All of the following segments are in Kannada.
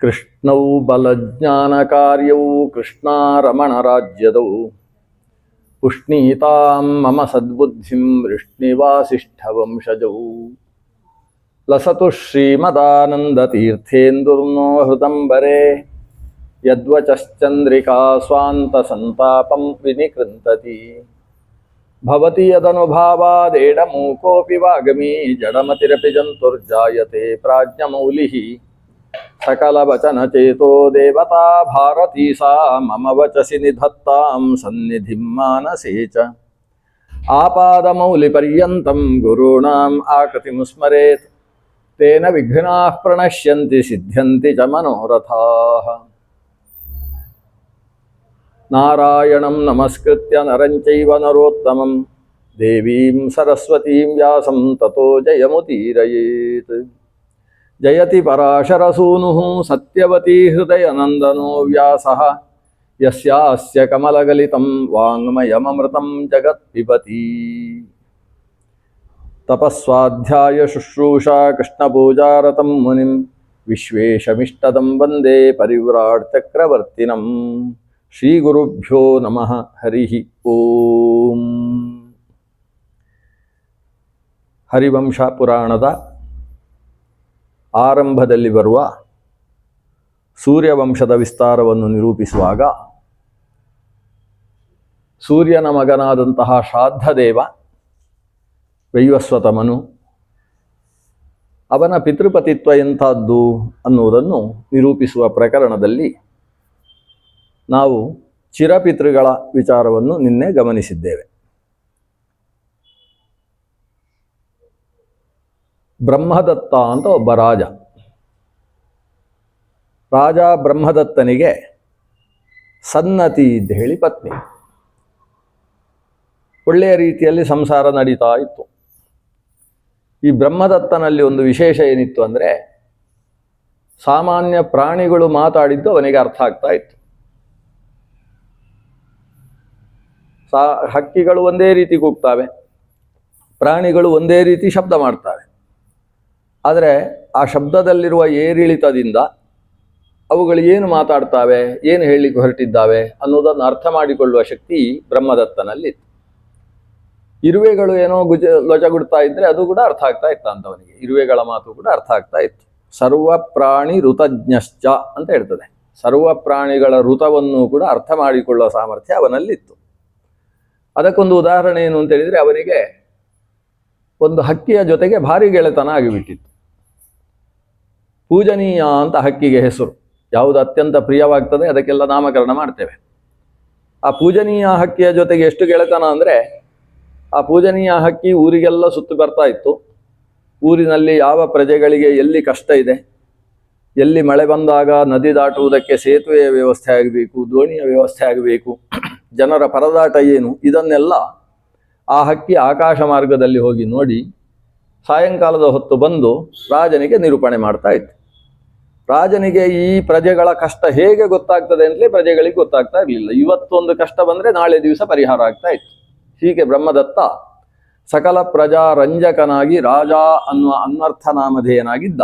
ಕೃಷ್ಣೌ ಬಲಜ್ಞಾನಕಾರ್ಯೌ ಕೃಷ್ಣಾರಮಣರಾಜ್ಯದೌ ಪುಷ್ಣೀತಾಂ ಮಮ ಸದ್ಬುದ್ಧಿಂ ವೃಷ್ಣಿವಾಸಿಷ್ಠವಂಶಜೌ ಲಸತು ಶ್ರೀಮದಾನಂದತೀರ್ಥೇಂದುರ್ನೋ ಹೃದಂಬರೆ ಯದ್ವಚಶ್ಚಂದ್ರಿಕಾ ಸ್ವಾಂತಸಂತಾಪಂ ವಿನಿಕೃಂತತಿ ಭವತಿ ಯದನುಭಾವಾದೇಡಮೂಕೋಪಿ ವಾಗಮೀ ಜಡಮತಿರಪಿ ಜಂತುರ್ಜಾಯತೆ ಪ್ರಾಜ್ಞಮೌಲಿಃ ಸಕಲವಚನಚೇತೋ ದೇವತಾ ಭಾರತೀ ಸಾ ಮಮ ವಚಸಿ ನಿಧತ್ತಾಂ ಸನ್ನಿಧಿಂ ಮಾನಸೇ ಚ ಆಪಾದಮೌಲಿಪರ್ಯಂತಂ ಗುರುಣಾಂ ಆಕೃತಿಂ ಸ್ಮರೇತ್ ತೇನ ವಿಘ್ನಾಃ ಪ್ರಣಶ್ಯಂತಿ ಸಿದ್ಧ್ಯಂತಿ ಚ ಮನೋರಥಾಃ. ನಾರಾಯಣಂ ನಮಸ್ಕೃತ್ಯ ನರಂ ಚೈವ ನರೋತ್ತಮಂ ದೇವೀಂ ಸರಸ್ವತೀಂ ವ್ಯಾಸಂ ತತೋ ಜಯಮುದೀರಯೇತ್. ಜಯತಿ ಪರಾಶರಸೂನುಃ ಸತ್ಯವತೀ ಹೃದಯನಂದನೋ ವ್ಯಾಸಃ ಯಸ್ಯಾಸ್ಯ ಕಮಲಗಲಿತಂ ವಾङ्ಮಯಮೃತಂ ಜಗತ್ಪಿಬತಿ. ತಪಸ್ವಾಧ್ಯಾಯ ಶುಶ್ರೂಷಾ ಕೃಷ್ಣಪೂಜಾರತಂ ಮುನಿಂ ವಿಶ್ವೇಶಮಿಷ್ಟದಂ ವಂದೇ ಪರಿವ್ರಾಟ್ ಚಕ್ರವರ್ತಿನಂ. ಶ್ರೀಗುರುಭ್ಯೋ ನಮಃ ಹರಿ ಓಂ. ಹರಿವಂಶ ಪುರಾಣದ ಆರಂಭದಲ್ಲಿ ಬರುವ ಸೂರ್ಯವಂಶದ ವಿಸ್ತಾರವನ್ನು ನಿರೂಪಿಸುವಾಗ ಸೂರ್ಯನ ಮಗನಾದಂತಹ ಶ್ರಾದ್ದದೇವ ವೈವಸ್ವತಮನು ಅವನ ಪಿತೃಪತಿತ್ವ ಎಂಥದ್ದು ಅನ್ನುವುದನ್ನು ನಿರೂಪಿಸುವ ಪ್ರಕರಣದಲ್ಲಿ ನಾವು ಚಿರಪಿತೃಗಳ ವಿಚಾರವನ್ನು ನಿನ್ನೆ ಗಮನಿಸಿದ್ದೇವೆ. ಬ್ರಹ್ಮದತ್ತ ಅಂತ ಒಬ್ಬ ರಾಜ ಬ್ರಹ್ಮದತ್ತನಿಗೆ ಸನ್ನತಿ ಅಂತ ಹೇಳಿ ಪತ್ನಿ. ಒಳ್ಳೆಯ ರೀತಿಯಲ್ಲಿ ಸಂಸಾರ ನಡೀತಾ ಇತ್ತು. ಈ ಬ್ರಹ್ಮದತ್ತನಲ್ಲಿ ಒಂದು ವಿಶೇಷ ಏನಿತ್ತು ಅಂದರೆ ಸಾಮಾನ್ಯ ಪ್ರಾಣಿಗಳು ಮಾತಾಡಿದ್ದು ಅವನಿಗೆ ಅರ್ಥ ಆಗ್ತಾ ಇತ್ತು. ಹಕ್ಕಿಗಳು ಒಂದೇ ರೀತಿ ಕೂಗ್ತಾವೆ, ಪ್ರಾಣಿಗಳು ಒಂದೇ ರೀತಿ ಶಬ್ದ ಮಾಡ್ತವೆ. ಆದರೆ ಆ ಶಬ್ದದಲ್ಲಿರುವ ಏರಿಳಿತದಿಂದ ಅವುಗಳು ಏನು ಮಾತಾಡ್ತಾವೆ, ಏನು ಹೇಳಲಿಕ್ಕೆ ಹೊರಟಿದ್ದಾವೆ ಅನ್ನೋದನ್ನು ಅರ್ಥ ಮಾಡಿಕೊಳ್ಳುವ ಶಕ್ತಿ ಬ್ರಹ್ಮದತ್ತನಲ್ಲಿತ್ತು. ಇರುವೆಗಳು ಏನೋ ಲೊಚಗುಡ್ತಾ ಇದ್ದರೆ ಅದು ಕೂಡ ಅರ್ಥ ಆಗ್ತಾ ಇತ್ತು ಅಂತವನಿಗೆ. ಇರುವೆಗಳ ಮಾತು ಕೂಡ ಅರ್ಥ ಆಗ್ತಾ ಇತ್ತು. ಸರ್ವ ಪ್ರಾಣಿ ಋತಜ್ಞಶ್ಚ ಅಂತ ಹೇಳ್ತದೆ. ಸರ್ವ ಪ್ರಾಣಿಗಳ ಋತವನ್ನು ಕೂಡ ಅರ್ಥ ಮಾಡಿಕೊಳ್ಳುವ ಸಾಮರ್ಥ್ಯ ಅವನಲ್ಲಿತ್ತು. ಅದಕ್ಕೊಂದು ಉದಾಹರಣೆ ಏನು ಅಂತ ಹೇಳಿದರೆ, ಅವನಿಗೆ ಒಂದು ಹಕ್ಕಿಯ ಜೊತೆಗೆ ಭಾರಿ ಗೆಳೆತನ ಆಗಿಬಿಟ್ಟಿತ್ತು. ಪೂಜನೀಯ ಅಂತ ಹಕ್ಕಿಗೆ ಹೆಸರು. ಯಾವುದು ಅತ್ಯಂತ ಪ್ರಿಯವಾಗ್ತದೆ ಅದಕ್ಕೆಲ್ಲ ನಾಮಕರಣ ಮಾಡ್ತೇವೆ. ಆ ಪೂಜನೀಯ ಹಕ್ಕಿಯ ಜೊತೆಗೆ ಎಷ್ಟು ಗೆಳೆತನ ಅಂದರೆ, ಆ ಪೂಜನೀಯ ಹಕ್ಕಿ ಊರಿಗೆಲ್ಲ ಸುತ್ತು ಬರ್ತಾ ಇತ್ತು. ಊರಿನಲ್ಲಿ ಯಾವ ಪ್ರಜೆಗಳಿಗೆ ಎಲ್ಲಿ ಕಷ್ಟ ಇದೆ, ಎಲ್ಲಿ ಮಳೆ ಬಂದಾಗ ನದಿ ದಾಟುವುದಕ್ಕೆ ಸೇತುವೆಯ ವ್ಯವಸ್ಥೆ ಆಗಬೇಕು, ದೋಣಿಯ ವ್ಯವಸ್ಥೆ ಆಗಬೇಕು, ಜನರ ಪರದಾಟ ಏನು, ಇದನ್ನೆಲ್ಲ ಆ ಹಕ್ಕಿ ಆಕಾಶ ಮಾರ್ಗದಲ್ಲಿ ಹೋಗಿ ನೋಡಿ ಸಾಯಂಕಾಲದ ಹೊತ್ತು ಬಂದು ರಾಜನಿಗೆ ನಿರೂಪಣೆ ಮಾಡ್ತಾ ಇತ್ತು. ರಾಜನಿಗೆ ಈ ಪ್ರಜೆಗಳ ಕಷ್ಟ ಹೇಗೆ ಗೊತ್ತಾಗ್ತದೆ ಅಂತಲೇ ಪ್ರಜೆಗಳಿಗೆ ಗೊತ್ತಾಗ್ತಾ ಇರಲಿಲ್ಲ. ಇವತ್ತೊಂದು ಕಷ್ಟ ಬಂದರೆ ನಾಳೆ ದಿವಸ ಪರಿಹಾರ ಆಗ್ತಾ ಇತ್ತು. ಹೀಗೆ ಬ್ರಹ್ಮದತ್ತ ಸಕಲ ಪ್ರಜಾ ರಂಜಕನಾಗಿ ರಾಜ ಅನ್ನುವ ಅನ್ವರ್ಥನಾಮಧೇಯನಾಗಿದ್ದ.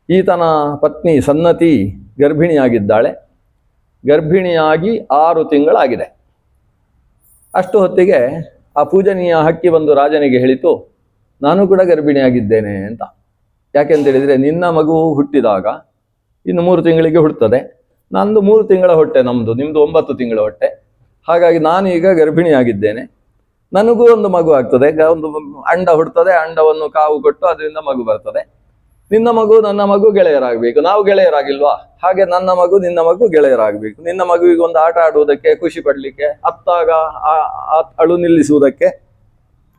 ಈತನ ಪತ್ನಿ ಸನ್ನತಿ ಗರ್ಭಿಣಿಯಾಗಿದ್ದಾಳೆ. ಗರ್ಭಿಣಿಯಾಗಿ 6 ತಿಂಗಳಾಗಿದೆ. ಅಷ್ಟು ಹೊತ್ತಿಗೆ ಆ ಪೂಜನೀಯ ಹಕ್ಕಿ ಬಂದು ರಾಜನಿಗೆ ಹೇಳಿತು, ನಾನು ಕೂಡ ಗರ್ಭಿಣಿಯಾಗಿದ್ದೇನೆ ಅಂತ. ಯಾಕೆಂತೇಳಿದರೆ, ನಿನ್ನ ಮಗು ಹುಟ್ಟಿದಾಗ ಇನ್ನು 3 ತಿಂಗಳಿಗೆ ಹುಟ್ಟುತ್ತದೆ, ನಂದು 3 ತಿಂಗಳ ಹೊಟ್ಟೆ ನಮ್ಮದು, ನಿಮ್ಮದು 9 ತಿಂಗಳ ಹೊಟ್ಟೆ. ಹಾಗಾಗಿ ನಾನೀಗ ಗರ್ಭಿಣಿಯಾಗಿದ್ದೇನೆ, ನನಗೂ ಒಂದು ಮಗು ಆಗ್ತದೆ, ಒಂದು ಅಂಡ ಹುಡ್ತದೆ, ಅಂಡವನ್ನು ಕಾವು ಕೊಟ್ಟು ಅದರಿಂದ ಮಗು ಬರ್ತದೆ. ನಿನ್ನ ಮಗು ನನ್ನ ಮಗು ಗೆಳೆಯರಾಗಬೇಕು, ನಾವು ಗೆಳೆಯರಾಗಿಲ್ವಾ? ಹಾಗೆ ನನ್ನ ಮಗು ನಿನ್ನ ಮಗು ಗೆಳೆಯರಾಗಬೇಕು. ನಿನ್ನ ಮಗುವಿಗೆ ಒಂದು ಆಟ ಆಡುವುದಕ್ಕೆ, ಖುಷಿ ಪಡಲಿಕ್ಕೆ, ಅತ್ತಾಗ ಅಳು ನಿಲ್ಲಿಸುವುದಕ್ಕೆ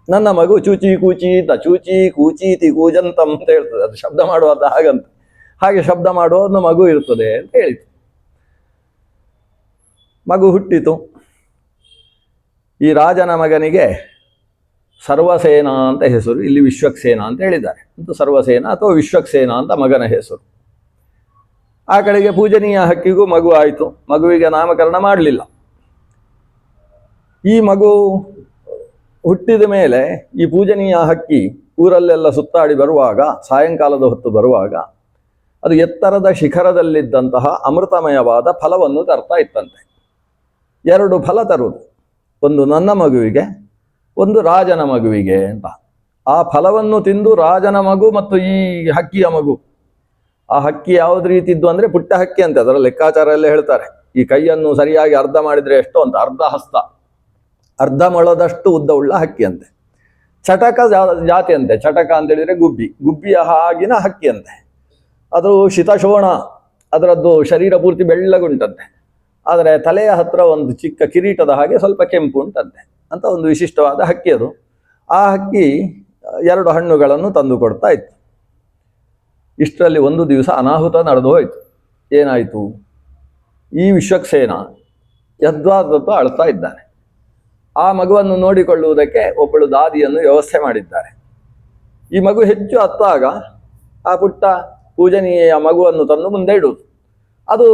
ನನ್ನ ಮಗು ಚೂಚಿ ಕೂಚೀತ ಚೂಚಿ ಕೂಚೀತಿ ಕೂಜಂತಂ ಅಂತ ಹೇಳ್ತದೆ. ಅದು ಶಬ್ದ ಮಾಡುವಂತ ಹಾಗಂತ, ಹಾಗೆ ಶಬ್ದ ಮಾಡುವ ಒಂದು ಮಗು ಇರ್ತದೆ ಅಂತ ಹೇಳಿತು. ಮಗು ಹುಟ್ಟಿತು. ಈ ರಾಜನ ಮಗನಿಗೆ ಸರ್ವಸೇನ ಅಂತ ಹೆಸರು. ಇಲ್ಲಿ ವಿಶ್ವಕ್ಸೇನ ಅಂತ ಹೇಳಿದ್ದಾರೆ. ಅಂತೂ ಸರ್ವಸೇನ ಅಥವಾ ವಿಶ್ವಕ್ಸೇನ ಅಂತ ಮಗನ ಹೆಸರು. ಆ ಕಡೆಗೆ ಪೂಜನೀಯ ಹಕ್ಕಿಗೂ ಮಗು ಆಯಿತು. ಮಗುವಿಗೆ ನಾಮಕರಣ ಮಾಡಲಿಲ್ಲ. ಈ ಮಗು ಹುಟ್ಟಿದ ಮೇಲೆ ಈ ಪೂಜನೀಯ ಹಕ್ಕಿ ಊರಲ್ಲೆಲ್ಲ ಸುತ್ತಾಡಿ ಬರುವಾಗ, ಸಾಯಂಕಾಲದ ಹೊತ್ತು ಬರುವಾಗ ಅದು ಎತ್ತರದ ಶಿಖರದಲ್ಲಿದ್ದಂತಹ ಅಮೃತಮಯವಾದ ಫಲವನ್ನು ತರ್ತಾ ಇತ್ತಂತೆ. 2 ಫಲ ತರುವುದು, ಒಂದು ನನ್ನ ಮಗುವಿಗೆ, ಒಂದು ರಾಜನ ಮಗುವಿಗೆ ಅಂತ. ಆ ಫಲವನ್ನು ತಿಂದು ರಾಜನ ಮಗು ಮತ್ತು ಈ ಹಕ್ಕಿಯ ಮಗು, ಆ ಹಕ್ಕಿ ಯಾವ್ದು ರೀತಿ ಇದ್ದು ಅಂದರೆ ಪುಟ್ಟ ಹಕ್ಕಿ ಅಂತೆ, ಅದರ ಲೆಕ್ಕಾಚಾರ ಎಲ್ಲ ಹೇಳ್ತಾರೆ. ಈ ಕೈಯನ್ನು ಸರಿಯಾಗಿ ಅರ್ಧ ಮಾಡಿದರೆ ಎಷ್ಟು ಅಂತ, ಅರ್ಧ ಹಸ್ತ, ಅರ್ಧ ಮೊಳದಷ್ಟು ಉದ್ದವುಳ್ಳ ಹಕ್ಕಿ ಅಂತೆ. ಚಟಕ ಜಾತಿ ಅಂತೆ. ಚಟಕ ಅಂತ ಹೇಳಿದ್ರೆ ಗುಬ್ಬಿಯ ಹಾಗಿನ ಹಕ್ಕಿ ಅಂತೆ. ಅದು ಶಿತಶೋಣ, ಅದರದ್ದು ಶರೀರ ಪೂರ್ತಿ ಬೆಳ್ಳಗುಂಟಂತೆ, ಆದರೆ ತಲೆಯ ಹತ್ರ ಒಂದು ಚಿಕ್ಕ ಕಿರೀಟದ ಹಾಗೆ ಸ್ವಲ್ಪ ಕೆಂಪು ಉಂಟಂತೆ ಅಂತ ಒಂದು ವಿಶಿಷ್ಟವಾದ ಹಕ್ಕಿ ಅದು. ಆ ಹಕ್ಕಿ 2 ಹಣ್ಣುಗಳನ್ನು ತಂದು ಕೊಡ್ತಾ ಇತ್ತು. ಇಷ್ಟರಲ್ಲಿ ಒಂದು ದಿವಸ ಅನಾಹುತ ನಡೆದು ಹೋಯಿತು. ಏನಾಯಿತು? ಈ ವಿಶ್ವಕ್ಸೇನ ಯದ್ವಾದತ್ತು ಅಳ್ತಾ ಇದ್ದಾನೆ. ಆ ಮಗುವನ್ನು ನೋಡಿಕೊಳ್ಳುವುದಕ್ಕೆ ಒಬ್ಬಳು ದಾದಿಯನ್ನು ವ್ಯವಸ್ಥೆ ಮಾಡಿದ್ದಾರೆ. ಈ ಮಗು ಹೆಚ್ಚು ಅತ್ತಾಗ ಆ ಪುಟ್ಟ ಪೂಜನೀಯ ಮಗುವನ್ನು ತಂದು ಮುಂದೆ ಇಡುವುದು. ಅದು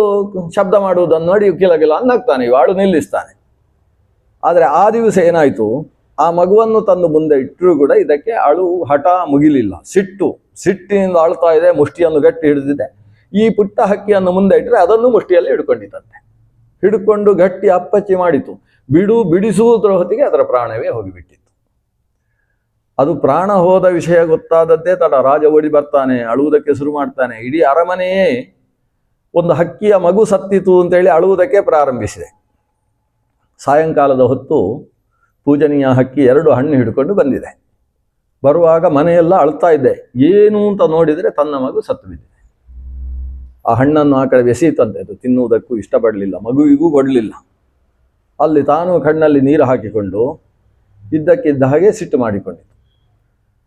ಶಬ್ದ ಮಾಡುವುದನ್ನು ನೋಡಿ ಕಿಲಕಿಲ ನಗ್ತಾನೆ, ಆಳು ನಿಲ್ಲಿಸ್ತಾನೆ. ಆದರೆ ಆ ದಿವಸ ಏನಾಯಿತು, ಆ ಮಗುವನ್ನು ತಂದು ಮುಂದೆ ಇಟ್ಟರೂ ಕೂಡ ಇದಕ್ಕೆ ಅಳು ಹಠ ಮುಗಿಲಿಲ್ಲ. ಸಿಟ್ಟಿನಿಂದ ಆಳ್ತಾ ಇದೆ, ಮುಷ್ಟಿಯನ್ನು ಗಟ್ಟಿ ಹಿಡಿದಿದೆ. ಈ ಪುಟ್ಟ ಹಕ್ಕಿಯನ್ನು ಮುಂದೆ ಇಟ್ಟರೆ ಅದನ್ನು ಮುಷ್ಟಿಯಲ್ಲಿ ಹಿಡ್ಕೊಂಡಿದ್ದಂತೆ. ಹಿಡ್ಕೊಂಡು ಗಟ್ಟಿ ಅಪ್ಪಚ್ಚಿ ಮಾಡಿತು. ಬಿಡಿಸುವುದರ ಹೊತ್ತಿಗೆ ಅದರ ಪ್ರಾಣವೇ ಹೋಗಿಬಿಟ್ಟಿತ್ತು. ಅದು ಪ್ರಾಣ ಹೋದ ವಿಷಯ ಗೊತ್ತಾದದ್ದೇ ತಡ. ರಾಜ ಓಡಿ ಬರ್ತಾನೆ, ಅಳುವುದಕ್ಕೆ ಶುರು ಮಾಡ್ತಾನೆ. ಇಡೀ ಅರಮನೆಯೇ ಒಂದು ಹಕ್ಕಿಯ ಮಗು ಸತ್ತಿತು ಅಂತೇಳಿ ಅಳುವುದಕ್ಕೆ ಪ್ರಾರಂಭಿಸಿದೆ. ಸಾಯಂಕಾಲದ ಹೊತ್ತು ಪೂಜನೀಯ ಹಕ್ಕಿ 2 ಹಣ್ಣು ಹಿಡ್ಕೊಂಡು ಬಂದಿದೆ. ಬರುವಾಗ ಮನೆಯೆಲ್ಲ ಅಳ್ತಾ ಇದ್ದೆ. ಏನು ಅಂತ ನೋಡಿದರೆ ತನ್ನ ಮಗು ಸತ್ತು ಬಿದ್ದಿದೆ. ಆ ಹಣ್ಣನ್ನು ಆ ಕಡೆ ಎಸೀತಂತೆ. ಅದು ತಿನ್ನುವುದಕ್ಕೂ ಇಷ್ಟಪಡಲಿಲ್ಲ, ಮಗುವಿಗೂ ಕೊಡಲಿಲ್ಲ. ಅಲ್ಲಿ ತಾನು ಕಣ್ಣಲ್ಲಿ ನೀರು ಹಾಕಿಕೊಂಡು ಇದ್ದಕ್ಕಿದ್ದ ಹಾಗೆ ಸಿಟ್ಟು ಮಾಡಿಕೊಂಡಿತು.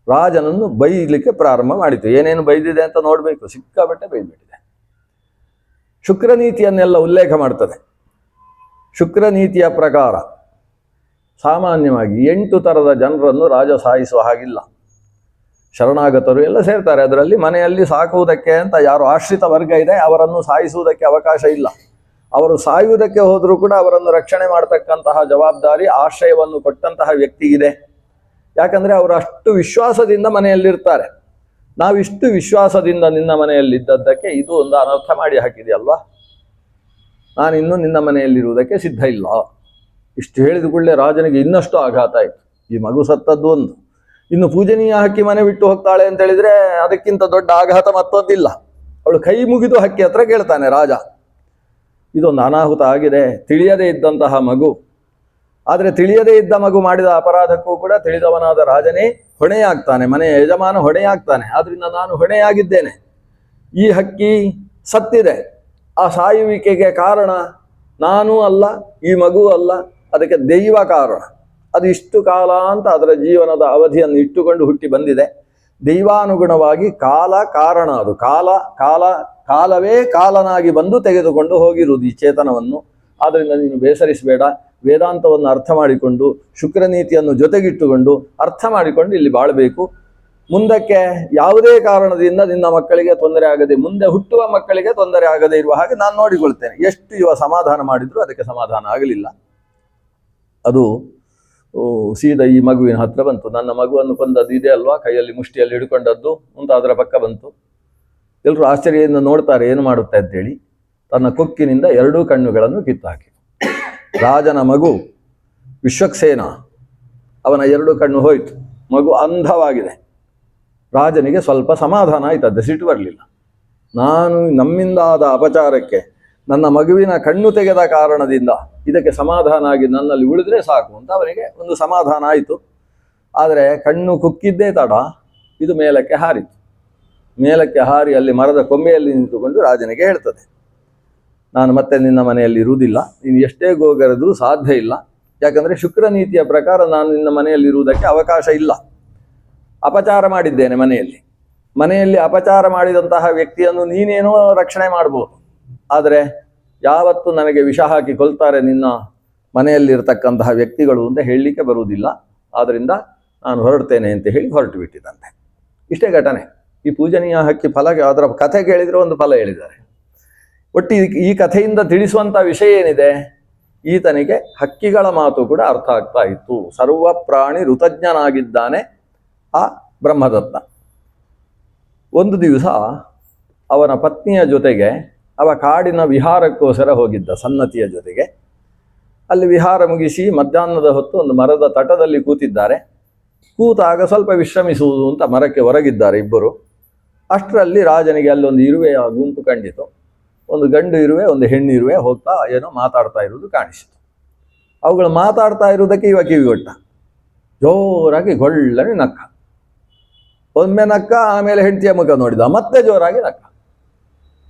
ರಾಜನನ್ನು ಬೈಲಿಕ್ಕೆ ಪ್ರಾರಂಭ ಮಾಡಿತು. ಏನೇನು ಬೈದಿದೆ ಅಂತ ನೋಡಬೇಕು, ಸಿಕ್ಕಾಬಟ್ಟೆ ಬೈದ್ಬಿಟ್ಟಿದೆ. ಶುಕ್ರನೀತಿಯನ್ನೆಲ್ಲ ಉಲ್ಲೇಖ ಮಾಡ್ತದೆ. ಶುಕ್ರನೀತಿಯ ಪ್ರಕಾರ ಸಾಮಾನ್ಯವಾಗಿ 8 ಥರದ ಜನರನ್ನು ರಾಜ ಸಾಯಿಸುವ ಹಾಗಿಲ್ಲ. ಶರಣಾಗತರು ಎಲ್ಲ ಸೇರ್ತಾರೆ ಅದರಲ್ಲಿ. ಮನೆಯಲ್ಲಿ ಸಾಕುವುದಕ್ಕೆ ಅಂತ ಯಾರು ಆಶ್ರಿತ ವರ್ಗ ಇದೆ ಅವರನ್ನು ಸಾಯಿಸುವುದಕ್ಕೆ ಅವಕಾಶ ಇಲ್ಲ. ಅವರು ಸಾಯುವುದಕ್ಕೆ ಹೋದರೂ ಕೂಡ ಅವರನ್ನು ರಕ್ಷಣೆ ಮಾಡತಕ್ಕಂತಹ ಜವಾಬ್ದಾರಿ ಆಶ್ರಯವನ್ನು ಕೊಟ್ಟಂತಹ ವ್ಯಕ್ತಿಗಿದೆ. ಯಾಕಂದರೆ ಅವರು ಅಷ್ಟು ವಿಶ್ವಾಸದಿಂದ ಮನೆಯಲ್ಲಿರ್ತಾರೆ. ನಾವಿಷ್ಟು ವಿಶ್ವಾಸದಿಂದ ನಿನ್ನ ಮನೆಯಲ್ಲಿದ್ದದ್ದಕ್ಕೆ ಇದು ಒಂದು ಅನರ್ಥ ಮಾಡಿ ಹಾಕಿದೆಯಲ್ವಾ, ನಾನಿನ್ನೂ ನಿನ್ನ ಮನೆಯಲ್ಲಿರುವುದಕ್ಕೆ ಸಿದ್ಧ ಇಲ್ಲ. ಇಷ್ಟು ಹೇಳಿದ ಕೂಡಲೇ ರಾಜನಿಗೆ ಇನ್ನಷ್ಟು ಆಘಾತ ಆಯಿತು. ಈ ಮಗು ಸತ್ತದ್ದು ಒಂದು, ಇನ್ನು ಪೂಜನೀಯ ಹಕ್ಕಿ ಮನೆ ಬಿಟ್ಟು ಹೋಗ್ತಾಳೆ ಅಂತ ಹೇಳಿದ್ರೆ ಅದಕ್ಕಿಂತ ದೊಡ್ಡ ಆಘಾತ ಮತ್ತೊಂದಿಲ್ಲ. ಅವಳು ಕೈ ಮುಗಿದು ಹಕ್ಕಿ ಹತ್ರ ಕೇಳ್ತಾನೆ ರಾಜ, ಇದೊಂದು ಅನಾಹುತ ಆಗಿದೆ, ತಿಳಿಯದೇ ಇದ್ದಂತಹ ಮಗು. ಆದರೆ ತಿಳಿಯದೇ ಇದ್ದ ಮಗು ಮಾಡಿದ ಅಪರಾಧಕ್ಕೂ ಕೂಡ ತಿಳಿದವನಾದ ರಾಜನೇ ಹೊಣೆಯಾಗ್ತಾನೆ, ಮನೆಯ ಯಜಮಾನ ಹೊಣೆಯಾಗ್ತಾನೆ. ಆದ್ರಿಂದ ನಾನು ಹೊಣೆಯಾಗಿದ್ದೇನೆ. ಈ ಹಕ್ಕಿ ಸತ್ತಿದೆ, ಆ ಸಾಯುವಿಕೆಗೆ ಕಾರಣ ನಾನೂ ಅಲ್ಲ, ಈ ಮಗು ಅಲ್ಲ, ಅದಕ್ಕೆ ದೈವ ಕಾರಣ. ಅದು ಇಷ್ಟು ಕಾಲ ಅಂತ ಅದರ ಜೀವನದ ಅವಧಿಯನ್ನು ಇಟ್ಟುಕೊಂಡು ಹುಟ್ಟಿ ಬಂದಿದೆ. ದೈವಾನುಗುಣವಾಗಿ ಕಾಲ ಕಾರಣ. ಅದು ಕಾಲವೇ ಕಾಲನಾಗಿ ಬಂದು ತೆಗೆದುಕೊಂಡು ಹೋಗಿರುವುದು ಈ ಚೇತನವನ್ನು. ಆದ್ದರಿಂದ ನೀನು ಬೇಸರಿಸಬೇಡ. ವೇದಾಂತವನ್ನು ಅರ್ಥ ಮಾಡಿಕೊಂಡು ಶುಕ್ರನೀತಿಯನ್ನು ಜೊತೆಗಿಟ್ಟುಕೊಂಡು ಅರ್ಥ ಮಾಡಿಕೊಂಡು ಇಲ್ಲಿ ಬಾಳಬೇಕು. ಮುಂದಕ್ಕೆ ಯಾವುದೇ ಕಾರಣದಿಂದ ನಿನ್ನ ಮಕ್ಕಳಿಗೆ ತೊಂದರೆ ಆಗದೆ, ಮುಂದೆ ಹುಟ್ಟುವ ಮಕ್ಕಳಿಗೆ ತೊಂದರೆ ಆಗದೆ ಇರುವ ಹಾಗೆ ನಾನು ನೋಡಿಕೊಳ್ತೇನೆ. ಎಷ್ಟು ಇವ ಸಮಾಧಾನ ಮಾಡಿದ್ರು ಅದಕ್ಕೆ ಸಮಾಧಾನ ಆಗಲಿಲ್ಲ. ಅದು ಸೀದಾ ಈ ಮಗುವಿನ ಹತ್ರ ಬಂತು. ನನ್ನ ಮಗುವನ್ನು ಕೊಂದದ್ದು ಇದೆ ಅಲ್ವಾ, ಕೈಯಲ್ಲಿ ಮುಷ್ಟಿಯಲ್ಲಿ ಹಿಡ್ಕೊಂಡದ್ದು ಅಂತ ಅದರ ಪಕ್ಕ ಬಂತು. ಎಲ್ಲರೂ ಆಶ್ಚರ್ಯದಿಂದ ನೋಡ್ತಾರೆ ಏನು ಮಾಡುತ್ತೆ ಅಂತೇಳಿ. ತನ್ನ ಕೊಕ್ಕಿನಿಂದ 2 ಕಣ್ಣುಗಳನ್ನು ಕಿತ್ತು ಹಾಕಿ. ರಾಜನ ಮಗು ವಿಶ್ವಕ್ಸೇನ, ಅವನ 2 ಕಣ್ಣು ಹೋಯಿತು. ಮಗು ಅಂಧವಾಗಿದೆ. ರಾಜನಿಗೆ ಸ್ವಲ್ಪ ಸಮಾಧಾನ ಆಯ್ತದ್ದು, ಸಿಟ್ಟು ಬರಲಿಲ್ಲ. ನಮ್ಮಿಂದ ಆದ ಅಪಚಾರಕ್ಕೆ ನನ್ನ ಮಗುವಿನ ಕಣ್ಣು ತೆಗೆದ ಕಾರಣದಿಂದ ಇದಕ್ಕೆ ಸಮಾಧಾನ ಆಗಿ ನನ್ನಲ್ಲಿ ಉಳಿದ್ರೆ ಸಾಕು ಅಂತ ಅವನಿಗೆ ಒಂದು ಸಮಾಧಾನ ಆಯಿತು. ಆದರೆ ಕಣ್ಣು ಕುಕ್ಕಿದ್ದೇ ತಡ ಇದು ಮೇಲಕ್ಕೆ ಹಾರಿತು. ಮೇಲಕ್ಕೆ ಹಾರಿ ಅಲ್ಲಿ ಮರದ ಕೊಂಬೆಯಲ್ಲಿ ನಿಂತುಕೊಂಡು ರಾಜನಿಗೆ ಹೇಳ್ತದೆ, ನಾನು ಮತ್ತೆ ನಿನ್ನ ಮನೆಯಲ್ಲಿ ಇರುವುದಿಲ್ಲ, ನೀನು ಎಷ್ಟೇ ಗೋಗರೆದ್ರೂ ಸಾಧ್ಯ ಇಲ್ಲ. ಯಾಕಂದರೆ ಶುಕ್ರನೀತಿಯ ಪ್ರಕಾರ ನಾನು ನಿನ್ನ ಮನೆಯಲ್ಲಿ ಇರುವುದಕ್ಕೆ ಅವಕಾಶ ಇಲ್ಲ. ಅಪಚಾರ ಮಾಡಿದ್ದೇನೆ ಮನೆಯಲ್ಲಿ ಅಪಚಾರ ಮಾಡಿದಂತಹ ವ್ಯಕ್ತಿಯನ್ನು ನೀನೇನೋ ರಕ್ಷಣೆ ಮಾಡ್ಬೋದು, ಆದರೆ ಯಾವತ್ತು ನನಗೆ ವಿಷ ಹಾಕಿ ಕೊಲ್ತಾರೆ ನಿನ್ನ ಮನೆಯಲ್ಲಿರ್ತಕ್ಕಂತಹ ವ್ಯಕ್ತಿಗಳು ಅಂತ ಹೇಳಲಿಕ್ಕೆ ಬರುವುದಿಲ್ಲ. ಆದ್ದರಿಂದ ನಾನು ಹೊರಡ್ತೇನೆ ಅಂತ ಹೇಳಿ ಹೊರಟು ಬಿಟ್ಟಿದ್ದಂತೆ. ಇಷ್ಟೇ ಘಟನೆ. ಈ ಪೂಜನೀಯ ಹಕ್ಕಿ ಫಲ, ಅದರ ಕಥೆ ಕೇಳಿದರೆ ಒಂದು ಫಲ ಹೇಳಿದ್ದಾರೆ. ಒಟ್ಟು ಈ ಕಥೆಯಿಂದ ತಿಳಿಸುವಂಥ ವಿಷಯ ಏನಿದೆ, ಈತನಿಗೆ ಹಕ್ಕಿಗಳ ಮಾತು ಕೂಡ ಅರ್ಥ ಆಗ್ತಾ ಇತ್ತು. ಸರ್ವ ಪ್ರಾಣಿ ಋತಜ್ಞನಾಗಿದ್ದಾನೆ ಆ ಬ್ರಹ್ಮದತ್ತ. ಒಂದು ದಿವಸ ಅವನ ಪತ್ನಿಯ ಜೊತೆಗೆ ಅವ ಕಾಡಿನ ವಿಹಾರಕ್ಕೋಸ್ಕರ ಹೋಗಿದ್ದ ಸನ್ನತಿಯ ಜೊತೆಗೆ. ಅಲ್ಲಿ ವಿಹಾರ ಮುಗಿಸಿ ಮಧ್ಯಾಹ್ನದ ಹೊತ್ತು ಒಂದು ಮರದ ತಟದಲ್ಲಿ ಕೂತಿದ್ದಾರೆ. ಕೂತಾಗ ಸ್ವಲ್ಪ ವಿಶ್ರಮಿಸುವುದು ಅಂತ ಮರಕ್ಕೆ ಹೊರಗಿದ್ದಾರೆ ಇಬ್ಬರು. ಅಷ್ಟರಲ್ಲಿ ರಾಜನಿಗೆ ಅಲ್ಲೊಂದು ಇರುವೆಯ ಗುಂಪು ಕಂಡಿತು. ಒಂದು ಗಂಡು ಇರುವೆ, ಒಂದು ಹೆಣ್ಣು ಇರುವೆ ಹೋಗ್ತಾ ಏನೋ ಮಾತಾಡ್ತಾ ಇರುವುದು ಕಾಣಿಸಿತು. ಅವುಗಳು ಮಾತಾಡ್ತಾ ಇರುವುದಕ್ಕೆ ಇವ ಕಿವಿಗೊಟ್ಟ. ಜೋರಾಗಿ ಗೊಳ್ಳನೆ ನಕ್ಕ. ಒಮ್ಮೆ ನಕ್ಕ, ಆಮೇಲೆ ಹೆಂಡತಿಯ ಮುಖ ನೋಡಿದ, ಮತ್ತೆ ಜೋರಾಗಿ ನಕ್ಕ.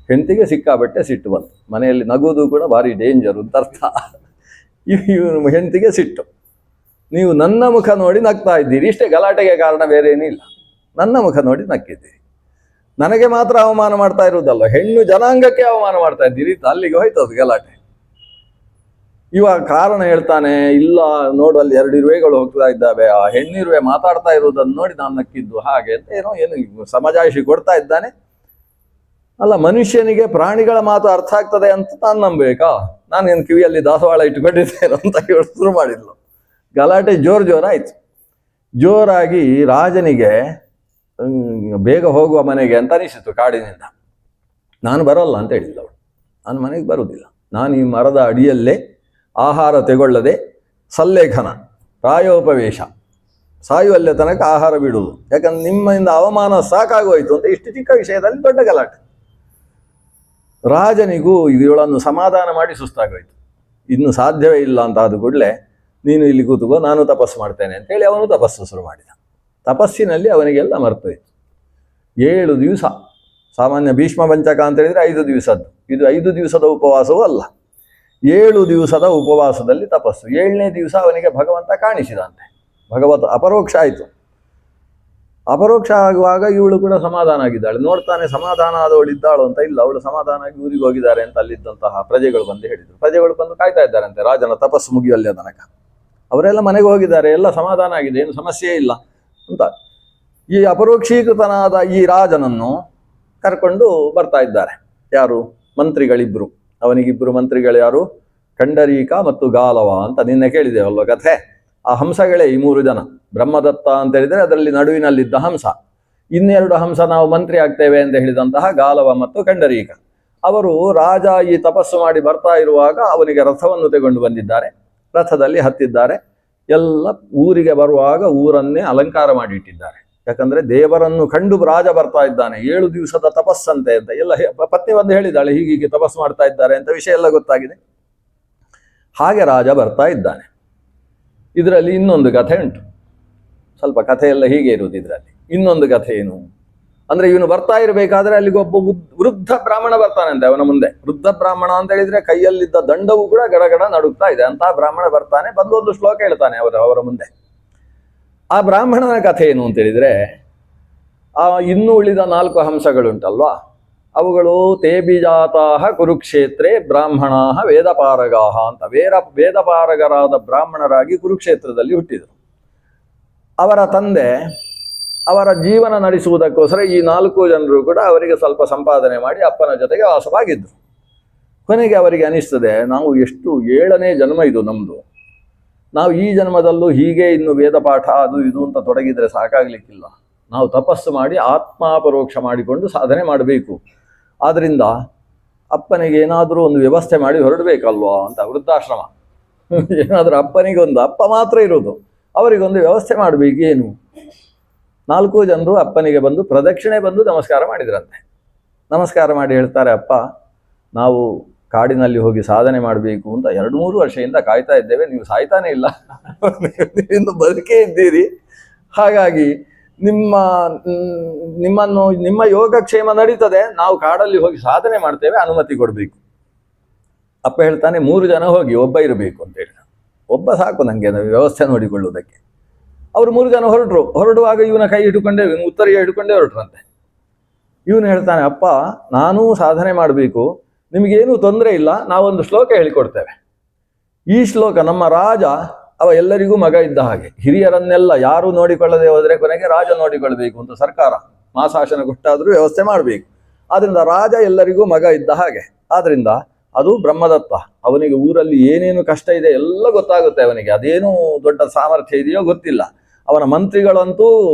ಹೆಂಡತಿಗೆ ಸಿಕ್ಕಾಬಟ್ಟೆ ಸಿಟ್ಟು ಬಂತು. ಮನೆಯಲ್ಲಿ ನಗುವುದು ಕೂಡ ಭಾರಿ ಡೇಂಜರ್ ಅಂತ ಅರ್ಥ. ಇವನು ಹೆಂಡತಿಗೆ ಸಿಟ್ಟು. ನೀವು ನನ್ನ ಮುಖ ನೋಡಿ ನಗ್ತಾ ಇದ್ದೀರಿ, ಇಷ್ಟೇ ಗಲಾಟೆಗೆ ಕಾರಣ ಬೇರೆ ಏನಿಲ್ಲ. ನನ್ನ ಮುಖ ನೋಡಿ ನಕ್ಕಿದ್ದೀರಿ, ನನಗೆ ಮಾತ್ರ ಅವಮಾನ ಮಾಡ್ತಾ ಇರುವುದಲ್ಲ, ಹೆಣ್ಣು ಜನಾಂಗಕ್ಕೆ ಅವಮಾನ ಮಾಡ್ತಾ ಇದ್ದೀರಿ. ಅಲ್ಲಿಗೆ ಹೋಯ್ತದು ಗಲಾಟೆ. ಇವ ಕಾರಣ ಹೇಳ್ತಾನೆ, ಇಲ್ಲ ನೋಡು ಅಲ್ಲಿ 2 ಇರುವೆಗಳು ಹೋಗ್ತಾ ಇದ್ದಾವೆ, ಆ ಹೆಣ್ಣಿರುವೆ ಮಾತಾಡ್ತಾ ಇರುವುದನ್ನು ನೋಡಿ ನಾನು ನಕ್ಕಿದ್ದು ಹಾಗೆ ಅಂತ ಏನು ಸಮಜಾಯಿಷಿ ಕೊಡ್ತಾ ಇದ್ದಾನೆ. ಅಲ್ಲ, ಮನುಷ್ಯನಿಗೆ ಪ್ರಾಣಿಗಳ ಮಾತು ಅರ್ಥ ಆಗ್ತದೆ ಅಂತ ನಾನು ನಂಬಬೇಕಾ? ನಾನೇನು ಕಿವಿಯಲ್ಲಿ ದಾಸವಾಳ ಇಟ್ಟುಕೊಂಡಿದ್ದೇನೆ ಅಂತ ಹೇಳಿ ಶುರು ಮಾಡಿದ್ಲು. ಗಲಾಟೆ ಜೋರಾಯಿತು. ಜೋರಾಗಿ ರಾಜನಿಗೆ ಬೇಗ ಹೋಗುವ ಮನೆಗೆ ಅಂತ ಅನಿಸಿತು ಕಾಡಿನಿಂದ. ನಾನು ಬರೋಲ್ಲ ಅಂತ ಹೇಳಿಲ್ಲ ಅವಳು. ನಾನು ಮನೆಗೆ ಬರುವುದಿಲ್ಲ, ನಾನು ಈ ಮರದ ಅಡಿಯಲ್ಲೇ ಆಹಾರ ತೆಗೊಳ್ಳದೆ ಸಲ್ಲೇಖನ ಪ್ರಾಯೋಪವೇಶ ಸಾಯುವಲ್ಲೇ ತನಕ ಆಹಾರ ಬಿಡುವುದು. ಯಾಕಂದ್ರೆ ನಿಮ್ಮಿಂದ ಅವಮಾನ ಸಾಕಾಗೋಯ್ತು ಅಂತ ಇಷ್ಟು ಚಿಕ್ಕ ವಿಷಯದಲ್ಲಿ ದೊಡ್ಡ ಗಲಾಟೆ. ರಾಜನಿಗೂ ಇವಳನ್ನು ಸಮಾಧಾನ ಮಾಡಿ ಸುಸ್ತಾಗೋಯ್ತು. ಇನ್ನು ಸಾಧ್ಯವೇ ಇಲ್ಲ ಅಂತ ಆದ ಕೂಡಲೇ, ನೀನು ಇಲ್ಲಿ ಕೂತುಕೋ, ನಾನು ತಪಸ್ಸು ಮಾಡ್ತೇನೆ ಅಂತೇಳಿ ಅವನು ತಪಸ್ಸು ಶುರು ಮಾಡಿದ. ತಪಸ್ಸಿನಲ್ಲಿ ಅವನಿಗೆಲ್ಲ ಮರ್ತೋಯ್ತು. 7 ದಿವಸ, ಸಾಮಾನ್ಯ ಭೀಷ್ಮ ಪಂಚಕ ಅಂತ ಹೇಳಿದರೆ 5 ದಿವಸದ್ದು, ಇದು 5 ದಿವಸದ ಉಪವಾಸವೂ ಅಲ್ಲ, 7 ದಿವಸದ ಉಪವಾಸದಲ್ಲಿ ತಪಸ್ಸು. 7ನೇ ದಿವಸ ಅವನಿಗೆ ಭಗವಂತ ಕಾಣಿಸಿದಂತೆ. ಭಗವತ್ ಅಪರೋಕ್ಷ ಆಯಿತು. ಅಪರೋಕ್ಷ ಆಗುವಾಗ ಇವಳು ಕೂಡ ಸಮಾಧಾನ ಆಗಿದ್ದಾಳೆ. ನೋಡ್ತಾನೆ ಸಮಾಧಾನ ಆದವಳಿದ್ದಾಳು ಅಂತ. ಇಲ್ಲ, ಅವಳು ಸಮಾಧಾನ ಆಗಿ ಊರಿಗೆ ಹೋಗಿದ್ದಾರೆ ಅಂತ ಅಲ್ಲಿದ್ದಂತಹ ಪ್ರಜೆಗಳು ಬಂದು ಹೇಳಿದರು. ಪ್ರಜೆಗಳು ಬಂದು ಕಾಯ್ತಾ ಇದ್ದಾರಂತೆ ರಾಜನ ತಪಸ್ಸು ಮುಗಿಯಲ್ಲೇ ತನಕ. ಅವರೆಲ್ಲ ಮನೆಗೆ ಹೋಗಿದ್ದಾರೆ, ಎಲ್ಲ ಸಮಾಧಾನ ಆಗಿದೆ, ಏನು ಸಮಸ್ಯೆ ಇಲ್ಲ ಅಂತ. ಈ ಅಪರೋಕ್ಷೀಕೃತನಾದ ಈ ರಾಜನನ್ನು ಕರ್ಕೊಂಡು ಬರ್ತಾ ಇದ್ದಾರೆ. ಯಾರು? ಮಂತ್ರಿಗಳಿಬ್ಬರು. ಅವನಿಗಿಬ್ಬರು ಮಂತ್ರಿಗಳು ಯಾರು? ಕಂಡರೀಕ ಮತ್ತು ಗಾಲವ ಅಂತ ನಿನ್ನೆ ಕೇಳಿದ್ದೇವಲ್ವ ಕಥೆ. ಆ ಹಂಸಗಳೇ ಈ 3 ಜನ. ಬ್ರಹ್ಮದತ್ತ ಅಂತ ಹೇಳಿದರೆ ಅದರಲ್ಲಿ ನಡುವಿನಲ್ಲಿದ್ದ ಹಂಸ. 2 ಹಂಸ ನಾವು ಮಂತ್ರಿ ಆಗ್ತೇವೆ ಅಂತ ಹೇಳಿದಂತಹ ಗಾಲವ ಮತ್ತು ಕಂಡರೀಕ. ಅವರು ರಾಜ ಈ ತಪಸ್ಸು ಮಾಡಿ ಬರ್ತಾ ಇರುವಾಗ ಅವನಿಗೆ ರಥವನ್ನು ತೆಗೊಂಡು ಬಂದಿದ್ದಾರೆ. ರಥದಲ್ಲಿ ಹತ್ತಿದ್ದಾರೆ. ಎಲ್ಲ ಊರಿಗೆ ಬರುವಾಗ ಊರನ್ನೇ ಅಲಂಕಾರ ಮಾಡಿಟ್ಟಿದ್ದಾರೆ. ಯಾಕಂದ್ರೆ ದೇವರನ್ನು ಕಂಡು ರಾಜ ಬರ್ತಾ ಇದ್ದಾನೆ, 7 ದಿವಸದ ತಪಸ್ಸಂತೆ ಅಂತ ಎಲ್ಲ ಪತ್ನಿ ಬಂದು ಹೇಳಿದ್ದಾಳೆ, ಹೀಗೆ ತಪಸ್ಸು ಮಾಡ್ತಾ ಇದ್ದಾರೆ ಅಂತ ವಿಷಯ ಎಲ್ಲ ಗೊತ್ತಾಗಿದೆ. ಹಾಗೆ ರಾಜ ಬರ್ತಾ ಇದ್ದಾನೆ. ಇದರಲ್ಲಿ ಇನ್ನೊಂದು ಕಥೆ ಉಂಟು. ಸ್ವಲ್ಪ ಕಥೆ ಎಲ್ಲ ಹೀಗೆ ಇರುವುದು ಇದರಲ್ಲಿ. ಇನ್ನೊಂದು ಕಥೆ ಏನು ಅಂದ್ರೆ, ಇವನು ಬರ್ತಾ ಇರಬೇಕಾದ್ರೆ ಅಲ್ಲಿಗೆ ಒಬ್ಬ ವೃದ್ಧ ಬ್ರಾಹ್ಮಣ ಬರ್ತಾನಂತೆ ಅವನ ಮುಂದೆ. ವೃದ್ಧ ಬ್ರಾಹ್ಮಣ ಅಂತ ಹೇಳಿದ್ರೆ ಕೈಯಲ್ಲಿದ್ದ ದಂಡವು ಕೂಡ ಗಡಗಡ ನಡುಗ್ತಾ ಇದೆ. ಅಂತಹ ಬ್ರಾಹ್ಮಣ ಬರ್ತಾನೆ, ಬಂದು ಒಂದು ಶ್ಲೋಕ ಹೇಳ್ತಾನೆ ಅವರ ಮುಂದೆ. ಆ ಬ್ರಾಹ್ಮಣನ ಕಥೆ ಏನು ಅಂತ ಹೇಳಿದ್ರೆ, ಆ ಇನ್ನು ಉಳಿದ 4 ಹಂಸಗಳುಂಟಲ್ವಾ, ಅವುಗಳು ತೇಬಿಜಾತಾಹ ಕುರುಕ್ಷೇತ್ರೇ ಬ್ರಾಹ್ಮಣಾಹ ವೇದಪಾರಗಾಹ ಅಂತ. ವೇದಪಾರಗರಾದ ಬ್ರಾಹ್ಮಣರಾಗಿ ಕುರುಕ್ಷೇತ್ರದಲ್ಲಿ ಹುಟ್ಟಿದರು. ಅವರ ತಂದೆ ಅವರ ಜೀವನ ನಡೆಸುವುದಕ್ಕೋಸ್ಕರ ಈ 4 ಜನರು ಕೂಡ ಅವರಿಗೆ ಸ್ವಲ್ಪ ಸಂಪಾದನೆ ಮಾಡಿ ಅಪ್ಪನ ಜೊತೆಗೆ ವಾಸವಾಗಿದ್ದರು. ಕೊನೆಗೆ ಅವರಿಗೆ ಅನಿಸ್ತದೆ, ನಾವು ಎಷ್ಟು 7ನೇ ಜನ್ಮ ಇದು ನಮ್ಮದು, ನಾವು ಈ ಜನ್ಮದಲ್ಲೂ ಹೀಗೆ ಇನ್ನು ವೇದ ಪಾಠ ಅದು ಇದು ಅಂತ ತೊಡಗಿದರೆ ಸಾಕಾಗಲಿಕ್ಕಿಲ್ಲ. ನಾವು ತಪಸ್ಸು ಮಾಡಿ ಆತ್ಮಾಪರೋಕ್ಷ ಮಾಡಿಕೊಂಡು ಸಾಧನೆ ಮಾಡಬೇಕು. ಆದ್ದರಿಂದ ಅಪ್ಪನಿಗೆ ಏನಾದರೂ ಒಂದು ವ್ಯವಸ್ಥೆ ಮಾಡಿ ಹೊರಡಬೇಕಲ್ವಾ ಅಂತ. ವೃದ್ಧಾಶ್ರಮ ಏನಾದರೂ ಅಪ್ಪನಿಗೆ ಒಂದು ಅಪ್ಪ ಮಾತ್ರ ಇರೋದು, ಅವರಿಗೊಂದು ವ್ಯವಸ್ಥೆ ಮಾಡಬೇಕೇನು. 4 ಜನರು ಅಪ್ಪನಿಗೆ ಬಂದು ಪ್ರದಕ್ಷಿಣೆ ಬಂದು ನಮಸ್ಕಾರ ಮಾಡಿದ್ರಂತೆ. ನಮಸ್ಕಾರ ಮಾಡಿ ಹೇಳ್ತಾರೆ, ಅಪ್ಪ ನಾವು ಕಾಡಿನಲ್ಲಿ ಹೋಗಿ ಸಾಧನೆ ಮಾಡಬೇಕು ಅಂತ 2-3 ವರ್ಷದಿಂದ ಕಾಯ್ತಾ ಇದ್ದೇವೆ, ನೀವು ಸಾಯ್ತಾನೆ ಇಲ್ಲ, ಇನ್ನು ಬದುಕೇ ಇದ್ದೀರಿ. ಹಾಗಾಗಿ ನಿಮ್ಮ ಯೋಗಕ್ಷೇಮ ನಡೀತದೆ, ನಾವು ಕಾಡಲ್ಲಿ ಹೋಗಿ ಸಾಧನೆ ಮಾಡ್ತೇವೆ, ಅನುಮತಿ ಕೊಡಬೇಕು. ಅಪ್ಪ ಹೇಳ್ತಾನೆ, 3 ಜನ ಹೋಗಿ, ಒಬ್ಬ ಇರಬೇಕು ಅಂತ ಹೇಳಿದ. ಒಬ್ಬ ಸಾಕು ನನಗೆ ವ್ಯವಸ್ಥೆ ನೋಡಿಕೊಳ್ಳುವುದಕ್ಕೆ. ಅವರು 3 ಜನ ಹೊರಡುವಾಗ ಇವನ ಕೈ ಹಿಡ್ಕೊಂಡೇ, ಇವನು ಉತ್ತರಿಗೆ ಹಿಡ್ಕೊಂಡೇ ಹೊರಟ್ರಂತೆ. ಇವನು ಹೇಳ್ತಾನೆ, ಅಪ್ಪ ನಾನೂ ಸಾಧನೆ ಮಾಡಬೇಕು, ನಿಮಗೇನೂ ತೊಂದರೆ ಇಲ್ಲ, ನಾವೊಂದು ಶ್ಲೋಕ ಹೇಳಿಕೊಡ್ತೇವೆ. ಈ ಶ್ಲೋಕ ನಮ್ಮ ರಾಜ ಅವ ಎಲ್ಲರಿಗೂ ಮಗ ಇದ್ದ ಹಾಗೆ. ಹಿರಿಯರನ್ನೆಲ್ಲ ಯಾರು ನೋಡಿಕೊಳ್ಳದೆ ಹೋದರೆ ಕೊನೆಗೆ ರಾಜ ನೋಡಿಕೊಳ್ಬೇಕು ಅಂತ ಸರ್ಕಾರ ಮಾಸಾಶನ ಕೊಟ್ಟಾದರೂ ವ್ಯವಸ್ಥೆ ಮಾಡಬೇಕು. ಆದ್ರಿಂದ ರಾಜ ಎಲ್ಲರಿಗೂ ಮಗ ಇದ್ದ ಹಾಗೆ. ಆದ್ರಿಂದ ಅದು ಬ್ರಹ್ಮದತ್ತ. ಅವನಿಗೆ ಊರಲ್ಲಿ ಏನೇನು ಕಷ್ಟ ಇದೆ ಎಲ್ಲ ಗೊತ್ತಾಗುತ್ತೆ ಅವನಿಗೆ. ಅದೇನು ದೊಡ್ಡ ಸಾಮರ್ಥ್ಯ ಇದೆಯೋ ಗೊತ್ತಿಲ್ಲ. ಅವನ ಮಂತ್ರಿಗಳಂತೂ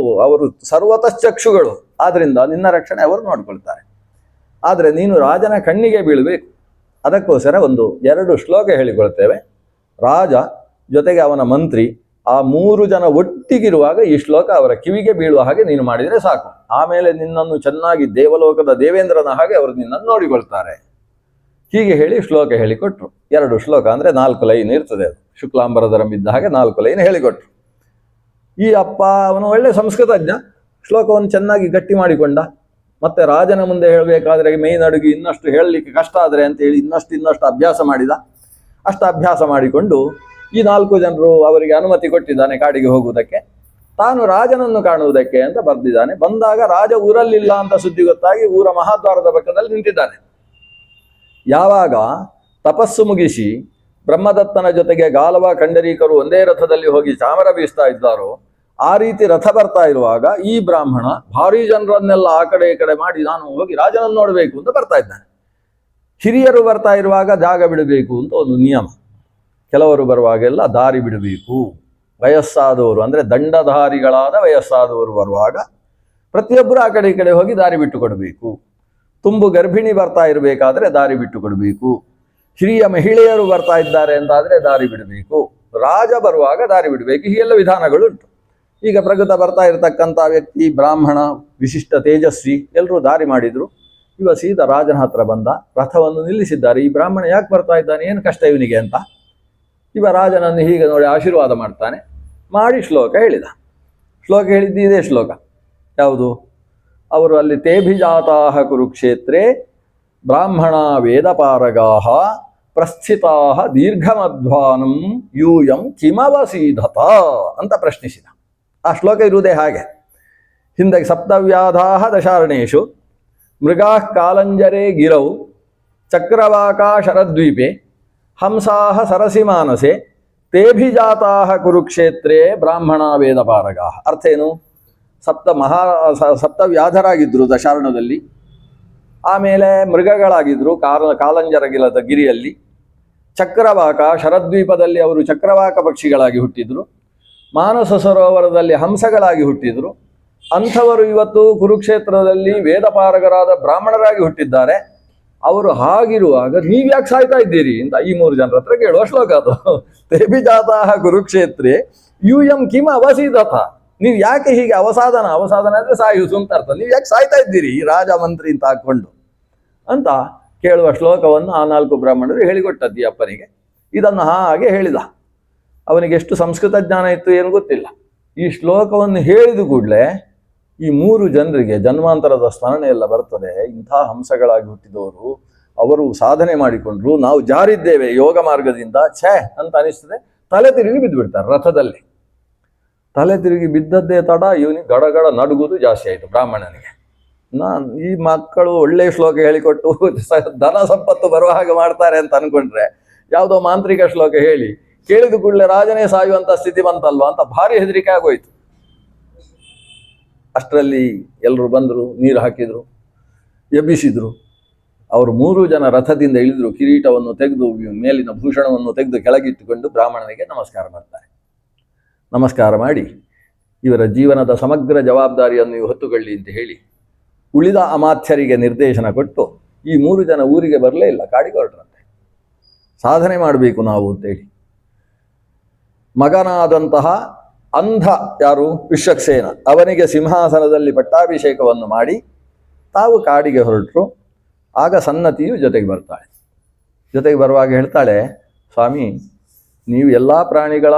ಅವರು ಸರ್ವತಶ್ಚಕ್ಷುಗಳು. ಆದ್ರಿಂದ ನಿನ್ನ ರಕ್ಷಣೆ ಅವರು ನೋಡ್ಕೊಳ್ತಾರೆ. ಆದರೆ ನೀನು ರಾಜನ ಕಣ್ಣಿಗೆ ಬೀಳಬೇಕು. ಅದಕ್ಕೋಸ್ಕರ 2 ಶ್ಲೋಕ ಹೇಳಿಕೊಳ್ತೇವೆ. ರಾಜ ಜೊತೆಗೆ ಅವನ ಮಂತ್ರಿ ಆ 3 ಜನ ಒಟ್ಟಿಗಿರುವಾಗ ಈ ಶ್ಲೋಕ ಅವರ ಕಿವಿಗೆ ಬೀಳುವ ಹಾಗೆ ನೀನು ಮಾಡಿದರೆ ಸಾಕು. ಆಮೇಲೆ ನಿನ್ನನ್ನು ಚೆನ್ನಾಗಿ ದೇವಲೋಕದ ದೇವೇಂದ್ರನ ಹಾಗೆ ಅವರು ನಿನ್ನನ್ನು ನೋಡಿಕೊಳ್ತಾರೆ. ಹೀಗೆ ಹೇಳಿ ಶ್ಲೋಕ ಹೇಳಿಕೊಟ್ರು. 2 ಶ್ಲೋಕ ಅಂದರೆ 4 ಲೈನ್ ಇರ್ತದೆ. ಅದು ಶುಕ್ಲಾಂಬರಧರಮಿದ್ದ ಹಾಗೆ 4 ಲೈನ್ ಹೇಳಿಕೊಟ್ರು. ಈ ಅಪ್ಪ ಅವನು ಒಳ್ಳೆ ಸಂಸ್ಕೃತಜ್ಞ, ಶ್ಲೋಕವನ್ನು ಚೆನ್ನಾಗಿ ಗಟ್ಟಿ ಮಾಡಿಕೊಂಡ. ಮತ್ತೆ ರಾಜನ ಮುಂದೆ ಹೇಳಬೇಕಾದ್ರೆ ಮೈ ನಡುಗಿ ಇನ್ನಷ್ಟು ಹೇಳಲಿಕ್ಕೆ ಕಷ್ಟ ಆದರೆ ಅಂತೇಳಿ ಇನ್ನಷ್ಟು ಅಭ್ಯಾಸ ಮಾಡಿದ. ಅಷ್ಟು ಅಭ್ಯಾಸ ಮಾಡಿಕೊಂಡು ಈ 4 ಜನರು ಅವರಿಗೆ ಅನುಮತಿ ಕೊಟ್ಟಿದ್ದಾನೆ ಕಾಡಿಗೆ ಹೋಗುವುದಕ್ಕೆ. ತಾನು ರಾಜನನ್ನು ಕಾಣುವುದಕ್ಕೆ ಅಂತ ಬರ್ದಿದ್ದಾನೆ. ಬಂದಾಗ ರಾಜ ಊರಲ್ಲಿಲ್ಲ ಅಂತ ಸುದ್ದಿ ಗೊತ್ತಾಗಿ ಊರ ಮಹಾದ್ವಾರದ ಪಕ್ಕದಲ್ಲಿ ನಿಂತಿದ್ದಾನೆ. ಯಾವಾಗ ತಪಸ್ಸು ಮುಗಿಸಿ ಬ್ರಹ್ಮದತ್ತನ ಜೊತೆಗೆ ಗಾಲವ ಕಂಡರೀಕರು ಒಂದೇ ರಥದಲ್ಲಿ ಹೋಗಿ ಚಾಮರ ಬೀಸ್ತಾ ಇದ್ದಾರೋ ಆ ರೀತಿ ರಥ ಬರ್ತಾ ಇರುವಾಗ ಈ ಬ್ರಾಹ್ಮಣ ಭಾರೀ ಜನರನ್ನೆಲ್ಲ ಆ ಕಡೆ ಈ ಕಡೆ ಮಾಡಿ ನಾನು ಹೋಗಿ ರಾಜನನ್ನು ನೋಡಬೇಕು ಅಂತ ಬರ್ತಾ ಇದ್ದಾನೆ. ಹಿರಿಯರು ಬರ್ತಾ ಇರುವಾಗ ಜಾಗ ಬಿಡಬೇಕು ಅಂತ ಒಂದು ನಿಯಮ. ಕೆಲವರು ಬರುವಾಗೆಲ್ಲ ದಾರಿ ಬಿಡಬೇಕು. ವಯಸ್ಸಾದವರು ಅಂದರೆ ದಂಡಧಾರಿಗಳಾದ ವಯಸ್ಸಾದವರು ಬರುವಾಗ ಪ್ರತಿಯೊಬ್ಬರು ಆ ಕಡೆ ಈ ಕಡೆ ಹೋಗಿ ದಾರಿ ಬಿಟ್ಟು ಕೊಡಬೇಕು. ತುಂಬು ಗರ್ಭಿಣಿ ಬರ್ತಾ ಇರಬೇಕಾದ್ರೆ ದಾರಿ ಬಿಟ್ಟು ಕೊಡಬೇಕು. ಹಿರಿಯ ಮಹಿಳೆಯರು ಬರ್ತಾ ಇದ್ದಾರೆ ಅಂತಾದರೆ ದಾರಿ ಬಿಡಬೇಕು. ರಾಜ ಬರುವಾಗ ದಾರಿ ಬಿಡಬೇಕು. ಹೀಗೆಲ್ಲ ವಿಧಾನಗಳುಂಟು. ಈಗ ಪ್ರಗತ ಬರ್ತಾ ಇರತಕ್ಕಂಥ ವ್ಯಕ್ತಿ ಬ್ರಾಹ್ಮಣ ವಿಶಿಷ್ಟ ತೇಜಸ್ವಿ ಎಲ್ಲರೂ ದಾರಿ ಮಾಡಿದ್ರು. ಇವ ಸೀದಾ ರಾಜನ ಹತ್ರ ಬಂದ, ರಥವನ್ನು ನಿಲ್ಲಿಸಿದ್ದಾರೆ. ಈ ಬ್ರಾಹ್ಮಣ ಯಾಕೆ ಬರ್ತಾ ಇದ್ದಾನೆ, ಏನು ಕಷ್ಟ ಇವನಿಗೆ ಅಂತ ಇವ ರಾಜನನ್ನು ಹೀಗೆ ನೋಡಿ ಆಶೀರ್ವಾದ ಮಾಡ್ತಾನೆ. ಮಾಡಿ ಶ್ಲೋಕ ಹೇಳಿದ. ಶ್ಲೋಕ ಹೇಳಿದ್ದು ಇದೇ ಶ್ಲೋಕ. ಯಾವುದು? ಅವರು ಅಲ್ಲಿ ತೇಭಿಜಾತಾಹ ಕುರುಕ್ಷೇತ್ರೇ ಬ್ರಾಹ್ಮಣ ವೇದಪಾರಗಾಹ ಪ್ರಸ್ಥಿತಾಹ ದೀರ್ಘಮಧ್ವಾನಂ ಯೂಯಂ ಕಿಮವಸೀಧತ ಅಂತ ಪ್ರಶ್ನಿಸಿದ. ಆ ಶ್ಲೋಕ ಇರುವುದೇ ಹಾಗೆ. ಹಿಂದೆ ಸಪ್ತವ್ಯಾಧಾಹ ದಶಾರ್ಣೇಶು ಮೃಗಾಃ ಕಾಲಂಜರೇ ಗಿರೌ ಚಕ್ರವಾಕಾ ಶರದ್ವೀಪೆ ಹಂಸಾಹ ಸರಸಿ ಮಾನಸೆ ತೇಭಿಜಾತಾಹ ಕುರುಕ್ಷೇತ್ರೇ ಬ್ರಾಹ್ಮಣ ವೇದಪಾರಗಾಹ. ಅರ್ಥ ಏನು? ಸಪ್ತವ್ಯಾಧರಾಗಿದ್ದರು ದಶಾರ್ಣದಲ್ಲಿ. ಆಮೇಲೆ ಮೃಗಗಳಾಗಿದ್ದರು ಕಾಲಂಜರ ಗಿರಿಯಲ್ಲಿ. ಚಕ್ರವಾಕ ಶರದ್ವೀಪದಲ್ಲಿ ಅವರು ಚಕ್ರವಾಕ ಪಕ್ಷಿಗಳಾಗಿ ಹುಟ್ಟಿದ್ರು. ಮಾನಸ ಸರೋವರದಲ್ಲಿ ಹಂಸಗಳಾಗಿ ಹುಟ್ಟಿದ್ರು. ಅಂಥವರು ಇವತ್ತು ಕುರುಕ್ಷೇತ್ರದಲ್ಲಿ ವೇದಪಾರಗರಾದ ಬ್ರಾಹ್ಮಣರಾಗಿ ಹುಟ್ಟಿದ್ದಾರೆ. ಅವರು ಹಾಗಿರುವಾಗ ನೀವ್ಯಾಕೆ ಸಾಯ್ತಾ ಇದ್ದೀರಿ ಅಂತ ಈ 3 ಜನರ ಹತ್ರ ಕೇಳುವ ಶ್ಲೋಕ ಅದು. ತೇಭಿಜಾತಾಹ ಕುರುಕ್ಷೇತ್ರೇ ಯೂಯಂ ಕಿಮ ಅವಸೀದಥ. ನೀವು ಯಾಕೆ ಹೀಗೆ ಅವಸಾದನ ಅಂದರೆ ಸಾಯುವುದು ಅಂತ ಅರ್ಥ. ನೀವು ಯಾಕೆ ಸಾಯ್ತಾ ಇದ್ದೀರಿ ಈ ರಾಜ ಮಂತ್ರಿ ಅಂತ ಹಾಕ್ಕೊಂಡು ಅಂತ ಕೇಳುವ ಶ್ಲೋಕವನ್ನು ಆ 4 ಬ್ರಾಹ್ಮಣರು ಹೇಳಿಕೊಟ್ಟದ್ದು ಈ ಅಪ್ಪನಿಗೆ. ಇದನ್ನು ಹಾಗೆ ಹೇಳಿದ. ಅವನಿಗೆ ಎಷ್ಟು ಸಂಸ್ಕೃತ ಜ್ಞಾನ ಇತ್ತು ಏನು ಗೊತ್ತಿಲ್ಲ. ಈ ಶ್ಲೋಕವನ್ನು ಹೇಳಿದ ಕೂಡಲೇ ಈ 3 ಜನರಿಗೆ ಜನ್ಮಾಂತರದ ಸ್ಮರಣೆ ಎಲ್ಲ ಬರ್ತದೆ. ಇಂಥ ಹಂಸಗಳಾಗಿ ಹುಟ್ಟಿದವರು ಅವರು ಸಾಧನೆ ಮಾಡಿಕೊಂಡ್ರು, ನಾವು ಜಾರಿದ್ದೇವೆ ಯೋಗ ಮಾರ್ಗದಿಂದ, ಛೇ ಅಂತ ಅನಿಸ್ತದೆ. ತಲೆ ತಿರುಗಿ ಬಿದ್ದು ಬಿಡ್ತಾರೆ ರಥದಲ್ಲಿ. ತಲೆ ತಿರುಗಿ ಬಿದ್ದದ್ದೇ ತಡ ಇವನಿಗೆ ಗಡಗಡ ನಡುಗುವುದು ಜಾಸ್ತಿ ಆಯಿತು ಬ್ರಾಹ್ಮಣನಿಗೆ. ಈ ಮಕ್ಕಳು ಒಳ್ಳೆಯ ಶ್ಲೋಕ ಹೇಳಿಕೊಟ್ಟು ಧನ ಸಂಪತ್ತು ಬರುವ ಹಾಗೆ ಮಾಡ್ತಾರೆ ಅಂತ ಅನ್ಕೊಂಡ್ರೆ ಯಾವುದೋ ಮಾಂತ್ರಿಕ ಶ್ಲೋಕ ಹೇಳಿ ಕೇಳಿದ ಕೂಡಲೇ ರಾಜನೇ ಸಾಯುವಂಥ ಸ್ಥಿತಿ ಬಂತಲ್ವಾ ಅಂತ ಭಾರಿ ಹೆದರಿಕೆ ಆಗೋಯ್ತು. ಅಷ್ಟರಲ್ಲಿ ಎಲ್ಲರೂ ಬಂದರು, ನೀರು ಹಾಕಿದರು, ಎಬ್ಬಿಸಿದ್ರು. ಅವರು 3 ಜನ ರಥದಿಂದ ಇಳಿದ್ರು. ಕಿರೀಟವನ್ನು ತೆಗೆದು ಮೇಲಿನ ಭೂಷಣವನ್ನು ತೆಗೆದು ಕೆಳಗಿಟ್ಟುಕೊಂಡು ಬ್ರಾಹ್ಮಣನಿಗೆ ನಮಸ್ಕಾರ ಮಾಡ್ತಾರೆ. ನಮಸ್ಕಾರ ಮಾಡಿ ಇವರ ಜೀವನದ ಸಮಗ್ರ ಜವಾಬ್ದಾರಿಯನ್ನು ನೀವು ಹೊತ್ತುಕೊಳ್ಳಿ ಅಂತ ಹೇಳಿ ಉಳಿದ ಅಮಾತ್ಯರಿಗೆ ನಿರ್ದೇಶನ ಕೊಟ್ಟು ಈ 3 ಜನ ಊರಿಗೆ ಬರಲೇ ಇಲ್ಲ, ಕಾಡಿಗೆ ಹೊರಟ್ರಂತೆ. ಸಾಧನೆ ಮಾಡಬೇಕು ನಾವು ಅಂತೇಳಿ. ಮಗನಾದಂತಹ ಅಂಧ ಯಾರು ವಿಶ್ವಕ್ಸೇನ, ಅವನಿಗೆ ಸಿಂಹಾಸನದಲ್ಲಿ ಪಟ್ಟಾಭಿಷೇಕವನ್ನು ಮಾಡಿ ತಾವು ಕಾಡಿಗೆ ಹೊರಟರು. ಆಗ ಸನ್ನತಿಯು ಜೊತೆಗೆ ಬರ್ತಾಳೆ. ಜೊತೆಗೆ ಬರುವಾಗ ಹೇಳ್ತಾಳೆ, ಸ್ವಾಮಿ ನೀವು ಎಲ್ಲ ಪ್ರಾಣಿಗಳ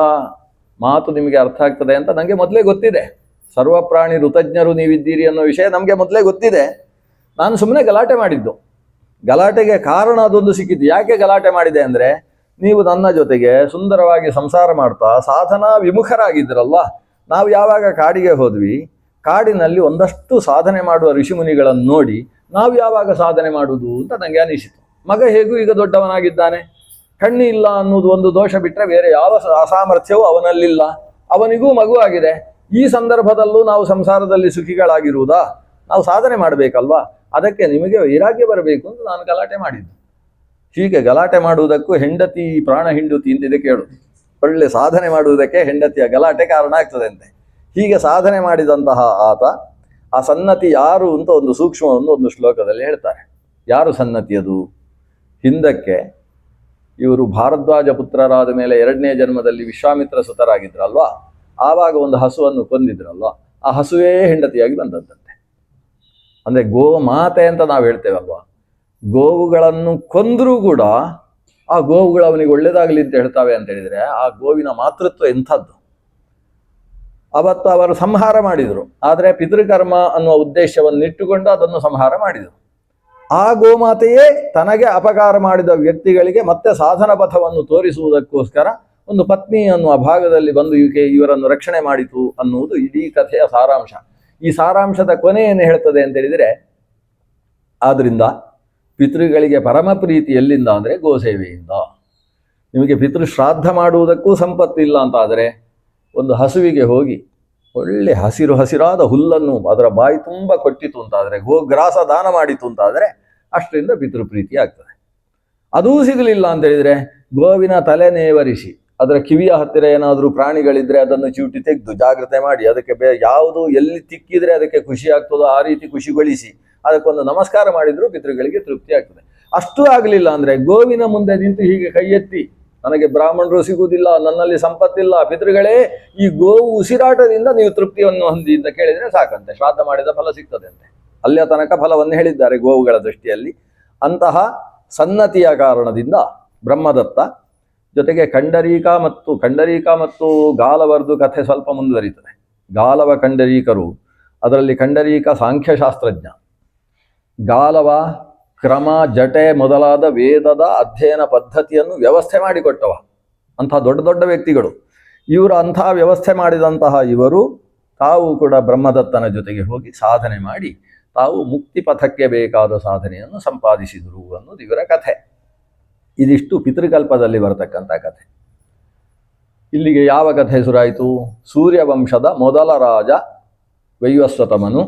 ಮಾತು ನಿಮಗೆ ಅರ್ಥ ಆಗ್ತದೆ ಅಂತ ನನಗೆ ಮೊದಲೇ ಗೊತ್ತಿದೆ. ಸರ್ವ ಪ್ರಾಣಿ ಋತಜ್ಞರು ನೀವಿದ್ದೀರಿ ಅನ್ನೋ ವಿಷಯ ನಮಗೆ ಮೊದಲೇ ಗೊತ್ತಿದೆ. ನಾನು ಸುಮ್ಮನೆ ಗಲಾಟೆ ಮಾಡಿದ್ದು. ಗಲಾಟೆಗೆ ಕಾರಣ ಅದೊಂದು ಸಿಕ್ಕಿದ್ದು. ಯಾಕೆ ಗಲಾಟೆ ಮಾಡಿದೆ ಅಂದರೆ, ನೀವು ನನ್ನ ಜೊತೆಗೆ ಸುಂದರವಾಗಿ ಸಂಸಾರ ಮಾಡ್ತಾ ಸಾಧನಾ ವಿಮುಖರಾಗಿದ್ದರಲ್ವ. ನಾವು ಯಾವಾಗ ಕಾಡಿಗೆ ಹೋದ್ವಿ, ಕಾಡಿನಲ್ಲಿ ಒಂದಷ್ಟು ಸಾಧನೆ ಮಾಡುವ ಋಷಿಮುನಿಗಳನ್ನು ನೋಡಿ ನಾವು ಯಾವಾಗ ಸಾಧನೆ ಮಾಡುವುದು ಅಂತ ನನಗೆ ಅನಿಸಿತು. ಮಗ ಹೇಗೂ ಈಗ ದೊಡ್ಡವನಾಗಿದ್ದಾನೆ, ಕಣ್ಣಿ ಇಲ್ಲ ಅನ್ನೋದು ಒಂದು ದೋಷ ಬಿಟ್ಟರೆ ಬೇರೆ ಯಾವ ಅಸಾಮರ್ಥ್ಯವೂ ಅವನಲ್ಲಿಲ್ಲ. ಅವನಿಗೂ ಮಗು ಆಗಿದೆ. ಈ ಸಂದರ್ಭದಲ್ಲೂ ನಾವು ಸಂಸಾರದಲ್ಲಿ ಸುಖಿಗಳಾಗಿರುವುದಾ? ನಾವು ಸಾಧನೆ ಮಾಡಬೇಕಲ್ವಾ? ಅದಕ್ಕೆ ನಿಮಗೆ ವೈರಾಗ್ಯ ಬರಬೇಕು ಅಂತ ನಾನು ಗಲಾಟೆ ಮಾಡಿದ್ದು. ಹೀಗೆ ಗಲಾಟೆ ಮಾಡುವುದಕ್ಕೂ ಹೆಂಡತಿ ಪ್ರಾಣ ಹಿಂಡುತಿ ಅಂತಿದೆ ಕೇಳು. ಒಳ್ಳೆ ಸಾಧನೆ ಮಾಡುವುದಕ್ಕೆ ಹೆಂಡತಿಯ ಗಲಾಟೆ ಕಾರಣ ಆಗ್ತದೆ ಅಂತೆ. ಹೀಗೆ ಸಾಧನೆ ಮಾಡಿದಂತಹ ಆತ ಆ ಸನ್ನತಿ ಯಾರು ಅಂತ ಒಂದು ಸೂಕ್ಷ್ಮವನ್ನು ಒಂದು ಶ್ಲೋಕದಲ್ಲಿ ಹೇಳ್ತಾರೆ. ಯಾರು ಸನ್ನತಿ ಅದು? ಹಿಂದಕ್ಕೆ ಇವರು ಭಾರದ್ವಾಜ ಪುತ್ರರಾದ ಮೇಲೆ 2ನೇ ಜನ್ಮದಲ್ಲಿ ವಿಶ್ವಾಮಿತ್ರ ಸುತರಾಗಿದ್ರಲ್ವಾ, ಆವಾಗ ಒಂದು ಹಸುವನ್ನು ಕೊಂದಿದ್ರಲ್ವಾ, ಆ ಹಸುವೇ ಹೆಂಡತಿಯಾಗಿ ಬಂದದ್ದಂತೆ. ಅಂದರೆ ಗೋ ಮಾತೆ ಅಂತ ನಾವು ಹೇಳ್ತೇವಲ್ವಾ, ಗೋವುಗಳನ್ನು ಕೊಂದರೂ ಕೂಡ ಆ ಗೋವುಗಳು ಅವನಿಗೆ ಒಳ್ಳೇದಾಗಲಿ ಅಂತ ಹೇಳ್ತಾವೆ ಅಂತ ಹೇಳಿದರೆ ಆ ಗೋವಿನ ಮಾತೃತ್ವ ಎಂಥದ್ದು. ಅವತ್ತು ಅವರು ಸಂಹಾರ ಮಾಡಿದರು, ಆದರೆ ಪಿತೃಕರ್ಮ ಅನ್ನುವ ಉದ್ದೇಶವನ್ನು ಇಟ್ಟುಕೊಂಡು ಅದನ್ನು ಸಂಹಾರ ಮಾಡಿದರು. ಆ ಗೋಮಾತೆಯೇ ತನಗೆ ಅಪಕಾರ ಮಾಡಿದ ವ್ಯಕ್ತಿಗಳಿಗೆ ಮತ್ತೆ ಸಾಧನ ಪಥವನ್ನು ತೋರಿಸುವುದಕ್ಕೋಸ್ಕರ ಒಂದು ಪತ್ನಿ ಅನ್ನುವ ಭಾಗದಲ್ಲಿ ಬಂದು ಇವರನ್ನು ರಕ್ಷಣೆ ಮಾಡಿತು ಅನ್ನುವುದು ಇಡೀ ಕಥೆಯ ಸಾರಾಂಶ. ಈ ಸಾರಾಂಶದ ಕೊನೆ ಏನು ಹೇಳ್ತದೆ ಅಂತ ಹೇಳಿದರೆ, ಆದ್ರಿಂದ ಪಿತೃಗಳಿಗೆ ಪರಮ ಪ್ರೀತಿ ಎಲ್ಲಿಂದ ಅಂದರೆ ಗೋಸೇವೆಯಿಂದ. ನಿಮಗೆ ಪಿತೃ ಶ್ರಾದ್ದ ಮಾಡುವುದಕ್ಕೂ ಸಂಪತ್ತಿಲ್ಲ ಅಂತ ಆದರೆ ಒಂದು ಹಸುವಿಗೆ ಹೋಗಿ ಒಳ್ಳೆ ಹಸಿರಾದ ಹುಲ್ಲನ್ನು ಅದರ ಬಾಯಿ ತುಂಬ ಕೊಟ್ಟಿತು ಅಂತಾದರೆ, ಗೋಗ್ರಾಸ ದಾನ ಮಾಡಿತು ಅಂತಾದರೆ ಅಷ್ಟರಿಂದ ಪಿತೃಪ್ರೀತಿ ಆಗ್ತದೆ. ಅದೂ ಸಿಗಲಿಲ್ಲ ಅಂತ ಹೇಳಿದರೆ ಗೋವಿನ ತಲೆ ನೇವರಿಸಿ ಅದರ ಕಿವಿಯ ಹತ್ತಿರ ಏನಾದರೂ ಪ್ರಾಣಿಗಳಿದ್ರೆ ಅದನ್ನು ಚಿವುಟಿ ತೆಗೆದು ಜಾಗ್ರತೆ ಮಾಡಿ ಅದಕ್ಕೆ ಯಾವುದು ಎಲ್ಲಿ ತಿಕ್ಕಿದ್ರೆ ಅದಕ್ಕೆ ಖುಷಿ ಆಗ್ತದೋ ಆ ರೀತಿ ಖುಷಿಗೊಳಿಸಿ ಅದಕ್ಕೊಂದು ನಮಸ್ಕಾರ ಮಾಡಿದರೂ ಪಿತೃಗಳಿಗೆ ತೃಪ್ತಿ ಆಗ್ತದೆ. ಅಷ್ಟೂ ಆಗಲಿಲ್ಲ ಅಂದರೆ ಗೋವಿನ ಮುಂದೆ ನಿಂತು ಹೀಗೆ ಕೈ ಎತ್ತಿ, ನನಗೆ ಬ್ರಾಹ್ಮಣರು ಸಿಗುವುದಿಲ್ಲ, ನನ್ನಲ್ಲಿ ಸಂಪತ್ತಿಲ್ಲ, ಪಿತೃಗಳೇ ಈ ಗೋವು ಉಸಿರಾಟದಿಂದ ನೀವು ತೃಪ್ತಿಯನ್ನು ಹೊಂದಿ ಅಂತ ಕೇಳಿದರೆ ಸಾಕಂತೆ, ಶ್ರಾದ್ದ ಮಾಡಿದ ಫಲ ಸಿಗ್ತದೆ ಅಂತೆ. ಅಲ್ಲಿಯ ತನಕ ಫಲವನ್ನು ಹೇಳಿದ್ದಾರೆ ಗೋವುಗಳ ದೃಷ್ಟಿಯಲ್ಲಿ. ಅಂತಹ ಸನ್ನತಿಯ ಕಾರಣದಿಂದ ಬ್ರಹ್ಮದತ್ತ ಜೊತೆಗೆ ಖಂಡರೀಕ ಮತ್ತು ಗಾಲವರದು ಕಥೆ ಸ್ವಲ್ಪ ಮುಂದುವರಿತದೆ. ಗಾಲವ ಖಂಡರೀಕರು, ಅದರಲ್ಲಿ ಖಂಡರೀಕ ಸಾಂಖ್ಯಶಾಸ್ತ್ರಜ್ಞ, ಗಾಲವ ಕ್ರಮ ಜಟೆ ಮೊದಲಾದ ವೇದದ ಅಧ್ಯಯನ ಪದ್ಧತಿಯನ್ನು ವ್ಯವಸ್ಥೆ ಮಾಡಿಕೊಟ್ಟವ. ಅಂತಹ ದೊಡ್ಡ ದೊಡ್ಡ ವ್ಯಕ್ತಿಗಳು ಇವರು. ಅಂಥ ವ್ಯವಸ್ಥೆ ಮಾಡಿದಂತಹ ಇವರು ತಾವು ಕೂಡ ಬ್ರಹ್ಮದತ್ತನ ಜೊತೆಗೆ ಹೋಗಿ ಸಾಧನೆ ಮಾಡಿ ತಾವು ಮುಕ್ತಿ ಪಥಕ್ಕೆ ಬೇಕಾದ ಸಾಧನೆಯನ್ನು ಸಂಪಾದಿಸಿದರು ಅನ್ನೋದು ಇವರ ಕಥೆ. ಇದಿಷ್ಟು ಪಿತೃಕಲ್ಪದಲ್ಲಿ ಬರತಕ್ಕಂಥ ಕಥೆ. ಇಲ್ಲಿಗೆ ಯಾವ ಕಥೆ ಶುರುವಾಯಿತು? ಸೂರ್ಯವಂಶದ ಮೊದಲ ರಾಜ ವೈವಸ್ವತಮನು,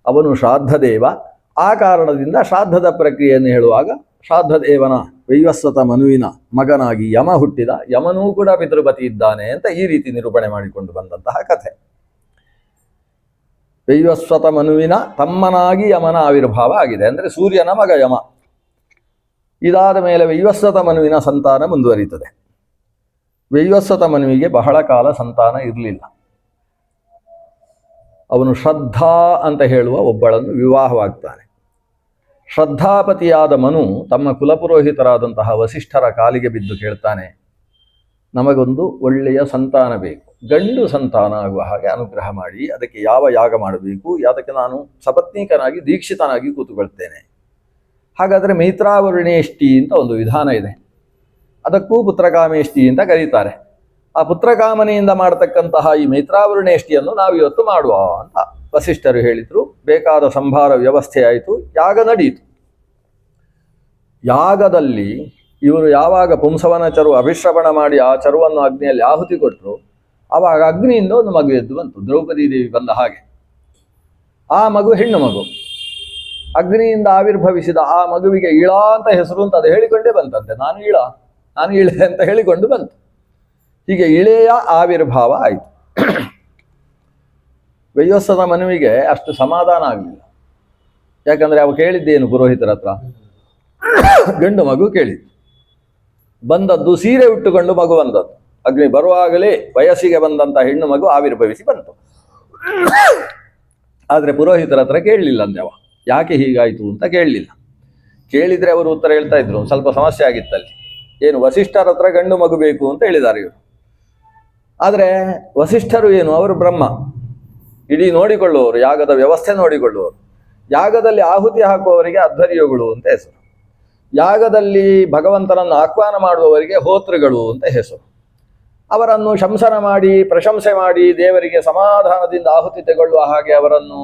ಅವನು ಶ್ರಾದ್ದದೇವ. ಆ ಕಾರಣದಿಂದ ಶ್ರಾದ್ದದ ಪ್ರಕ್ರಿಯೆಯನ್ನು ಹೇಳುವಾಗ ಶ್ರಾದ್ದದೇವನ ವೈವಸ್ವತ ಮನುವಿನ ಮಗನಾಗಿ ಯಮ ಹುಟ್ಟಿದ, ಯಮನೂ ಕೂಡ ಪಿತೃಪತಿ ಇದ್ದಾನೆ ಅಂತ ಈ ರೀತಿ ನಿರೂಪಣೆ ಮಾಡಿಕೊಂಡು ಬಂದಂತಹ ಕಥೆ. ವೈವಸ್ವತ ಮನುವಿನ ತಮ್ಮನಾಗಿ ಯಮನ ಆವಿರ್ಭಾವ ಆಗಿದೆ, ಅಂದರೆ ಸೂರ್ಯನ ಮಗ ಯಮ. ಇದಾದ ಮೇಲೆ ವೈವಸ್ವತ ಮನುವಿನ ಸಂತಾನ ಮುಂದುವರಿತದೆ. ವೈವಸ್ವತ ಮನುವಿಗೆ ಬಹಳ ಕಾಲ ಸಂತಾನ ಇರಲಿಲ್ಲ. ಅವನು ಶ್ರದ್ಧಾ ಅಂತ ಹೇಳುವ ಒಬ್ಬಳನ್ನು ವಿವಾಹವಾಗ್ತಾನೆ. ಶ್ರದ್ಧಾಪತಿಯಾದ ಮನು ತಮ್ಮ ಕುಲಪುರೋಹಿತರಾದಂತಹ ವಸಿಷ್ಠರ ಕಾಲಿಗೆ ಬಿದ್ದು ಕೇಳ್ತಾನೆ, ನಮಗೊಂದು ಒಳ್ಳೆಯ ಸಂತಾನ ಬೇಕು, ಗಂಡು ಸಂತಾನ ಆಗುವ ಹಾಗೆ ಅನುಗ್ರಹ ಮಾಡಿ, ಅದಕ್ಕೆ ಯಾವ ಯಾಗ ಮಾಡಬೇಕು, ಅದಕ್ಕೆ ನಾನು ಸಪತ್ನೀಕನಾಗಿ ದೀಕ್ಷಿತನಾಗಿ ಕೂತುಕೊಳ್ತೇನೆ. ಹಾಗಾದರೆ ಮೈತ್ರಾವರುಣೇಷ್ಟಿ ಅಂತ ಒಂದು ವಿಧಾನ ಇದೆ, ಅದಕ್ಕೂ ಪುತ್ರಕಾಮೇಷ್ಟಿ ಅಂತ ಕರೀತಾರೆ. ಆ ಪುತ್ರಕಾಮನೆಯಿಂದ ಮಾಡತಕ್ಕಂತಹ ಈ ಮೈತ್ರಾವರುಣೇಷ್ಟಿಯನ್ನು ನಾವು ಇವತ್ತು ಮಾಡುವ ಅಂತ ವಸಿಷ್ಠರು ಹೇಳಿದರು. ಬೇಕಾದ ಸಂಭಾರ ವ್ಯವಸ್ಥೆ ಆಯಿತು, ಯಾಗ ನಡೆಯಿತು. ಯಾಗದಲ್ಲಿ ಇವರು ಯಾವಾಗ ಪುಂಸವನ ಚರು ಅಭಿಶ್ರವಣ ಮಾಡಿ ಆ ಚರುವನ್ನು ಅಗ್ನಿಯಲ್ಲಿ ಆಹುತಿ ಕೊಟ್ಟರು, ಆವಾಗ ಅಗ್ನಿಯಿಂದ ಒಂದು ಮಗು ಎದ್ದು ಬಂತು, ದ್ರೌಪದಿ ದೇವಿ ಬಂದ ಹಾಗೆ. ಆ ಮಗು ಹೆಣ್ಣು ಮಗು. ಅಗ್ನಿಯಿಂದ ಆವಿರ್ಭವಿಸಿದ ಆ ಮಗುವಿಗೆ ಇಳ ಅಂತ ಹೆಸರು ಅಂತ ಅದು ಹೇಳಿಕೊಂಡೇ ಬಂತಂತೆ. ನಾನು ಇಳೆ ಅಂತ ಹೇಳಿಕೊಂಡು ಬಂತು. ಹೀಗೆ ಇಳೆಯ ಆವಿರ್ಭಾವ ಆಯಿತು. ವೈವಸ್ವತ ಮನುವಿಗೆ ಅಷ್ಟು ಸಮಾಧಾನ ಆಗಲಿಲ್ಲ. ಯಾಕಂದರೆ ಅವು ಕೇಳಿದ್ದೇನು ಪುರೋಹಿತರ ಹತ್ರ? ಗಂಡು ಮಗು ಕೇಳಿದ್ದು. ಬಂದದ್ದು ಸೀರೆ ಉಟ್ಟುಕೊಂಡು ಮಗು ಬಂದದ್ದು. ಅಗ್ನಿ ಬರುವಾಗಲೇ ವಯಸ್ಸಿಗೆ ಬಂದಂಥ ಹೆಣ್ಣು ಮಗು ಆವಿರ್ಭವಿಸಿ ಬಂತು. ಆದರೆ ಪುರೋಹಿತರ ಹತ್ರ ಕೇಳಲಿಲ್ಲ ಅಂದೆ ಅವ, ಯಾಕೆ ಹೀಗಾಯಿತು ಅಂತ ಕೇಳಲಿಲ್ಲ. ಕೇಳಿದರೆ ಅವರು ಉತ್ತರ ಹೇಳ್ತಾ ಇದ್ರು, ಸ್ವಲ್ಪ ಸಮಸ್ಯೆ ಆಗಿತ್ತಲ್ಲಿ. ಏನು, ವಸಿಷ್ಠರ ಹತ್ರ ಗಂಡು ಮಗು ಬೇಕು ಅಂತ ಹೇಳಿದ್ದಾರೆ ಇವರು. ಆದರೆ ವಸಿಷ್ಠರು ಏನು, ಅವರು ಬ್ರಹ್ಮ, ಇಡೀ ನೋಡಿಕೊಳ್ಳುವವರು, ಯಾಗದ ವ್ಯವಸ್ಥೆ ನೋಡಿಕೊಳ್ಳುವವರು. ಯಾಗದಲ್ಲಿ ಆಹುತಿ ಹಾಕುವವರಿಗೆ ಅಧ್ವರ್ಯಗಳು ಅಂತ ಹೆಸರು, ಯಾಗದಲ್ಲಿ ಭಗವಂತನನ್ನು ಆಹ್ವಾನ ಮಾಡುವವರಿಗೆ ಹೋತೃಗಳು ಅಂತ ಹೆಸರು. ಅವರನ್ನು ಶಂಸನ ಮಾಡಿ ಪ್ರಶಂಸೆ ಮಾಡಿ ದೇವರಿಗೆ ಸಮಾಧಾನದಿಂದ ಆಹುತಿ ತೆಗೊಳ್ಳುವ ಹಾಗೆ ಅವರನ್ನು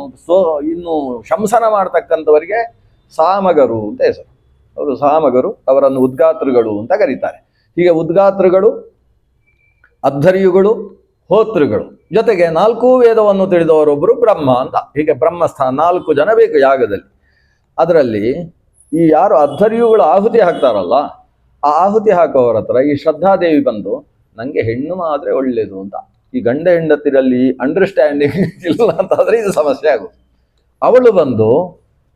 ಇನ್ನು ಶಂಸನ ಮಾಡ್ತಕ್ಕಂಥವರಿಗೆ ಸಾಮಗರು ಅಂತ ಹೆಸರು. ಅವರು ಸಾಮಗರು, ಅವರನ್ನು ಉದ್ಗಾತೃಗಳು ಅಂತ ಕರೀತಾರೆ. ಹೀಗೆ ಉದ್ಗಾತೃಗಳು, ಅಧ್ವರ್ಯುಗಳು, ಹೋತೃಗಳು, ಜೊತೆಗೆ 4 ವೇದವನ್ನು ತಿಳಿದವರೊಬ್ಬರು ಬ್ರಹ್ಮ ಅಂತ. ಹೀಗೆ ಬ್ರಹ್ಮಸ್ಥಾನ 4 ಜನ ಬೇಕು ಯಾಗದಲ್ಲಿ. ಅದರಲ್ಲಿ ಈ ಯಾರು ಅಧ್ವರ್ಯುಗಳು ಆಹುತಿ ಹಾಕ್ತಾರಲ್ಲ, ಆ ಆಹುತಿ ಹಾಕೋವರ ಹತ್ರ ಈ ಶ್ರದ್ಧಾದೇವಿ ಬಂದು, ನನಗೆ ಹೆಣ್ಣು ಆದರೆ ಒಳ್ಳೆಯದು ಅಂತ. ಈ ಗಂಡ ಹೆಂಡತಿರಲ್ಲಿ ಅಂಡರ್ಸ್ಟ್ಯಾಂಡಿಂಗ್ ಇಲ್ಲ ಅಂತಾದರೆ ಇದು ಸಮಸ್ಯೆ ಆಗೋದು. ಅವಳು ಬಂದು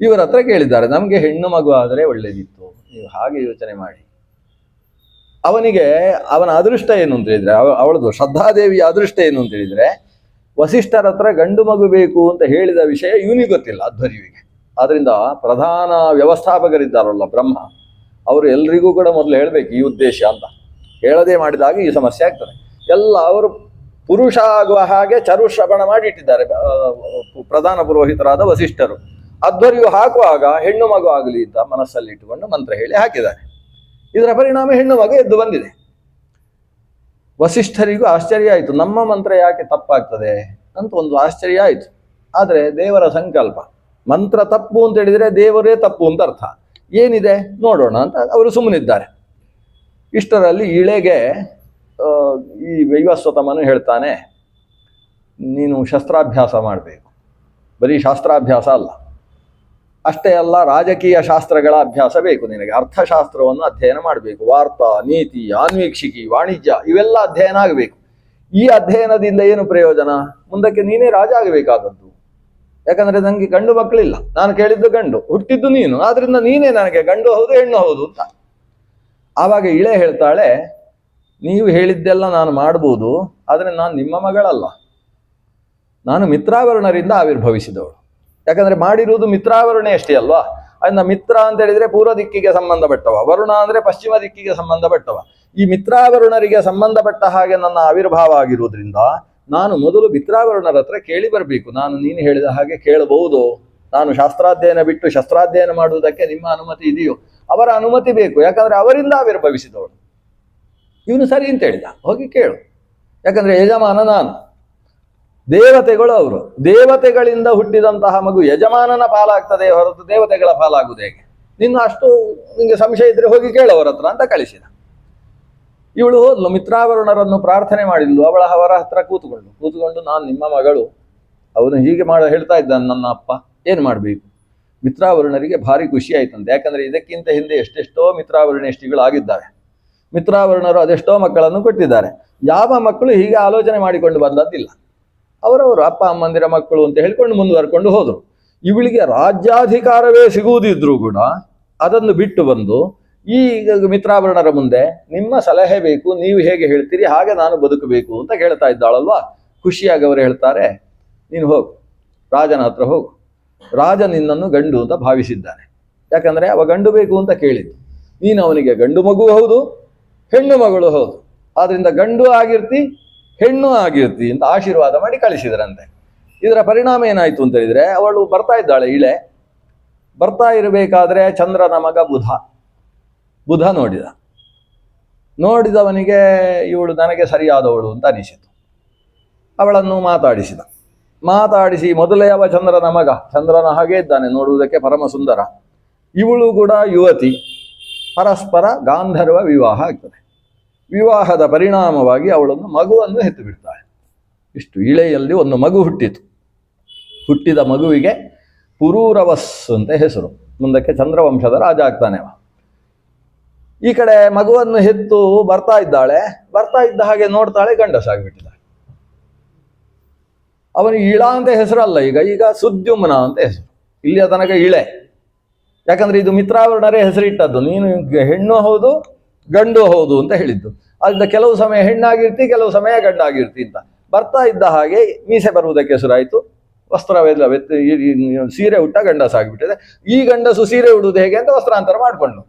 ಇವರ ಹತ್ರ ಕೇಳಿದ್ದಾರೆ, ನಮಗೆ ಹೆಣ್ಣು ಮಗು ಆದರೆ ಒಳ್ಳೇದಿತ್ತು, ನೀವು ಹಾಗೆ ಯೋಚನೆ ಮಾಡಿ. ಅವನಿಗೆ ಅವನ ಅದೃಷ್ಟ ಏನು ಅಂತ ಹೇಳಿದ್ರೆ, ಅವಳದು ಶ್ರದ್ಧಾದೇವಿಯ ಅದೃಷ್ಟ ಏನು ಅಂತ ಹೇಳಿದ್ರೆ, ವಸಿಷ್ಠರ ಹತ್ರ ಗಂಡು ಮಗು ಬೇಕು ಅಂತ ಹೇಳಿದ ವಿಷಯ ಇವನಿಗೆ ಗೊತ್ತಿಲ್ಲ, ಅಧ್ವರ್ಯುವಿಗೆ. ಆದ್ರಿಂದ ಪ್ರಧಾನ ವ್ಯವಸ್ಥಾಪಕರಿದ್ದಾರಲ್ಲ ಬ್ರಹ್ಮ, ಅವರು ಎಲ್ರಿಗೂ ಕೂಡ ಮೊದಲು ಹೇಳಬೇಕು ಈ ಉದ್ದೇಶ ಅಂತ. ಹೇಳದೆ ಮಾಡಿದಾಗ ಈ ಸಮಸ್ಯೆ ಆಗ್ತದೆ. ಎಲ್ಲ ಅವರು ಪುರುಷ ಆಗುವ ಹಾಗೆ ಚರುಶ್ರವಣ ಮಾಡಿ ಇಟ್ಟಿದ್ದಾರೆ ಪ್ರಧಾನ ಪುರೋಹಿತರಾದ ವಸಿಷ್ಠರು. ಅಧ್ವರ್ಯು ಹಾಕುವಾಗ ಹೆಣ್ಣು ಮಗು ಆಗಲಿ ಅಂತ ಮನಸ್ಸಲ್ಲಿ ಇಟ್ಟುಕೊಂಡು ಮಂತ್ರ ಹೇಳಿ ಹಾಕಿದ್ದಾರೆ. ಇದರ ಪರಿಣಾಮ ಹೆಣ್ಣು ಮಗು ಎದ್ದು ಬಂದಿದೆ. ವಸಿಷ್ಠರಿಗೂ ಆಶ್ಚರ್ಯ ಆಯಿತು, ನಮ್ಮ ಮಂತ್ರ ಯಾಕೆ ತಪ್ಪಾಗ್ತದೆ ಅಂತ ಒಂದು ಆಶ್ಚರ್ಯ ಆಯಿತು. ಆದರೆ ದೇವರ ಸಂಕಲ್ಪ, ಮಂತ್ರ ತಪ್ಪು ಅಂತ ಹೇಳಿದರೆ ದೇವರೇ ತಪ್ಪು ಅಂತ ಅರ್ಥ. ಏನಿದೆ ನೋಡೋಣ ಅಂತ ಅವರು ಸುಮ್ಮನಿದ್ದಾರೆ. ಇಷ್ಟರಲ್ಲಿ ಇಳೆಗೆ ಈ ವೈವಸ್ವತಮನು ಹೇಳ್ತಾನೆ, ನೀನು ಶಸ್ತ್ರಾಭ್ಯಾಸ ಮಾಡಬೇಕು. ಬರೀ ಶಾಸ್ತ್ರಾಭ್ಯಾಸ ಅಲ್ಲ, ಅಷ್ಟೇ ಅಲ್ಲ, ರಾಜಕೀಯ ಶಾಸ್ತ್ರಗಳ ಅಭ್ಯಾಸ ಬೇಕು ನಿನಗೆ. ಅರ್ಥಶಾಸ್ತ್ರವನ್ನು ಅಧ್ಯಯನ ಮಾಡಬೇಕು. ವಾರ್ತಾ, ನೀತಿ, ಆನ್ವೀಕ್ಷಿಕಿ, ವಾಣಿಜ್ಯ ಇವೆಲ್ಲ ಅಧ್ಯಯನ ಆಗಬೇಕು. ಈ ಅಧ್ಯಯನದಿಂದ ಏನು ಪ್ರಯೋಜನ? ಮುಂದಕ್ಕೆ ನೀನೇ ರಾಜ ಆಗಬೇಕಾದದ್ದು. ಯಾಕಂದ್ರೆ ನನಗೆ ಗಂಡು ಮಕ್ಕಳಿಲ್ಲ, ನಾನು ಕೇಳಿದ್ದು ಗಂಡು, ಹುಟ್ಟಿದ್ದು ನೀನು, ಆದ್ರಿಂದ ನೀನೇ ನನಗೆ ಗಂಡು ಹೌದು ಹೆಣ್ಣು ಹೌದು ಅಂತ. ಆವಾಗ ಇಳೆ ಹೇಳ್ತಾಳೆ, ನೀವು ಹೇಳಿದ್ದೆಲ್ಲ ನಾನು ಮಾಡ್ಬೋದು, ಆದರೆ ನಾನು ನಿಮ್ಮ ಮಗಳಲ್ಲ, ನಾನು ಮಿತ್ರಾವರುಣರಿಂದ ಆವಿರ್ಭವಿಸಿದವಳು. ಯಾಕಂದ್ರೆ ಮಾಡಿರುವುದು ಮಿತ್ರಾವರುಣೆ ಅಷ್ಟೇ ಅಲ್ವಾ. ಅದನ್ನ ಮಿತ್ರ ಅಂತ ಹೇಳಿದ್ರೆ ಪೂರ್ವ ದಿಕ್ಕಿಗೆ ಸಂಬಂಧಪಟ್ಟವ, ವರುಣ ಅಂದ್ರೆ ಪಶ್ಚಿಮ ದಿಕ್ಕಿಗೆ ಸಂಬಂಧಪಟ್ಟವ. ಈ ಮಿತ್ರಾವರುಣರಿಗೆ ಸಂಬಂಧಪಟ್ಟ ಹಾಗೆ ನನ್ನ ಆವಿರ್ಭಾವ ಆಗಿರುವುದರಿಂದ ನಾನು ಮೊದಲು ಮಿತ್ರಾವರುಣರ ಹತ್ರ ಕೇಳಿ ಬರಬೇಕು. ನಾನು ನೀನು ಹೇಳಿದ ಹಾಗೆ ಕೇಳಬಹುದು, ನಾನು ಶಾಸ್ತ್ರಾಧ್ಯಯನ ಬಿಟ್ಟು ಶಸ್ತ್ರಾಧ್ಯಯನ ಮಾಡುವುದಕ್ಕೆ ನಿಮ್ಮ ಅನುಮತಿ ಇದೆಯೋ? ಅವರ ಅನುಮತಿ ಬೇಕು, ಯಾಕಂದ್ರೆ ಅವರಿಂದ ಆವಿರ್ಭವಿಸಿದವಳು. ಇವನು ಸರಿ ಅಂತ ಹೇಳಿದ, ಹೋಗಿ ಕೇಳು. ಯಾಕಂದ್ರೆ ಯಜಮಾನ ನಾನು, ದೇವತೆಗಳು ಅವರು, ದೇವತೆಗಳಿಂದ ಹುಟ್ಟಿದಂತಹ ಮಗು ಯಜಮಾನನ ಪಾಲಾಗ್ತದೆ ಹೊರತು ದೇವತೆಗಳ ಪಾಲಾಗುವುದು ಹೇಗೆ? ನಿನ್ನ ಅಷ್ಟು ನಿಂಗೆ ಸಂಶಯ ಇದ್ರೆ ಹೋಗಿ ಕೇಳವರ ಹತ್ರ ಅಂತ ಕಳಿಸಿದ. ಇವಳು ಹೋದ್ಲು, ಮಿತ್ರಾವರುಣರನ್ನು ಪ್ರಾರ್ಥನೆ ಮಾಡಿದ್ಲು. ಅವರ ಹತ್ರ ಕೂತ್ಕೊಂಡು ನಾನು ನಿಮ್ಮ ಮಗಳು, ಅವನು ಹೀಗೆ ಹೇಳ್ತಾ ಇದ್ದಾನೆ ನನ್ನ ಅಪ್ಪ, ಏನು ಮಾಡಬೇಕು? ಮಿತ್ರಾವರುಣರಿಗೆ ಭಾರಿ ಖುಷಿ ಆಯ್ತಂತೆ. ಯಾಕಂದ್ರೆ ಇದಕ್ಕಿಂತ ಹಿಂದೆ ಎಷ್ಟೆಷ್ಟೋ ಮಿತ್ರಾವರುಣೇಷ್ಟಿಗಳು ಆಗಿದ್ದಾರೆ. ಮಿತ್ರಾವರುಣರು ಅದೆಷ್ಟೋ ಮಕ್ಕಳನ್ನು ಕೊಟ್ಟಿದ್ದಾರೆ. ಯಾವ ಮಕ್ಕಳು ಹೀಗೆ ಆಲೋಚನೆ ಮಾಡಿಕೊಂಡು ಬಂದದ್ದಿಲ್ಲ. ಅವರವರು ಅಪ್ಪ ಅಮ್ಮಂದಿರ ಮಕ್ಕಳು ಅಂತ ಹೇಳ್ಕೊಂಡು ಮುಂದುವರ್ಕೊಂಡು ಹೋದರು. ಇವಳಿಗೆ ರಾಜ್ಯಾಧಿಕಾರವೇ ಸಿಗುವುದಿದ್ರೂ ಕೂಡ ಅದನ್ನು ಬಿಟ್ಟು ಬಂದು ಈ ಮಿತ್ರಾವರುಣರ ಮುಂದೆ ನಿಮ್ಮ ಸಲಹೆ ಬೇಕು, ನೀವು ಹೇಗೆ ಹೇಳ್ತೀರಿ ಹಾಗೆ ನಾನು ಬದುಕಬೇಕು ಅಂತ ಹೇಳ್ತಾ ಇದ್ದಾಳಲ್ವಾ. ಖುಷಿಯಾಗಿ ಅವರು ಹೇಳ್ತಾರೆ, ನೀನು ಹೋಗು, ರಾಜನ ಹತ್ರ ಹೋಗು. ರಾಜ ನಿನ್ನನ್ನು ಗಂಡು ಅಂತ ಭಾವಿಸಿದ್ದಾನೆ, ಯಾಕಂದ್ರೆ ಅವ ಗಂಡು ಬೇಕು ಅಂತ ಕೇಳಿದ್ದು. ನೀನು ಅವನಿಗೆ ಗಂಡು ಮಗು ಹೌದು, ಹೆಣ್ಣು ಮಗಳು ಹೌದು, ಆದ್ರಿಂದ ಗಂಡು ಆಗಿರ್ತಿ ಹೆಣ್ಣು ಆಗಿರ್ತಿ ಅಂತ ಆಶೀರ್ವಾದ ಮಾಡಿ ಕಳಿಸಿದ್ರಂತೆ. ಇದರ ಪರಿಣಾಮ ಏನಾಯ್ತು ಅಂತ ಹೇಳಿದ್ರೆ, ಅವಳು ಬರ್ತಾ ಇದ್ದಾಳೆ, ಇಳೆ ಬರ್ತಾ ಇರಬೇಕಾದ್ರೆ ಚಂದ್ರನ ಮಗ ಬುಧ ನೋಡಿದವನಿಗೆ ಇವಳು ನನಗೆ ಸರಿಯಾದವಳು ಅಂತ ಅನಿಸಿತು. ಅವಳನ್ನು ಮಾತಾಡಿಸಿ ಮೊದಲೇ ಅವ ಚಂದ್ರನ ಮಗ, ಚಂದ್ರನ ಹಾಗೆ ಇದ್ದಾನೆ, ನೋಡುವುದಕ್ಕೆ ಪರಮ ಸುಂದರ. ಇವಳು ಕೂಡ ಯುವತಿ, ಪರಸ್ಪರ ಗಾಂಧರ್ವ ವಿವಾಹ ಆಗ್ತದೆ. ವಿವಾಹದ ಪರಿಣಾಮವಾಗಿ ಅವಳನ್ನು ಮಗುವನ್ನು ಹೆತ್ತು ಬಿಡ್ತಾಳೆ. ಇಷ್ಟು ಇಳೆಯಲ್ಲಿ ಒಂದು ಮಗು ಹುಟ್ಟಿದ ಮಗುವಿಗೆ ಪುರೂರವಸ್ ಅಂತ ಹೆಸರು. ಮುಂದಕ್ಕೆ ಚಂದ್ರವಂಶದ ರಾಜ ಆಗ್ತಾನೆ ಅವ. ಈ ಕಡೆ ಮಗುವನ್ನು ಹೆತ್ತು ಬರ್ತಾ ಇದ್ದ ಹಾಗೆ ನೋಡ್ತಾಳೆ, ಗಂಡಸಾಗಿಬಿಟ್ಟಿದ್ದಾಳೆ. ಅವನಿಗೆ ಇಳ ಅಂತ ಹೆಸರಲ್ಲ, ಈಗ ಸುದ್ಯುಮ್ನ ಅಂತ ಹೆಸರು. ಇಲ್ಲಿಯ ತನಕ ಇಳೆ, ಯಾಕಂದ್ರೆ ಇದು ಮಿತ್ರಾವರುಣರೇ ಹೆಸರಿಟ್ಟದ್ದು. ನೀನು ಹೆಣ್ಣು ಹೌದು ಗಂಡು ಹೌದು ಅಂತ ಹೇಳಿದ್ದು. ಅದರಿಂದ ಕೆಲವು ಸಮಯ ಹೆಣ್ಣಾಗಿರ್ತಿ, ಕೆಲವು ಸಮಯ ಗಂಡಾಗಿರ್ತಿ ಅಂತ. ಬರ್ತಾ ಇದ್ದ ಹಾಗೆ ಮೀಸೆ ಬರುವುದಕ್ಕೆ ಹೆಸರಾಯಿತು. ವಸ್ತ್ರವೆಲ್ಲ ಸೀರೆ ಉಟ್ಟ ಗಂಡಸಾಗಿಬಿಟ್ಟಿದೆ. ಈ ಗಂಡಸು ಸೀರೆ ಉಡುವುದು ಹೇಗೆ ಅಂತ ವಸ್ತ್ರಾಂತರ ಮಾಡಿಕೊಂಡು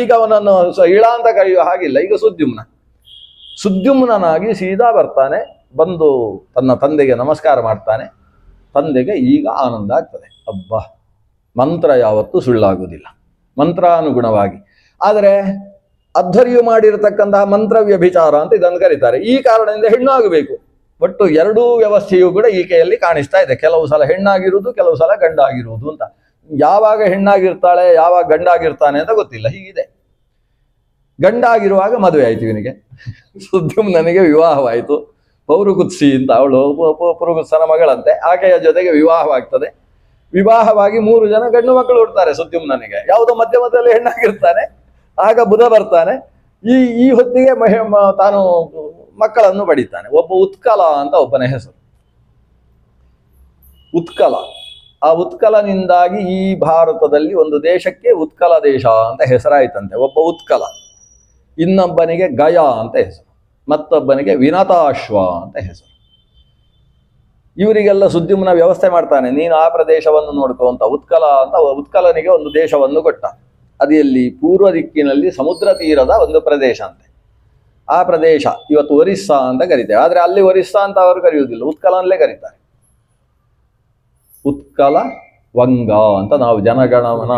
ಈಗ ಅವನನ್ನು ಇಳ ಅಂತ ಕರೆಯುವ ಹಾಗಿಲ್ಲ. ಈಗ ಸುದ್ಯುಮ್ನಾಗಿ ಸೀದಾ ಬರ್ತಾನೆ, ಬಂದು ತನ್ನ ತಂದೆಗೆ ನಮಸ್ಕಾರ ಮಾಡ್ತಾನೆ. ತಂದೆಗೆ ಈಗ ಆನಂದ ಆಗ್ತದೆ. ಅಬ್ಬಾ, ಮಂತ್ರ ಯಾವತ್ತೂ ಸುಳ್ಳಾಗುವುದಿಲ್ಲ, ಮಂತ್ರಾನುಗುಣವಾಗಿ. ಆದರೆ ಅಧ್ವರ್ಯು ಮಾಡಿರತಕ್ಕಂತಹ ಮಂತ್ರ ವ್ಯಭಿಚಾರ ಅಂತ ಇದನ್ನು ಕರೀತಾರೆ. ಈ ಕಾರಣದಿಂದ ಹೆಣ್ಣು ಆಗಬೇಕು. ಒಟ್ಟು ಎರಡೂ ವ್ಯವಸ್ಥೆಯು ಕೂಡ ಈಕೆಯಲ್ಲಿ ಕಾಣಿಸ್ತಾ ಇದೆ. ಕೆಲವು ಸಲ ಹೆಣ್ಣಾಗಿರುವುದು, ಕೆಲವು ಸಲ ಗಂಡಾಗಿರುವುದು ಅಂತ. ಯಾವಾಗ ಹೆಣ್ಣಾಗಿರ್ತಾಳೆ ಯಾವಾಗ ಗಂಡಾಗಿರ್ತಾನೆ ಅಂತ ಗೊತ್ತಿಲ್ಲ, ಹೀಗಿದೆ. ಗಂಡಾಗಿರುವಾಗ ಮದುವೆ ಆಯ್ತು ಇವನಿಗೆ, ಸುದ್ಯುಮ್ನನಿಗೆ ವಿವಾಹವಾಯಿತು. ಪೌರುಗುತ್ಸಿ ಅಂತ ಅವಳು ಪುರುಗುತ್ಸನ ಮಗಳಂತೆ, ಆಕೆಯ ಜೊತೆಗೆ ವಿವಾಹವಾಗ್ತದೆ. ವಿವಾಹವಾಗಿ 3 ಜನ ಗಂಡು ಮಕ್ಕಳು ಹುಡ್ತಾರೆ ಸುದ್ಯುಮ್ನನಿಗೆ. ಯಾವುದೋ ಮಧ್ಯದಲ್ಲಿ ಹೆಣ್ಣಾಗಿರ್ತಾನೆ. ಆಗ ಬುಧ ಬರ್ತಾನೆ. ಈ ಹೊತ್ತಿಗೆ ತಾನು ಮಕ್ಕಳನ್ನು ಪಡಿತಾನೆ. ಒಬ್ಬ ಉತ್ಕಲ ಅಂತ ಒಬ್ಬನ ಹೆಸರು. ಉತ್ಕಲ ಆ ಉತ್ಕಲನಿಂದಾಗಿ ಈ ಭಾರತದಲ್ಲಿ ಒಂದು ದೇಶಕ್ಕೆ ಉತ್ಕಲ ದೇಶ ಅಂತ ಹೆಸರಾಯ್ತಂತೆ. ಒಬ್ಬ ಉತ್ಕಲ, ಇನ್ನೊಬ್ಬನಿಗೆ ಗಯ ಅಂತ ಹೆಸರು, ಮತ್ತೊಬ್ಬನಿಗೆ ವಿನತಾಶ್ವ ಅಂತ ಹೆಸರು. ಇವರಿಗೆಲ್ಲ ಸುದ್ಯುಮ್ನ ವ್ಯವಸ್ಥೆ ಮಾಡ್ತಾನೆ, ನೀನು ಆ ಪ್ರದೇಶವನ್ನು ನೋಡ್ಕೋ ಅಂತ. ಉತ್ಕಲ ಅಂತ ಉತ್ಕಲನಿಗೆ ಒಂದು ದೇಶವನ್ನು ಕೊಟ್ಟ. ಅದು ಎಲ್ಲಿ? ಪೂರ್ವ ದಿಕ್ಕಿನಲ್ಲಿ ಸಮುದ್ರ ತೀರದ ಒಂದು ಪ್ರದೇಶ ಅಂತೆ. ಆ ಪ್ರದೇಶ ಇವತ್ತು ಒರಿಸ್ಸಾ ಅಂತ ಕರೀತೇವೆ, ಆದರೆ ಅಲ್ಲಿ ಒರಿಸ್ಸಾ ಅಂತ ಅವರು ಕರೆಯುವುದಿಲ್ಲ, ಉತ್ಕಲನಲ್ಲೇ ಕರೀತಾರೆ. ಉತ್ಕಲ ವಂಗ ಅಂತ ನಾವು ಜನಗಣಮನ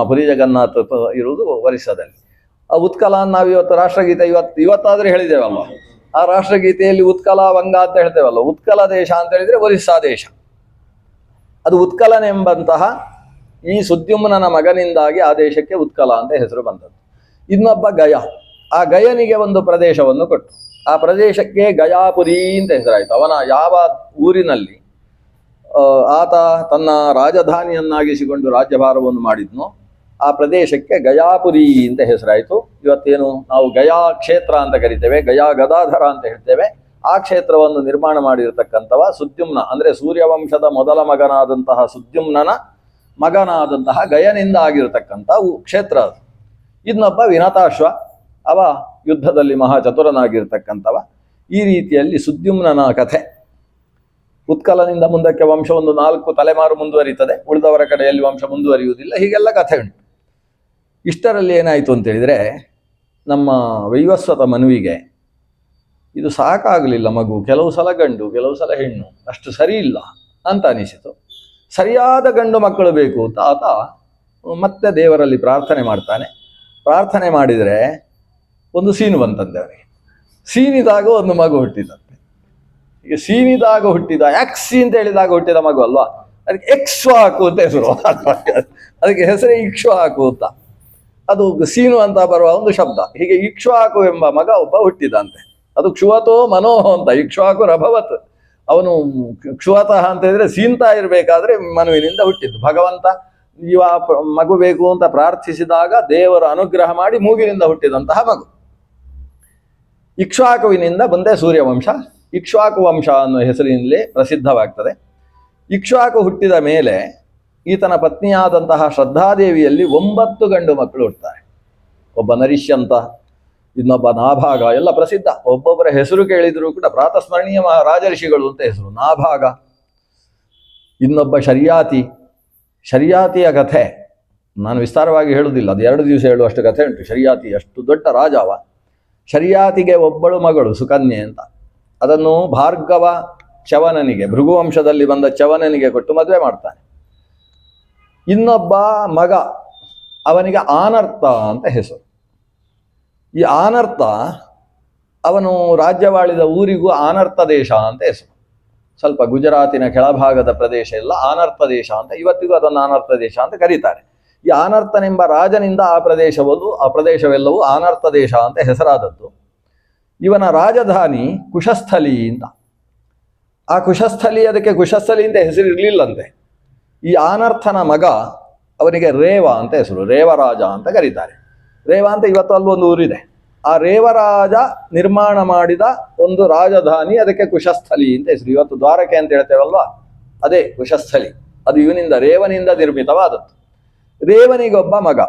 ಪುರಿ ಜಗನ್ನಾಥ ಇರುವುದು ಒರಿಸ್ಸಾದಲ್ಲಿ. ಆ ಉತ್ಕಲ ನಾವು ಇವತ್ತು ರಾಷ್ಟ್ರಗೀತೆ ಇವತ್ತಾದ್ರೆ ಹೇಳಿದ್ದೇವಲ್ವ, ಆ ರಾಷ್ಟ್ರಗೀತೆಯಲ್ಲಿ ಉತ್ಕಲ ವಂಗ ಅಂತ ಹೇಳ್ತೇವಲ್ಲ. ಉತ್ಕಲ ದೇಶ ಅಂತ ಹೇಳಿದ್ರೆ ಒರಿಸ್ಸಾ ದೇಶ. ಅದು ಉತ್ಕಲನೆಂಬಂತಹ ಈ ಸುದ್ಯುಮ್ನನ ಮಗನಿಂದಾಗಿ ಆ ದೇಶಕ್ಕೆ ಉತ್ಕಲ ಅಂತ ಹೆಸರು ಬಂದದ್ದು. ಇನ್ನೊಬ್ಬ ಗಯ, ಆ ಗಯನಿಗೆ ಒಂದು ಪ್ರದೇಶವನ್ನು ಕೊಟ್ಟು ಆ ಪ್ರದೇಶಕ್ಕೆ ಗಯಾಪುರಿ ಅಂತ ಹೆಸರಾಯಿತು. ಅವನ ಯಾವ ಊರಿನಲ್ಲಿ ಆತ ತನ್ನ ರಾಜಧಾನಿಯನ್ನಾಗಿಸಿಕೊಂಡು ರಾಜ್ಯಭಾರವನ್ನು ಮಾಡಿದ್ನೋ ಆ ಪ್ರದೇಶಕ್ಕೆ ಗಯಾಪುರಿ ಅಂತ ಹೆಸರಾಯಿತು. ಇವತ್ತೇನು ನಾವು ಗಯಾ ಕ್ಷೇತ್ರ ಅಂತ ಕರಿತೇವೆ, ಗಯಾ ಗದಾಧರ ಅಂತ ಹೇಳ್ತೇವೆ, ಆ ಕ್ಷೇತ್ರವನ್ನು ನಿರ್ಮಾಣ ಮಾಡಿರತಕ್ಕಂಥವ ಸುದ್ಯುಮ್ನ, ಅಂದರೆ ಸೂರ್ಯವಂಶದ ಮೊದಲ ಮಗನಾದಂತಹ ಸುದ್ಯುಮ್ನನ ಮಗನಾದಂತಹ ಗಯನಿಂದ ಆಗಿರತಕ್ಕಂಥ ಕ್ಷೇತ್ರ ಅದು. ಇನ್ನೊಬ್ಬ ವಿನತಾಶ್ವ, ಅವ ಯುದ್ಧದಲ್ಲಿ ಮಹಾಚತುರನಾಗಿರ್ತಕ್ಕಂಥವ. ಈ ರೀತಿಯಲ್ಲಿ ಸುದ್ಯುಮ್ನನ ಕಥೆ. ಉತ್ಕಲನಿಂದ ಮುಂದಕ್ಕೆ ವಂಶ ಒಂದು 4 ತಲೆಮಾರು ಮುಂದುವರಿತದೆ, ಉಳಿದವರ ಕಡೆಯಲ್ಲಿ ವಂಶ ಮುಂದುವರಿಯುವುದಿಲ್ಲ. ಹೀಗೆಲ್ಲ ಕಥೆ ಉಂಟು. ಇಷ್ಟರಲ್ಲಿ ಏನಾಯಿತು ಅಂತೇಳಿದರೆ, ನಮ್ಮ ವೈವಸ್ವತ ಮನುವಿಗೆ ಇದು ಸಾಕಾಗಲಿಲ್ಲ. ಮಗು ಕೆಲವು ಸಲ ಗಂಡು, ಕೆಲವು ಸಲ ಹೆಣ್ಣು, ಅಷ್ಟು ಸರಿ ಇಲ್ಲ ಅಂತ ಅನಿಸಿತು. ಸರಿಯಾದ ಗಂಡು ಮಕ್ಕಳು ಬೇಕು ಅಂತ ಆತ ಮತ್ತೆ ದೇವರಲ್ಲಿ ಪ್ರಾರ್ಥನೆ ಮಾಡ್ತಾನೆ. ಪ್ರಾರ್ಥನೆ ಮಾಡಿದರೆ ಒಂದು ಸೀನು ಬಂತಂತೆ ಅವನಿಗೆ. ಸೀನಿದಾಗ ಒಂದು ಮಗು ಹುಟ್ಟಿದಂತೆ. ಈಗ ಸೀನಿದಾಗ ಹುಟ್ಟಿದ, ಎಕ್ಸಿ ಅಂತ ಹೇಳಿದಾಗ ಹುಟ್ಟಿದ ಮಗು ಅಲ್ವಾ, ಅದಕ್ಕೆ ಎಕ್ಶ್ವಾಕು ಅಂತ ಹೆಸರು. ಅದಕ್ಕೆ ಹೆಸರೇ ಇಕ್ಷ್ವಾಕು ಅಂತ. ಅದು ಸೀನು ಅಂತ ಬರುವ ಒಂದು ಶಬ್ದ. ಹೀಗೆ ಇಕ್ಷ್ವಾಕು ಎಂಬ ಮಗ ಒಬ್ಬ ಹುಟ್ಟಿದಂತೆ. ಅದು ಕ್ಷುವತೋ ಮನೋಹ ಅಂತ, ಇಕ್ಷ್ವಾಕು ರಭವತ್. ಅವನು ಕ್ಷುವತಃ ಅಂತ ಹೇಳಿದ್ರೆ ಸೀನ್ತಾ ಇರಬೇಕಾದ್ರೆ ಮನುವಿನಿಂದ ಹುಟ್ಟಿದ್ದು. ಭಗವಂತ ಇವ ಮಗು ಬೇಕು ಅಂತ ಪ್ರಾರ್ಥಿಸಿದಾಗ ದೇವರ ಅನುಗ್ರಹ ಮಾಡಿ ಮೂಗಿನಿಂದ ಹುಟ್ಟಿದಂತಹ ಮಗು. ಇಕ್ಷ್ವಾಕುವಿನಿಂದ ಬಂದೇ ಸೂರ್ಯವಂಶ. ಇಕ್ಷ್ವಾಕು ವಂಶ ಅನ್ನೋ ಹೆಸರಿನಲ್ಲೇ ಪ್ರಸಿದ್ಧವಾಗ್ತದೆ. ಇಕ್ಷ್ವಾಕು ಹುಟ್ಟಿದ ಮೇಲೆ ಈತನ ಪತ್ನಿಯಾದಂತಹ ಶ್ರದ್ಧಾದೇವಿಯಲ್ಲಿ 9 ಗಂಡು ಮಕ್ಕಳು ಹುಟ್ಟುತ್ತಾರೆ. ಒಬ್ಬ ನರಿಷ್ಯಂತ, ಇನ್ನೊಬ್ಬ ನಾಭಾಗ, ಎಲ್ಲ ಪ್ರಸಿದ್ಧ. ಒಬ್ಬೊಬ್ಬರ ಹೆಸರು ಕೇಳಿದರೂ ಕೂಡ ಪ್ರಾತಸ್ಮರಣೀಯ ರಾಜಋಷಿಗಳು ಅಂತ ಹೆಸರು. ನಾಭಾಗ, ಇನ್ನೊಬ್ಬ ಶರ್ಯಾತಿ. ಶರ್ಯಾತಿಯ ಕಥೆ ನಾನು ವಿಸ್ತಾರವಾಗಿ ಹೇಳುವುದಿಲ್ಲ, ಅದು 2 ದಿವಸ ಹೇಳುವಷ್ಟು ಕಥೆ ಉಂಟು. ಶರ್ಯಾತಿ ಅಷ್ಟು ದೊಡ್ಡ ರಾಜವ. ಶರ್ಯಾತಿಗೆ ಒಬ್ಬಳು ಮಗಳು ಸುಕನ್ಯೆ ಅಂತ. ಅದನ್ನು ಭಾರ್ಗವ ಚವನನಿಗೆ, ಭೃಗುವಂಶದಲ್ಲಿ ಬಂದ ಚವನನಿಗೆ ಕೊಟ್ಟು ಮದುವೆ ಮಾಡ್ತಾನೆ. ಇನ್ನೊಬ್ಬ ಮಗ, ಅವನಿಗೆ ಆನರ್ತ ಅಂತ ಹೆಸರು. ಈ ಆನರ್ತ ಅವನು ರಾಜ್ಯವಾಳಿದ ಊರಿಗೂ ಆನರ್ತ ದೇಶ ಅಂತ ಹೆಸರು. ಸ್ವಲ್ಪ ಗುಜರಾತಿನ ಕೆಳಭಾಗದ ಪ್ರದೇಶ ಎಲ್ಲ ಆನರ್ತ ದೇಶ ಅಂತ, ಇವತ್ತಿಗೂ ಅದನ್ನು ಆನರ್ತ ದೇಶ ಅಂತ ಕರೀತಾರೆ. ಈ ಆನರ್ತನೆಂಬ ರಾಜನಿಂದ ಆ ಪ್ರದೇಶವೆಲ್ಲವೂ ಆನರ್ತ ದೇಶ ಅಂತ ಹೆಸರಾದದ್ದು. ಇವನ ರಾಜಧಾನಿ ಕುಶಸ್ಥಲಿ ಅಂತ. ಆ ಕುಶಸ್ಥಲಿ, ಅದಕ್ಕೆ ಕುಶಸ್ಥಲಿ ಅಂತ ಹೆಸರಿರಲಿಲ್ಲಂತೆ. ಈ ಆನರ್ಥನ ಮಗ, ಅವನಿಗೆ ರೇವ ಅಂತ ಹೆಸರು, ರೇವರಾಜ ಅಂತ ಕರೀತಾರೆ. ರೇವ ಅಂತ ಇವತ್ತು ಅಲ್ಲೊಂದು ಊರಿದೆ. ಆ ರೇವರಾಜ ನಿರ್ಮಾಣ ಮಾಡಿದ ಒಂದು ರಾಜಧಾನಿ, ಅದಕ್ಕೆ ಕುಶಸ್ಥಲಿ ಅಂತ ಹೆಸರು. ಇವತ್ತು ದ್ವಾರಕೆ ಅಂತ ಹೇಳ್ತೇವಲ್ವಾ, ಅದೇ ಕುಶಸ್ಥಲಿ. ಅದು ಇವನಿಂದ, ರೇವನಿಂದ ನಿರ್ಮಿತವಾದದ್ದು. ರೇವನಿಗೊಬ್ಬ ಮಗ,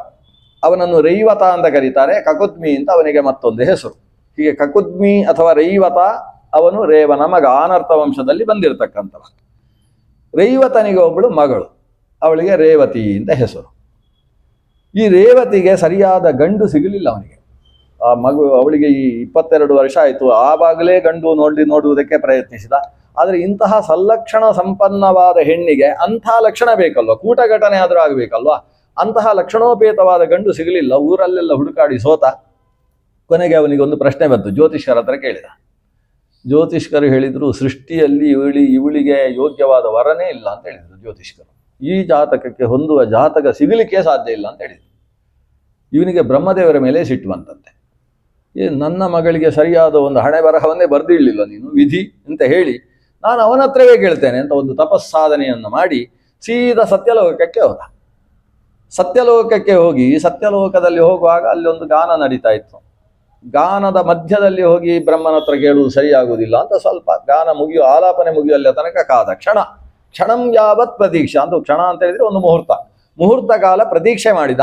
ಅವನನ್ನು ರೈವತ ಅಂತ ಕರೀತಾರೆ. ಕಕುದ್ಮಿ ಅಂತ ಅವನಿಗೆ ಮತ್ತೊಂದು ಹೆಸರು. ಹೀಗೆ ಕಕುದ್ಮಿ ಅಥವಾ ರೈವತ, ಅವನು ರೇವನ ಮಗ, ಆನರ್ತ ವಂಶದಲ್ಲಿ ಬಂದಿರತಕ್ಕಂಥವ. ರೈವತನಿಗೆ ಒಬ್ಬಳು ಮಗಳು, ಅವಳಿಗೆ ರೇವತಿ ಅಂತ ಹೆಸರು. ಈ ರೇವತಿಗೆ ಸರಿಯಾದ ಗಂಡು ಸಿಗಲಿಲ್ಲ ಅವನಿಗೆ. ಆ ಮಗು, ಅವಳಿಗೆ ಈ 22 ವರ್ಷ ಆಯಿತು. ಆವಾಗಲೇ ಗಂಡು ನೋಡುವುದಕ್ಕೆ ಪ್ರಯತ್ನಿಸಿದ. ಆದರೆ ಇಂತಹ ಸಲ್ಲಕ್ಷಣ ಸಂಪನ್ನವಾದ ಹೆಣ್ಣಿಗೆ ಅಂಥ ಲಕ್ಷಣ ಬೇಕಲ್ವ, ಕೂಟ ಘಟನೆ ಆದರೂ ಆಗಬೇಕಲ್ವ. ಅಂತಹ ಲಕ್ಷಣೋಪೇತವಾದ ಗಂಡು ಸಿಗಲಿಲ್ಲ. ಊರಲ್ಲೆಲ್ಲ ಹುಡುಕಾಡಿ ಸೋತ. ಕೊನೆಗೆ ಅವನಿಗೆ ಒಂದು ಪ್ರಶ್ನೆ ಬಂತು. ಜ್ಯೋತಿಷ್ಕರ ಹತ್ರ ಕೇಳಿದ. ಜ್ಯೋತಿಷ್ಕರು ಹೇಳಿದರು, ಸೃಷ್ಟಿಯಲ್ಲಿ ಇವಳಿಗೆ ಯೋಗ್ಯವಾದ ವರನೇ ಇಲ್ಲ ಅಂತ ಹೇಳಿದರು ಜ್ಯೋತಿಷ್ಕರು. ಈ ಜಾತಕಕ್ಕೆ ಹೊಂದುವ ಜಾತಕ ಸಿಗಲಿಕ್ಕೆ ಸಾಧ್ಯ ಇಲ್ಲ ಅಂತ ಹೇಳಿದರು. ಇವನಿಗೆ ಬ್ರಹ್ಮದೇವರ ಮೇಲೆ ಸಿಟ್ಟು ಬಂತಂತೆ. ನನ್ನ ಮಗಳಿಗೆ ಸರಿಯಾದ ಒಂದು ಹಣೆ ಬರಹವನ್ನೇ ಬರೆದಿರಲಿಲ್ಲ ನೀನು, ವಿಧಿ ಅಂತ ಹೇಳಿ ನಾನು ಅವನ ಹತ್ರವೇ ಕೇಳ್ತೇನೆ ಅಂತ ಒಂದು ತಪಸ್ಸಾಧನೆಯನ್ನು ಮಾಡಿ ಸೀದಾ ಸತ್ಯಲೋಕಕ್ಕೆ ಹೋದ. ಸತ್ಯಲೋಕಕ್ಕೆ ಹೋಗಿ, ಸತ್ಯಲೋಕದಲ್ಲಿ ಹೋಗುವಾಗ ಅಲ್ಲಿ ಒಂದು ಗಾನ ನಡೀತಾ ಇತ್ತು. ಗಾನದ ಮಧ್ಯದಲ್ಲಿ ಹೋಗಿ ಬ್ರಹ್ಮನ ಹತ್ರ ಕೇಳುವುದು ಸರಿಯಾಗುವುದಿಲ್ಲ ಅಂತ ಸ್ವಲ್ಪ ಗಾನ ಮುಗಿಯು ಆಲಾಪನೆ ಮುಗಿಯುವಲ್ಲಿ ತನಕ ಕಾದ. ಕ್ಷಣಂ ಯಾವತ್ ಪ್ರತೀಕ್ಷಾ ಅಂತ, ಕ್ಷಣ ಅಂತ ಹೇಳಿದ್ರೆ ಒಂದು ಮುಹೂರ್ತ ಕಾಲ ಪ್ರತೀಕ್ಷೆ ಮಾಡಿದ.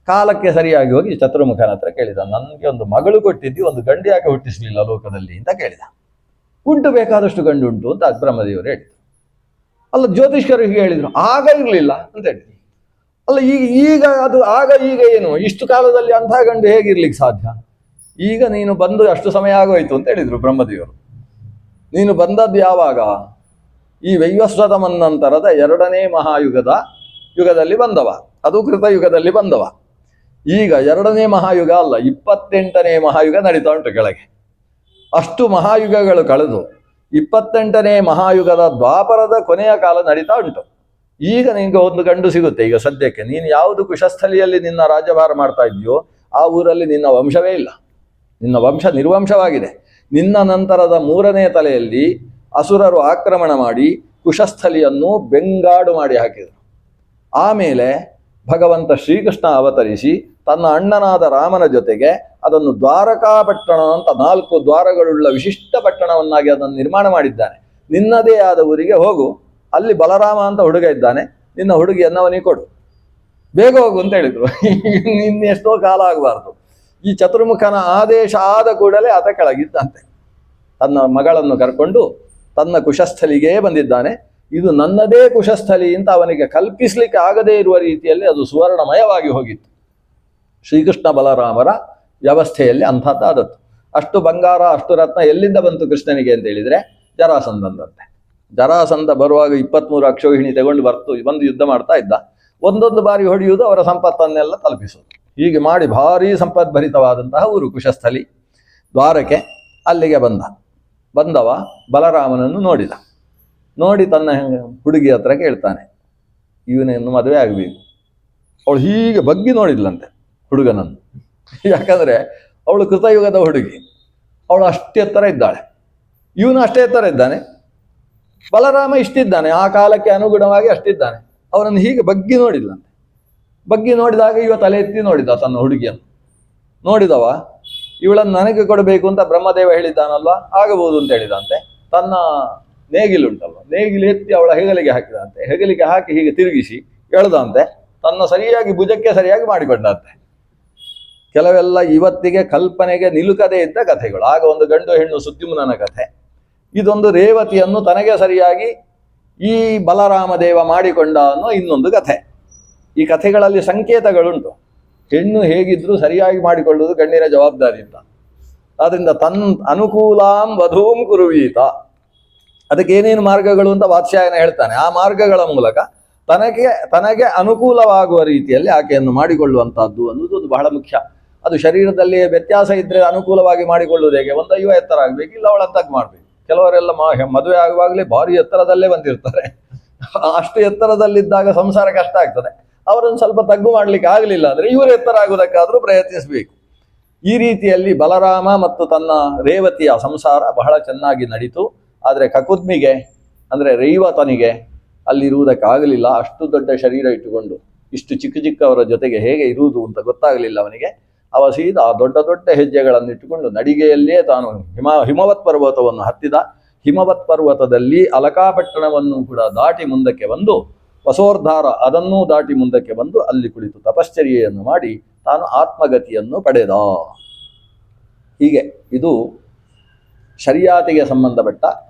ಕಾಲಕ್ಕೆ ಸರಿಯಾಗಿ ಹೋಗಿ ಚತುರ್ಮುಖನ ಹತ್ರ ಕೇಳಿದ, ನನಗೆ ಒಂದು ಮಗಳು ಕೊಟ್ಟಿದ್ದಿ, ಒಂದು ಗಂಡು ಯಾಕೆ ಹುಟ್ಟಿಸ್ಲಿಲ್ಲ ಲೋಕದಲ್ಲಿ ಅಂತ ಕೇಳಿದ. ಉಂಟು, ಬೇಕಾದಷ್ಟು ಗಂಡು ಉಂಟು ಅಂತ ಬ್ರಹ್ಮದೇವರು ಹೇಳಿದ್ರು. ಅಲ್ಲ, ಜ್ಯೋತಿಷ್ಕರು ಹೀಗೆ ಹೇಳಿದ್ರು, ಆಗ ಇರಲಿಲ್ಲ ಅಂತ ಹೇಳಿದ್ರು. ಅಲ್ಲ, ಈಗ ಅದು ಆಗ ಈಗ ಏನು, ಇಷ್ಟು ಕಾಲದಲ್ಲಿ ಅಂಥ ಗಂಡು ಹೇಗಿರ್ಲಿಕ್ಕೆ ಸಾಧ್ಯ? ಈಗ ನೀನು ಬಂದು ಅಷ್ಟು ಸಮಯ ಆಗೋಯ್ತು ಅಂತ ಹೇಳಿದ್ರು ಬ್ರಹ್ಮದೇವರು. ನೀನು ಬಂದದ್ದು ಯಾವಾಗ? ಈ ವೈವಸ್ವತ ಮನ್ವಂತರದ 2ನೇ ಯುಗದಲ್ಲಿ ಬಂದವ, ಅದು ಕೃತಯುಗದಲ್ಲಿ ಬಂದವ. ಈಗ 2ನೇ ಮಹಾಯುಗ ಅಲ್ಲ, 28ನೇ ಮಹಾಯುಗ ನಡೀತಾ ಉಂಟು ಕೆಳಗೆ. ಅಷ್ಟು ಮಹಾಯುಗಗಳು ಕಳೆದು 28ನೇ ಮಹಾಯುಗದ ದ್ವಾಪರದ ಕೊನೆಯ ಕಾಲ ನಡೀತಾ ಉಂಟು. ಈಗ ನಿನಗೆ ಒಂದು ಗಂಡು ಸಿಗುತ್ತೆ. ಈಗ ಸದ್ಯಕ್ಕೆ ನೀನು ಯಾವುದು ಕುಶಸ್ಥಲಿಯಲ್ಲಿ ನಿನ್ನ ರಾಜ್ಯಭಾರ ಮಾಡ್ತಾ ಇದೆಯೋ ಆ ಊರಲ್ಲಿ ನಿನ್ನ ವಂಶವೇ ಇಲ್ಲ, ನಿನ್ನ ವಂಶ ನಿರ್ವಂಶವಾಗಿದೆ. ನಿನ್ನ ನಂತರದ 3ನೇ ತಲೆಯಲ್ಲಿ ಅಸುರರು ಆಕ್ರಮಣ ಮಾಡಿ ಕುಶಸ್ಥಲಿಯನ್ನು ಬೆಂಗಾಡು ಮಾಡಿ ಹಾಕಿದರು. ಆಮೇಲೆ ಭಗವಂತ ಶ್ರೀಕೃಷ್ಣ ಅವತರಿಸಿ ತನ್ನ ಅಣ್ಣನಾದ ರಾಮನ ಜೊತೆಗೆ ಅದನ್ನು ದ್ವಾರಕಾಪಟ್ಟಣ ಅಂತ 4 ದ್ವಾರಗಳುಳ್ಳ ವಿಶಿಷ್ಟ ಪಟ್ಟಣವನ್ನಾಗಿ ಅದನ್ನು ನಿರ್ಮಾಣ ಮಾಡಿದ್ದಾನೆ. ನಿನ್ನದೇ ಆದ ಊರಿಗೆ ಹೋಗು, ಅಲ್ಲಿ ಬಲರಾಮ ಅಂತ ಹುಡುಗ ಇದ್ದಾನೆ, ನಿನ್ನ ಹುಡುಗಿಯನ್ನು ಅವನಿಗೆ ಕೊಡು, ಬೇಗ ಹೋಗು ಅಂತ ಹೇಳಿದ್ರು. ಇನ್ನೆಷ್ಟೋ ಕಾಲ ಆಗಬಾರ್ದು. ಈ ಚತುರ್ಮುಖನ ಆದೇಶ ಆದ ಕೂಡಲೇ ಆತ ಕೆಳಗಿದ್ದಂತೆ. ತನ್ನ ಮಗಳನ್ನು ಕರ್ಕೊಂಡು ತನ್ನ ಕುಶಸ್ಥಲಿಗೆ ಬಂದಿದ್ದಾನೆ. ಇದು ನನ್ನದೇ ಕುಶಸ್ಥಲಿ ಅಂತ ಅವನಿಗೆ ಕಲ್ಪಿಸ್ಲಿಕ್ಕೆ ಆಗದೇ ಇರುವ ರೀತಿಯಲ್ಲಿ ಅದು ಸುವರ್ಣಮಯವಾಗಿ ಹೋಗಿತ್ತು. ಶ್ರೀಕೃಷ್ಣ ಬಲರಾಮರ ವ್ಯವಸ್ಥೆಯಲ್ಲಿ ಅಂಥದ್ದಾದದ್ದು. ಅಷ್ಟು ಬಂಗಾರ, ಅಷ್ಟು ರತ್ನ ಎಲ್ಲಿಂದ ಬಂತು ಕೃಷ್ಣನಿಗೆ ಅಂತ ಹೇಳಿದರೆ ಜರಾಸಂಧಂದಂತೆ. ಜರಾಸಂಧ ಬರುವಾಗ 23 ಅಕ್ಷೋಹಿಣಿ ತಗೊಂಡು ಬಂದು ಯುದ್ಧ ಮಾಡ್ತಾ ಇದ್ದ. ಒಂದೊಂದು ಬಾರಿ ಹೊಡೆಯುವುದು, ಅವರ ಸಂಪತ್ತನ್ನೆಲ್ಲ ತಲುಪಿಸುವುದು. ಹೀಗೆ ಮಾಡಿ ಭಾರೀ ಸಂಪದ್ಭರಿತವಾದಂತಹ ಊರು ಕುಶಸ್ಥಲಿ. ದ್ವಾರಕೆ ಅಲ್ಲಿಗೆ ಬಂದವ ಬಲರಾಮನನ್ನು ನೋಡಿ ತನ್ನ ಹುಡುಗಿ ಹತ್ರ ಕೇಳ್ತಾನೆ, ಇವನನ್ನು ಮದುವೆ ಆಗಬೇಕು. ಅವಳು ಹೀಗೆ ಬಗ್ಗಿ ನೋಡಿದ್ಲಂತೆ ಹುಡುಗನನ್ನು. ಯಾಕಂದರೆ ಅವಳು ಕೃತಯುಗದ ಹುಡುಗಿ, ಅವಳು ಅಷ್ಟೇ ಎತ್ತರ ಇದ್ದಾಳೆ, ಇವನು ಅಷ್ಟೇ ಎತ್ತರ ಇದ್ದಾನೆ. ಬಲರಾಮ ಇಷ್ಟಿದ್ದಾನೆ, ಆ ಕಾಲಕ್ಕೆ ಅನುಗುಣವಾಗಿ ಅಷ್ಟಿದ್ದಾನೆ. ಅವನನ್ನು ಹೀಗೆ ಬಗ್ಗಿ ನೋಡಿದ್ಲಂತೆ. ಬಗ್ಗಿ ನೋಡಿದಾಗ ಇವ ತಲೆ ಎತ್ತಿ ನೋಡಿದ ತನ್ನ ಹುಡುಗಿಯನ್ನು. ನೋಡಿದವ ಇವಳನ್ನು ನನಗೆ ಕೊಡಬೇಕು ಅಂತ ಬ್ರಹ್ಮದೇವ ಹೇಳಿದ್ದಾನಲ್ವ, ಆಗಬಹುದು ಅಂತ ಹೇಳಿದಂತೆ. ತನ್ನ ನೇಗಿಲುಂಟಲ್ವ, ನೇಗಿಲು ಎತ್ತಿ ಅವಳ ಹೆಗಲಿಗೆ ಹಾಕಿದಂತೆ. ಹೆಗಲಿಗೆ ಹಾಕಿ ಹೀಗೆ ತಿರುಗಿಸಿ ಎಳೆದಂತೆ. ತನ್ನ ಸರಿಯಾಗಿ ಭುಜಕ್ಕೆ ಸರಿಯಾಗಿ ಮಾಡಿಕೊಂಡಂತೆ. ಕೆಲವೆಲ್ಲ ಇವತ್ತಿಗೆ ಕಲ್ಪನೆಗೆ ನಿಲುಕದೇ ಇದ್ದ ಕಥೆಗಳು. ಆಗ ಒಂದು ಗಂಡು ಹೆಣ್ಣು ಸುದ್ಯುಮ್ನನ ಕಥೆ, ಇದೊಂದು ರೇವತಿಯನ್ನು ತನಗೆ ಸರಿಯಾಗಿ ಈ ಬಲರಾಮದೇವ ಮಾಡಿಕೊಂಡ ಅನ್ನೋ ಇನ್ನೊಂದು ಕಥೆ. ಈ ಕಥೆಗಳಲ್ಲಿ ಸಂಕೇತಗಳುಂಟು. ಹೆಣ್ಣು ಹೇಗಿದ್ರೂ ಸರಿಯಾಗಿ ಮಾಡಿಕೊಳ್ಳುವುದು ಗಂಡಿನ ಜವಾಬ್ದಾರಿ ಅಂತ. ಆದ್ರಿಂದ ಅನುಕೂಲಾಂ ವಧೂಂ ಕುರುವೀತ. ಅದಕ್ಕೆ ಏನೇನು ಮಾರ್ಗಗಳು ಅಂತ ವಾತ್ಸ್ಯಾಯನ ಹೇಳ್ತಾನೆ. ಆ ಮಾರ್ಗಗಳ ಮೂಲಕ ತನಗೆ ಅನುಕೂಲವಾಗುವ ರೀತಿಯಲ್ಲಿ ಆಕೆಯನ್ನು ಮಾಡಿಕೊಳ್ಳುವಂತಹದ್ದು ಅನ್ನೋದು ಬಹಳ ಮುಖ್ಯ. ಅದು ಶರೀರದಲ್ಲಿ ವ್ಯತ್ಯಾಸ ಇದ್ರೆ ಅನುಕೂಲವಾಗಿ ಮಾಡಿಕೊಳ್ಳುವುದು ಹೇಗೆ? ಒಂದು 5 ಎತ್ತರ ಆಗ್ಬೇಕು, ಇಲ್ಲ ಅವಳ ತಗ್ಗು ಮಾಡ್ಬೇಕು. ಕೆಲವರೆಲ್ಲ ಮದುವೆ ಆಗುವಾಗಲೇ ಭಾರಿ ಎತ್ತರದಲ್ಲೇ ಬಂದಿರ್ತಾರೆ. ಅಷ್ಟು ಎತ್ತರದಲ್ಲಿದ್ದಾಗ ಸಂಸಾರ ಕಷ್ಟ ಆಗ್ತದೆ. ಅವರನ್ನು ಸ್ವಲ್ಪ ತಗ್ಗು ಮಾಡ್ಲಿಕ್ಕೆ ಆಗಲಿಲ್ಲ ಅಂದ್ರೆ ಇವರು ಎತ್ತರ ಆಗುವುದಕ್ಕಾದ್ರೂ ಪ್ರಯತ್ನಿಸಬೇಕು. ಈ ರೀತಿಯಲ್ಲಿ ಬಲರಾಮ ಮತ್ತು ತನ್ನ ರೇವತಿಯ ಸಂಸಾರ ಬಹಳ ಚೆನ್ನಾಗಿ ನಡೀತು. ಆದರೆ ಕಕುದ್ಮಿಗೆ ಅಂದರೆ ರೈವತನಿಗೆ ಅಲ್ಲಿರುವುದಕ್ಕಾಗಲಿಲ್ಲ. ಅಷ್ಟು ದೊಡ್ಡ ಶರೀರ ಇಟ್ಟುಕೊಂಡು ಇಷ್ಟು ಚಿಕ್ಕವರ ಜೊತೆಗೆ ಹೇಗೆ ಇರುವುದು ಅಂತ ಗೊತ್ತಾಗಲಿಲ್ಲ ಅವನಿಗೆ. ಅವ ಸೀದಾ ದೊಡ್ಡ ದೊಡ್ಡ ಹೆಜ್ಜೆಗಳನ್ನು ಇಟ್ಟುಕೊಂಡು ನಡಿಗೆಯಲ್ಲೇ ತಾನು ಹಿಮವತ್ ಪರ್ವತವನ್ನು ಹತ್ತಿದ. ಹಿಮವತ್ ಪರ್ವತದಲ್ಲಿ ಅಲಕಾಪಟ್ಟಣವನ್ನು ಕೂಡ ದಾಟಿ ಮುಂದಕ್ಕೆ ಬಂದು, ವಸೋರ್ಧಾರ ಅದನ್ನೂ ದಾಟಿ ಮುಂದಕ್ಕೆ ಬಂದು ಅಲ್ಲಿ ಕುಳಿತು ತಪಶ್ಚರ್ಯೆಯನ್ನು ಮಾಡಿ ತಾನು ಆತ್ಮಗತಿಯನ್ನು ಪಡೆದ. ಹೀಗೆ ಇದು ಶರಿಯಾತಿಗೆ ಸಂಬಂಧಪಟ್ಟ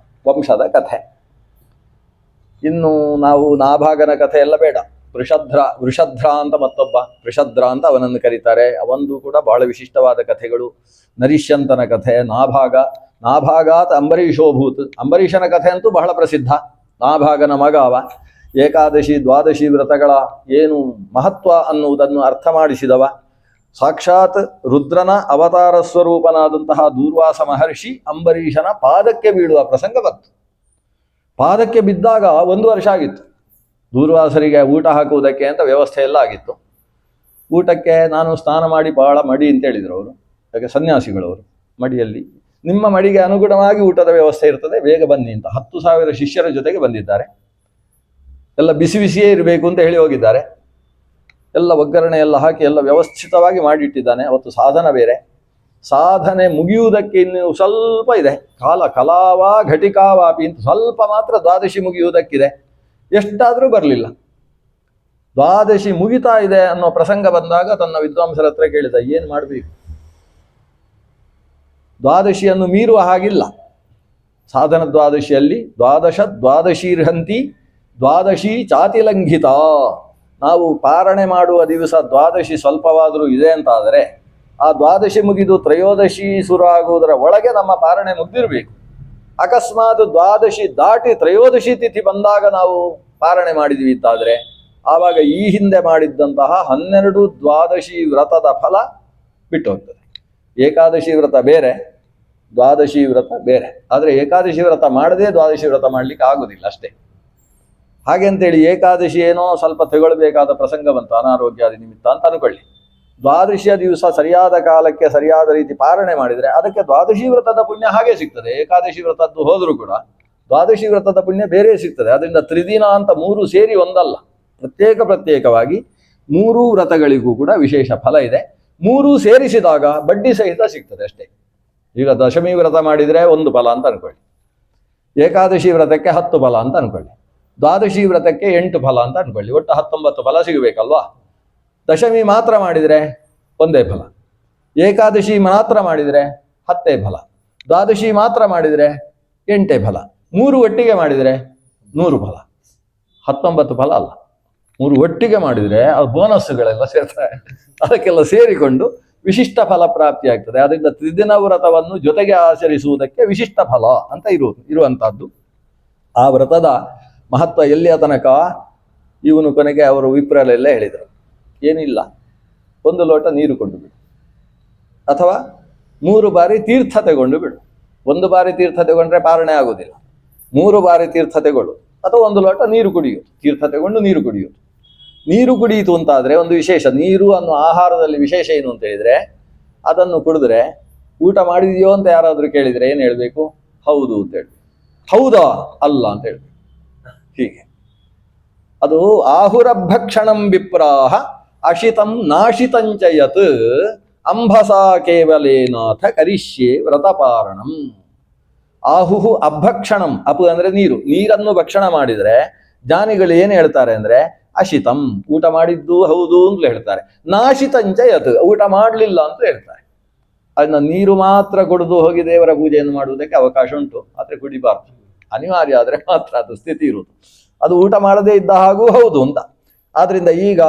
ವಂಶದ ಕಥೆ. ಇನ್ನು ನಾವು ನಾಭಾಗನ ಕಥೆ ಎಲ್ಲ ಬೇಡ. ವೃಷಧ್ರ ಅಂತ ಮತ್ತೊಬ್ಬ, ವೃಷಧ್ರ ಅಂತ ಅವನನ್ನು ಕರೀತಾರೆ. ಅವಂದು ಕೂಡ ಬಹಳ ವಿಶಿಷ್ಟವಾದ ಕಥೆಗಳು. ನರಿಷ್ಯಂತನ ಕಥೆ, ನಾಭಾಗಾತ್ ಅಂಬರೀಷೋಭೂತ್. ಅಂಬರೀಷನ ಕಥೆ ಅಂತೂ ಬಹಳ ಪ್ರಸಿದ್ಧ. ನಾಭಾಗನ ಮಗ ಅವ. ಏಕಾದಶಿ ದ್ವಾದಶಿ ವ್ರತಗಳ ಏನು ಮಹತ್ವ ಅನ್ನುವುದನ್ನು ಅರ್ಥ ಮಾಡಿಸಿದವ. ಸಾಕ್ಷಾತ್ ರುದ್ರನ ಅವತಾರ ಸ್ವರೂಪನಾದಂತಹ ದೂರ್ವಾಸ ಮಹರ್ಷಿ ಅಂಬರೀಷನ ಪಾದಕ್ಕೆ ಬೀಳುವ ಪ್ರಸಂಗ ಬಂತು. ಪಾದಕ್ಕೆ ಬಿದ್ದಾಗ 1 ವರ್ಷ ಆಗಿತ್ತು. ದೂರ್ವಾಸರಿಗೆ ಊಟ ಹಾಕುವುದಕ್ಕೆ ಅಂತ ವ್ಯವಸ್ಥೆ ಎಲ್ಲ ಆಗಿತ್ತು. ಊಟಕ್ಕೆ ನಾನು ಸ್ನಾನ ಮಾಡಿ ಬಹಳ ಮಡಿ ಅಂತ ಹೇಳಿದರು ಅವರು. ಯಾಕೆ ಸನ್ಯಾಸಿಗಳವರು ಮಡಿಯಲ್ಲಿ ನಿಮ್ಮ ಮಡಿಗೆ ಅನುಗುಣವಾಗಿ ಊಟದ ವ್ಯವಸ್ಥೆ ಇರ್ತದೆ, ಬೇಗ ಬನ್ನಿ ಅಂತ. 10,000 ಶಿಷ್ಯರ ಜೊತೆಗೆ ಬಂದಿದ್ದಾರೆ. ಎಲ್ಲ ಬಿಸಿ ಬಿಸಿಯೇ ಇರಬೇಕು ಅಂತ ಹೇಳಿ ಹೋಗಿದ್ದಾರೆ. ಎಲ್ಲ ಒಗ್ಗರಣೆ ಎಲ್ಲ ಹಾಕಿ ಎಲ್ಲ ವ್ಯವಸ್ಥಿತವಾಗಿ ಮಾಡಿಟ್ಟಿದ್ದಾನೆ. ಅವತ್ತು ಸಾಧನ ಬೇರೆ. ಸಾಧನೆ ಮುಗಿಯುವುದಕ್ಕೆ ಇನ್ನು ಸ್ವಲ್ಪ ಇದೆ. ಕಾಲ ಕಲಾವ ಘಟಿಕಾವಾಪಿ ಅಂತ ಸ್ವಲ್ಪ ಮಾತ್ರ ದ್ವಾದಶಿ ಮುಗಿಯುವುದಕ್ಕಿದೆ. ಎಷ್ಟಾದರೂ ಬರಲಿಲ್ಲ. ದ್ವಾದಶಿ ಮುಗಿತಾ ಇದೆ ಅನ್ನೋ ಪ್ರಸಂಗ ಬಂದಾಗ ತನ್ನ ವಿದ್ವಾಂಸರ ಹತ್ರ ಕೇಳಿದ, ಏನು ಮಾಡಬೇಕು? ದ್ವಾದಶಿಯನ್ನು ಮೀರುವ ಹಾಗಿಲ್ಲ. ಸಾಧನ ದ್ವಾದಶಿಯಲ್ಲಿ ದ್ವಾದಶೀರ್ಹಂತಿ ದ್ವಾದಶಿ ಚಾತಿಲಂಘಿತ. ನಾವು ಪಾರಣೆ ಮಾಡುವ ದಿವಸ ದ್ವಾದಶಿ ಸ್ವಲ್ಪವಾದರೂ ಇದೆ ಅಂತಾದರೆ ಆ ದ್ವಾದಶಿ ಮುಗಿದು ತ್ರಯೋದಶಿ ಶುರು ಆಗುವುದರ ಒಳಗೆ ನಮ್ಮ ಪಾರಣೆ ಮುಗ್ದಿರಬೇಕು. ಅಕಸ್ಮಾತ್ ದ್ವಾದಶಿ ದಾಟಿ ತ್ರಯೋದಶಿ ತಿಥಿ ಬಂದಾಗ ನಾವು ಪಾರಣೆ ಮಾಡಿದ್ವಿ ಅಂತಾದರೆ ಆವಾಗ ಈ ಹಿಂದೆ ಮಾಡಿದ್ದಂತಹ 12 ದ್ವಾದಶಿ ವ್ರತದ ಫಲ ಬಿಟ್ಟು ಹೋಗ್ತದೆ. ಏಕಾದಶಿ ವ್ರತ ಬೇರೆ, ದ್ವಾದಶಿ ವ್ರತ ಬೇರೆ. ಆದರೆ ಏಕಾದಶಿ ವ್ರತ ಮಾಡದೆ ದ್ವಾದಶಿ ವ್ರತ ಮಾಡಲಿಕ್ಕೆ ಆಗುದಿಲ್ಲ ಅಷ್ಟೇ. ಹಾಗೆ ಅಂತೇಳಿ ಏಕಾದಶಿ ಏನೋ ಸ್ವಲ್ಪ ತಗೊಳ್ಬೇಕಾದ ಪ್ರಸಂಗ ಬಂತು ಅನಾರೋಗ್ಯಾದಿ ನಿಮಿತ್ತ ಅಂತ ಅನ್ಕೊಳ್ಳಿ. ದ್ವಾದಶಿಯ ದಿವಸ ಸರಿಯಾದ ಕಾಲಕ್ಕೆ ಸರಿಯಾದ ರೀತಿ ಪಾರಣೆ ಮಾಡಿದರೆ ಅದಕ್ಕೆ ದ್ವಾದಶಿ ವ್ರತದ ಪುಣ್ಯ ಹಾಗೆ ಸಿಗ್ತದೆ. ಏಕಾದಶಿ ವ್ರತದ್ದು ಹೋದರೂ ಕೂಡ ದ್ವಾದಶಿ ವ್ರತದ ಪುಣ್ಯ ಬೇರೆ ಸಿಗ್ತದೆ. ಅದರಿಂದ ತ್ರಿದಿನ ಅಂತ 3 ಸೇರಿ ಒಂದಲ್ಲ, ಪ್ರತ್ಯೇಕವಾಗಿ 3 ವ್ರತಗಳಿಗೂ ಕೂಡ ವಿಶೇಷ ಫಲ ಇದೆ. 3 ಸೇರಿಸಿದಾಗ ಬಡ್ಡಿ ಸಹಿತ ಸಿಗ್ತದೆ ಅಷ್ಟೇ. ಈಗ ದಶಮಿ ವ್ರತ ಮಾಡಿದರೆ 1 ಫಲ ಅಂತ ಅನ್ಕೊಳ್ಳಿ, ಏಕಾದಶಿ ವ್ರತಕ್ಕೆ 10 ಫಲ ಅಂತ ಅನ್ಕೊಳ್ಳಿ, ದ್ವಾದಶಿ ವ್ರತಕ್ಕೆ 8 ಫಲ ಅಂತ ಅನ್ಕೊಳ್ಳಿ, ಒಟ್ಟು 19 ಫಲ ಸಿಗಬೇಕಲ್ವಾ. ದಶಮಿ ಮಾತ್ರ ಮಾಡಿದರೆ 1 ಫಲ, ಏಕಾದಶಿ ಮಾತ್ರ ಮಾಡಿದರೆ 10 ಫಲ, ದ್ವಾದಶಿ ಮಾತ್ರ ಮಾಡಿದರೆ 8 ಫಲ, 3 ಒಟ್ಟಿಗೆ ಮಾಡಿದರೆ 100 ಫಲ. 19 ಫಲ ಅಲ್ಲ, 3 ಒಟ್ಟಿಗೆ ಮಾಡಿದರೆ ಅದು ಬೋನಸ್ಗಳೆಲ್ಲ ಸೇರ್ತಾರೆ. ಅದಕ್ಕೆಲ್ಲ ಸೇರಿಕೊಂಡು ವಿಶಿಷ್ಟ ಫಲ ಪ್ರಾಪ್ತಿ ಆಗ್ತದೆ. ಅದರಿಂದ ತ್ರಿದಿನ ವ್ರತವನ್ನು ಜೊತೆಗೆ ಆಚರಿಸುವುದಕ್ಕೆ ವಿಶಿಷ್ಟ ಫಲ ಅಂತ ಇರುವಂತಹದ್ದು. ಆ ವ್ರತದ ಮಹತ್ವ ಎಲ್ಲಿಯ ತನಕ ಇವನು ಕೊನೆಗೆ ಅವರು ವಿಪ್ರರೆಲ್ಲ ಹೇಳಿದರು, ಏನಿಲ್ಲ 1 ಲೋಟ ನೀರು ಕೊಂಡು ಬಿಡು, ಅಥವಾ 3 ಬಾರಿ ತೀರ್ಥ ತಗೊಂಡು ಬಿಡು. 1 ಬಾರಿ ತೀರ್ಥ ತಗೊಂಡ್ರೆ ಪಾರಣೆ ಆಗುವುದಿಲ್ಲ. 3 ಬಾರಿ ತೀರ್ಥ ತಗೊಳ್ಳು, ಅಥವಾ 1 ಲೋಟ ನೀರು ಕುಡಿಯುವುದು. ತೀರ್ಥ ತಗೊಂಡು ನೀರು ಕುಡಿಯುವುದು. ನೀರು ಕುಡಿಯಿತು ಅಂತಾದರೆ ಒಂದು ವಿಶೇಷ. ನೀರು ಅನ್ನೋ ಆಹಾರದಲ್ಲಿ ವಿಶೇಷ ಏನು ಅಂತ ಹೇಳಿದ್ರೆ, ಅದನ್ನು ಕುಡಿದ್ರೆ ಊಟ ಮಾಡಿದೆಯೋ ಅಂತ ಯಾರಾದರೂ ಕೇಳಿದರೆ ಏನು ಹೇಳಬೇಕು? ಹೌದು ಅಂತ ಹೇಳಿ. ಹೌದಾ ಅಲ್ಲ ಅಂತ ಹೇಳ್ಬೇಕು. ಹೀಗೆ ಅದು ಆಹುರಭಕ್ಷಣಂ ವಿಪ್ರಾಹ ಅಶಿತಂ ನಾಶಿತಂಚಯತ್ ಅಂಬಸಾ ಕೇವಲೇನಾಥ ಕರಿಷ್ಯೆ ವ್ರತಪಾರಣಂ. ಆಹುಹು ಅಭಕ್ಷಣಂ, ಅಪು ಅಂದ್ರೆ ನೀರು, ನೀರನ್ನು ಭಕ್ಷಣ ಮಾಡಿದರೆ ಜ್ಞಾನಿಗಳು ಏನು ಹೇಳ್ತಾರೆ ಅಂದ್ರೆ ಅಶಿತಂ, ಊಟ ಮಾಡಿದ್ದು ಹೌದು ಅಂತ ಹೇಳ್ತಾರೆ. ನಾಶಿತಂಚಯತ್, ಊಟ ಮಾಡಲಿಲ್ಲ ಅಂತ ಹೇಳ್ತಾರೆ. ಅದನ್ನ ನೀರು ಮಾತ್ರ ಕುಡಿದು ಹೋಗಿ ದೇವರ ಪೂಜೆಯನ್ನು ಮಾಡುವುದಕ್ಕೆ ಅವಕಾಶ ಉಂಟು, ಆದರೆ ಕುಡಿಬಾರ್ದು. ಅನಿವಾರ್ಯ ಆದರೆ ಮಾತ್ರ ಅದು ಸ್ಥಿತಿ ಇರುವುದು. ಅದು ಊಟ ಮಾಡದೇ ಇದ್ದ ಹಾಗೂ ಹೌದು ಅಂತ. ಆದ್ರಿಂದ ಈಗ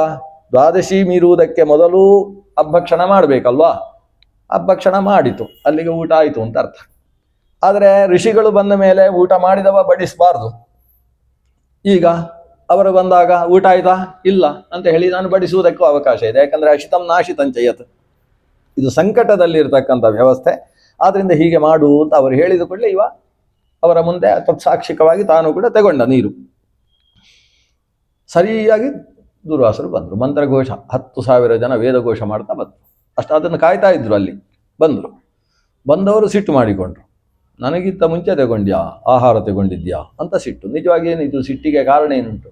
ದ್ವಾದಶಿ ಮೀರುವುದಕ್ಕೆ ಮೊದಲು ಅಭಕ್ಷಣ ಮಾಡಬೇಕಲ್ವಾ. ಅಭಕ್ಷಣ ಮಾಡಿತು, ಅಲ್ಲಿಗೆ ಊಟ ಆಯಿತು ಅಂತ ಅರ್ಥ. ಆದರೆ ಋಷಿಗಳು ಬಂದ ಮೇಲೆ ಊಟ ಮಾಡಿದವ ಬಡಿಸಬಾರ್ದು. ಈಗ ಅವರು ಬಂದಾಗ ಊಟ ಆಯ್ತಾ ಇಲ್ಲ ಅಂತ ಹೇಳಿ ನಾನು ಬಡಿಸುವುದಕ್ಕೂ ಅವಕಾಶ ಇದೆ. ಯಾಕಂದ್ರೆ ಅಶಿತಂ ನಾಶಿತಂಚಯತ್, ಇದು ಸಂಕಟದಲ್ಲಿರ್ತಕ್ಕಂಥ ವ್ಯವಸ್ಥೆ. ಆದ್ರಿಂದ ಹೀಗೆ ಮಾಡು ಅಂತ ಅವರು ಹೇಳಿದ ಕೂಡಲೇ ಇವ ಅವರ ಮುಂದೆ ತತ್ಸಾಕ್ಷಿಕವಾಗಿ ತಾನು ಕೂಡ ತಗೊಂಡ ನೀರು. ಸರಿಯಾಗಿ ದೂರ್ವಾಸರು ಬಂದರು. ಮಂತ್ರಘೋಷ 10,000 ಜನ ವೇದಘೋಷ ಮಾಡ್ತಾ ಬಂದರು. ಅಷ್ಟು ಅದನ್ನು ಕಾಯ್ತಾ ಇದ್ರು. ಅಲ್ಲಿ ಬಂದವರು ಸಿಟ್ಟು ಮಾಡಿಕೊಂಡ್ರು. ನನಗಿಂತ ಮುಂಚೆ ತಗೊಂಡ್ಯಾ, ಆಹಾರ ತಗೊಂಡಿದ್ಯಾ ಅಂತ ಸಿಟ್ಟು. ನಿಜವಾಗಿ ಏನಿದು ಸಿಟ್ಟಿಗೆ ಕಾರಣ ಏನುಂಟು?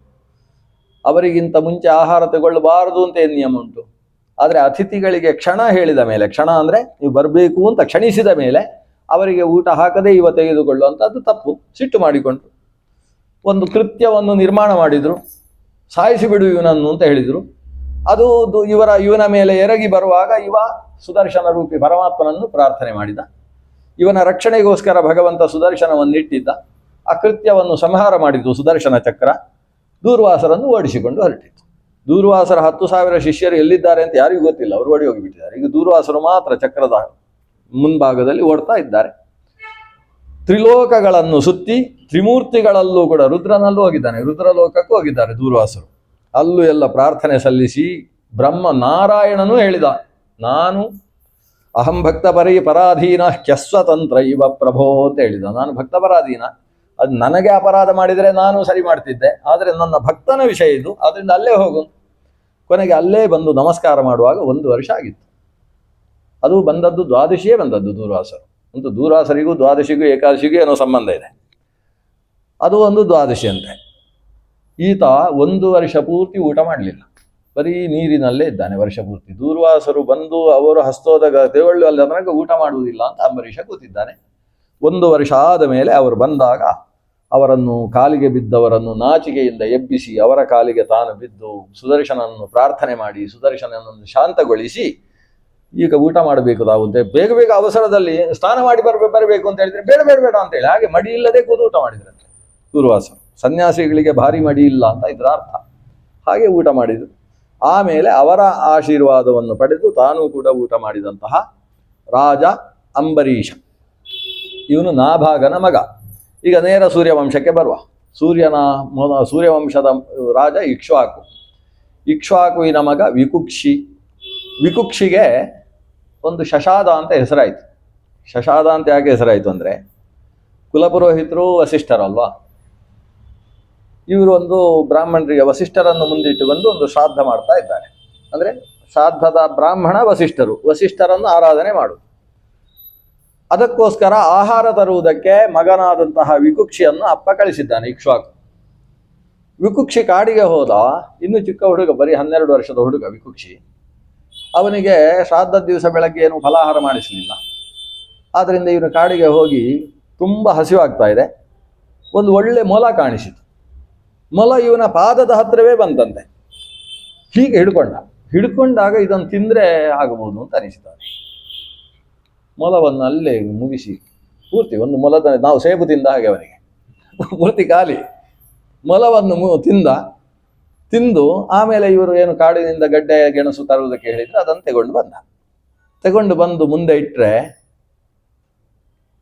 ಅವರಿಗಿಂತ ಮುಂಚೆ ಆಹಾರ ತಗೊಳ್ಳಬಾರದು ಅಂತ ಏನು ನಿಯಮ ಉಂಟು? ಆದರೆ ಅತಿಥಿಗಳಿಗೆ ಕ್ಷಣ ಹೇಳಿದ ಮೇಲೆ, ಕ್ಷಣ ಅಂದರೆ ನೀವು ಬರಬೇಕು ಅಂತ ಕ್ಷಣಿಸಿದ ಮೇಲೆ ಅವರಿಗೆ ಊಟ ಹಾಕದೇ ಇವ ತೆಗೆದುಕೊಳ್ಳುವಂಥದ್ದು ತಪ್ಪು. ಸಿಟ್ಟು ಮಾಡಿಕೊಂಡ್ರು. ಒಂದು ಕೃತ್ಯವನ್ನು ನಿರ್ಮಾಣ ಮಾಡಿದರು. ಸಾಯಿಸಿಬಿಡು ಇವನನ್ನು ಅಂತ ಹೇಳಿದರು. ಅದು ಇವನ ಮೇಲೆ ಎರಗಿ ಬರುವಾಗ ಇವ ಸುದರ್ಶನ ರೂಪಿ ಪರಮಾತ್ಮನನ್ನು ಪ್ರಾರ್ಥನೆ ಮಾಡಿದ. ಇವನ ರಕ್ಷಣೆಗೋಸ್ಕರ ಭಗವಂತ ಸುದರ್ಶನವನ್ನಿಟ್ಟಿದ್ದ. ಆ ಕೃತ್ಯವನ್ನು ಸಂಹಾರ ಮಾಡಿತು ಸುದರ್ಶನ ಚಕ್ರ. ದೂರ್ವಾಸರನ್ನು ಓಡಿಸಿಕೊಂಡು ಹೊರಟಿತ್ತು. ದೂರ್ವಾಸರ 10,000 ಶಿಷ್ಯರು ಎಲ್ಲಿದ್ದಾರೆ ಅಂತ ಯಾರಿಗೂ ಗೊತ್ತಿಲ್ಲ, ಅವರು ಓಡಿ ಹೋಗಿಬಿಟ್ಟಿದ್ದಾರೆ. ಈಗ ದೂರ್ವಾಸರು ಮಾತ್ರ ಚಕ್ರದ ಮುಂಭಾಗದಲ್ಲಿ ಓಡ್ತಾ ಇದ್ದಾರೆ. ತ್ರಿಲೋಕಗಳನ್ನು ಸುತ್ತಿ ತ್ರಿಮೂರ್ತಿಗಳಲ್ಲೂ ಕೂಡ, ರುದ್ರನಲ್ಲೂ ಹೋಗಿದ್ದಾನೆ, ರುದ್ರಲೋಕಕ್ಕೂ ಹೋಗಿದ್ದಾರೆ ದೂರ್ವಾಸರು. ಅಲ್ಲೂ ಎಲ್ಲ ಪ್ರಾರ್ಥನೆ ಸಲ್ಲಿಸಿ ಬ್ರಹ್ಮ ನಾರಾಯಣನೂ ಹೇಳಿದ, ನಾನು ಅಹಂ ಭಕ್ತ ಪರಾಧೀನ ಕ್ಯಸ್ವತಂತ್ರ ಇವ ಪ್ರಭೋ ಅಂತ ಹೇಳಿದ. ನಾನು ಭಕ್ತ ಪರಾಧೀನ, ಅದು ನನಗೆ ಅಪರಾಧ ಮಾಡಿದರೆ ನಾನು ಸರಿ ಮಾಡ್ತಿದ್ದೆ, ಆದರೆ ನನ್ನ ಭಕ್ತನ ವಿಷಯ ಇದು, ಆದ್ದರಿಂದ ಅಲ್ಲೇ ಹೋಗು. ಕೊನೆಗೆ ಅಲ್ಲೇ ಬಂದು ನಮಸ್ಕಾರ ಮಾಡುವಾಗ 1 ವರ್ಷ ಆಗಿತ್ತು. ಅದು ಬಂದದ್ದು ದ್ವಾದಶಿಯೇ ಬಂದದ್ದು ದೂರ್ವಾಸರು. ಅಂತೂ ದೂರ್ವಾಸರಿಗೂ ದ್ವಾದಶಿಗೂ ಏಕಾದಶಿಗೂ ಏನೋ ಸಂಬಂಧ ಇದೆ. ಅದು ಒಂದು ದ್ವಾದಶಿ ಅಂತೆ. ಈತ 1 ವರ್ಷ ಪೂರ್ತಿ ಊಟ ಮಾಡಲಿಲ್ಲ, ಬರೀ ನೀರಿನಲ್ಲೇ ಇದ್ದಾನೆ ವರ್ಷ ಪೂರ್ತಿ. ದೂರ್ವಾಸರು ಬಂದು ಅವರು ಹಸ್ತೋದಕ ತೆಗೊಳ್ಳುವಲ್ಲ ತನಕ ಊಟ ಮಾಡುವುದಿಲ್ಲ ಅಂತ ಅಂಬರೀಷ ಕೂತಿದ್ದಾನೆ. 1 ವರ್ಷ ಆದ ಮೇಲೆ ಅವರು ಬಂದಾಗ ಅವರನ್ನು ಕಾಲಿಗೆ ಬಿದ್ದವರನ್ನು ನಾಚಿಕೆಯಿಂದ ಎಬ್ಬಿಸಿ ಅವರ ಕಾಲಿಗೆ ತಾನು ಬಿದ್ದು ಸುದರ್ಶನನ್ನು ಪ್ರಾರ್ಥನೆ ಮಾಡಿ ಸುದರ್ಶನನನ್ನು ಶಾಂತಗೊಳಿಸಿ ಈಗ ಊಟ ಮಾಡಬೇಕು ತಾವು ಅಂತ ಬೇಗ ಬೇಗ ಅವಸರದಲ್ಲಿ ಸ್ನಾನ ಮಾಡಿ ಬರಬೇಕು ಅಂತ ಹೇಳಿದ್ರೆ ಬೇಡ ಬೇಡ ಬೇಡ ಅಂತೇಳಿ ಹಾಗೆ ಮಡಿ ಇಲ್ಲದೆ ಕೂತು ಊಟ ಮಾಡಿದ್ರಂತೆ ದೂರ್ವಾಸರು. ಸನ್ಯಾಸಿಗಳಿಗೆ ಭಾರಿ ಮಡಿ ಇಲ್ಲ ಅಂತ ಇದರ ಅರ್ಥ. ಹಾಗೆ ಊಟ ಮಾಡಿದರು. ಆಮೇಲೆ ಅವರ ಆಶೀರ್ವಾದವನ್ನು ಪಡೆದು ತಾನೂ ಕೂಡ ಊಟ ಮಾಡಿದಂತಹ ರಾಜ ಅಂಬರೀಷ, ಇವನು ನಾಭಾಗನ ಮಗ. ಈಗ ನೇರ ಸೂರ್ಯವಂಶಕ್ಕೆ ಬರುವ. ಸೂರ್ಯವಂಶದ ರಾಜ ಇಕ್ಷ್ವಾಕು. ಇಕ್ಷ್ವಾಕುವಿನ ಮಗ ವಿಕುಕ್ಷಿ. ವಿಕುಕ್ಷಿಗೆ ಒಂದು ಶಶಾದ ಅಂತ ಹೆಸರಾಯಿತು. ಶಶಾದ ಅಂತ ಯಾಕೆ ಹೆಸರಾಯಿತು ಅಂದರೆ ಕುಲಪುರೋಹಿತರು ವಸಿಷ್ಠರಲ್ವಾ, ಇವರು ಒಂದು ಬ್ರಾಹ್ಮಣರಿಗೆ ವಸಿಷ್ಠರನ್ನು ಮುಂದಿಟ್ಟುಕೊಂಡು ಒಂದು ಶ್ರಾದ್ದ ಮಾಡ್ತಾ ಇದ್ದಾರೆ. ಅಂದರೆ ಶ್ರಾದ್ದದ ಬ್ರಾಹ್ಮಣ ವಸಿಷ್ಠರು, ವಸಿಷ್ಠರನ್ನು ಆರಾಧನೆ ಮಾಡು. ಅದಕ್ಕೋಸ್ಕರ ಆಹಾರ ತರುವುದಕ್ಕೆ ಮಗನಾದಂತಹ ವಿಕುಕ್ಷಿಯನ್ನು ಅಪ್ಪ ಕಳಿಸಿದ್ದಾನೆ ಇಕ್ಷ್ವಾಕು. ವಿಕುಕ್ಷಿ ಕಾಡಿಗೆ ಹೋದ. ಇನ್ನು ಚಿಕ್ಕ ಹುಡುಗ, ಬರೀ 12 ವರ್ಷದ ಹುಡುಗ ವಿಕುಕ್ಷಿ. ಅವನಿಗೆ ಶ್ರಾದ್ದದ ದಿವಸ ಬೆಳಗ್ಗೆ ಏನು ಫಲಾಹಾರ ಮಾಡಿಸಲಿಲ್ಲ. ಆದ್ದರಿಂದ ಇವನು ಕಾಡಿಗೆ ಹೋಗಿ ತುಂಬ ಹಸಿವಾಗ್ತಾ ಇದೆ. ಒಂದು ಒಳ್ಳೆ ಮೊಲ ಕಾಣಿಸಿತು. ಮೊಲ ಇವನ ಪಾದದ ಹತ್ತಿರವೇ ಬಂತಂತೆ. ಹೀಗೆ ಹಿಡ್ಕೊಂಡಾಗ ಇದನ್ನು ತಿಂದರೆ ಆಗಬಹುದು ಅಂತ ಅನಿಸಿದ್ದಾನೆ. ಮೊಲವನ್ನು ಅಲ್ಲೇ ಮುಗಿಸಿ ಪೂರ್ತಿ ಒಂದು ಮೊಲದ, ನಾವು ಸೇಬು ತಿಂದ ಹಾಗೆ ಅವನಿಗೆ ಪೂರ್ತಿ ಖಾಲಿ ಮೊಲವನ್ನು ತಿಂದು ಆಮೇಲೆ ಇವರು ಏನು ಕಾಡಿನಿಂದ ಗಡ್ಡೆ ಗೆಣಸು ತರುವುದಕ್ಕೆ ಹೇಳಿದ್ರೆ ಅದನ್ನು ತಗೊಂಡು ಬಂದು ಮುಂದೆ ಇಟ್ಟರೆ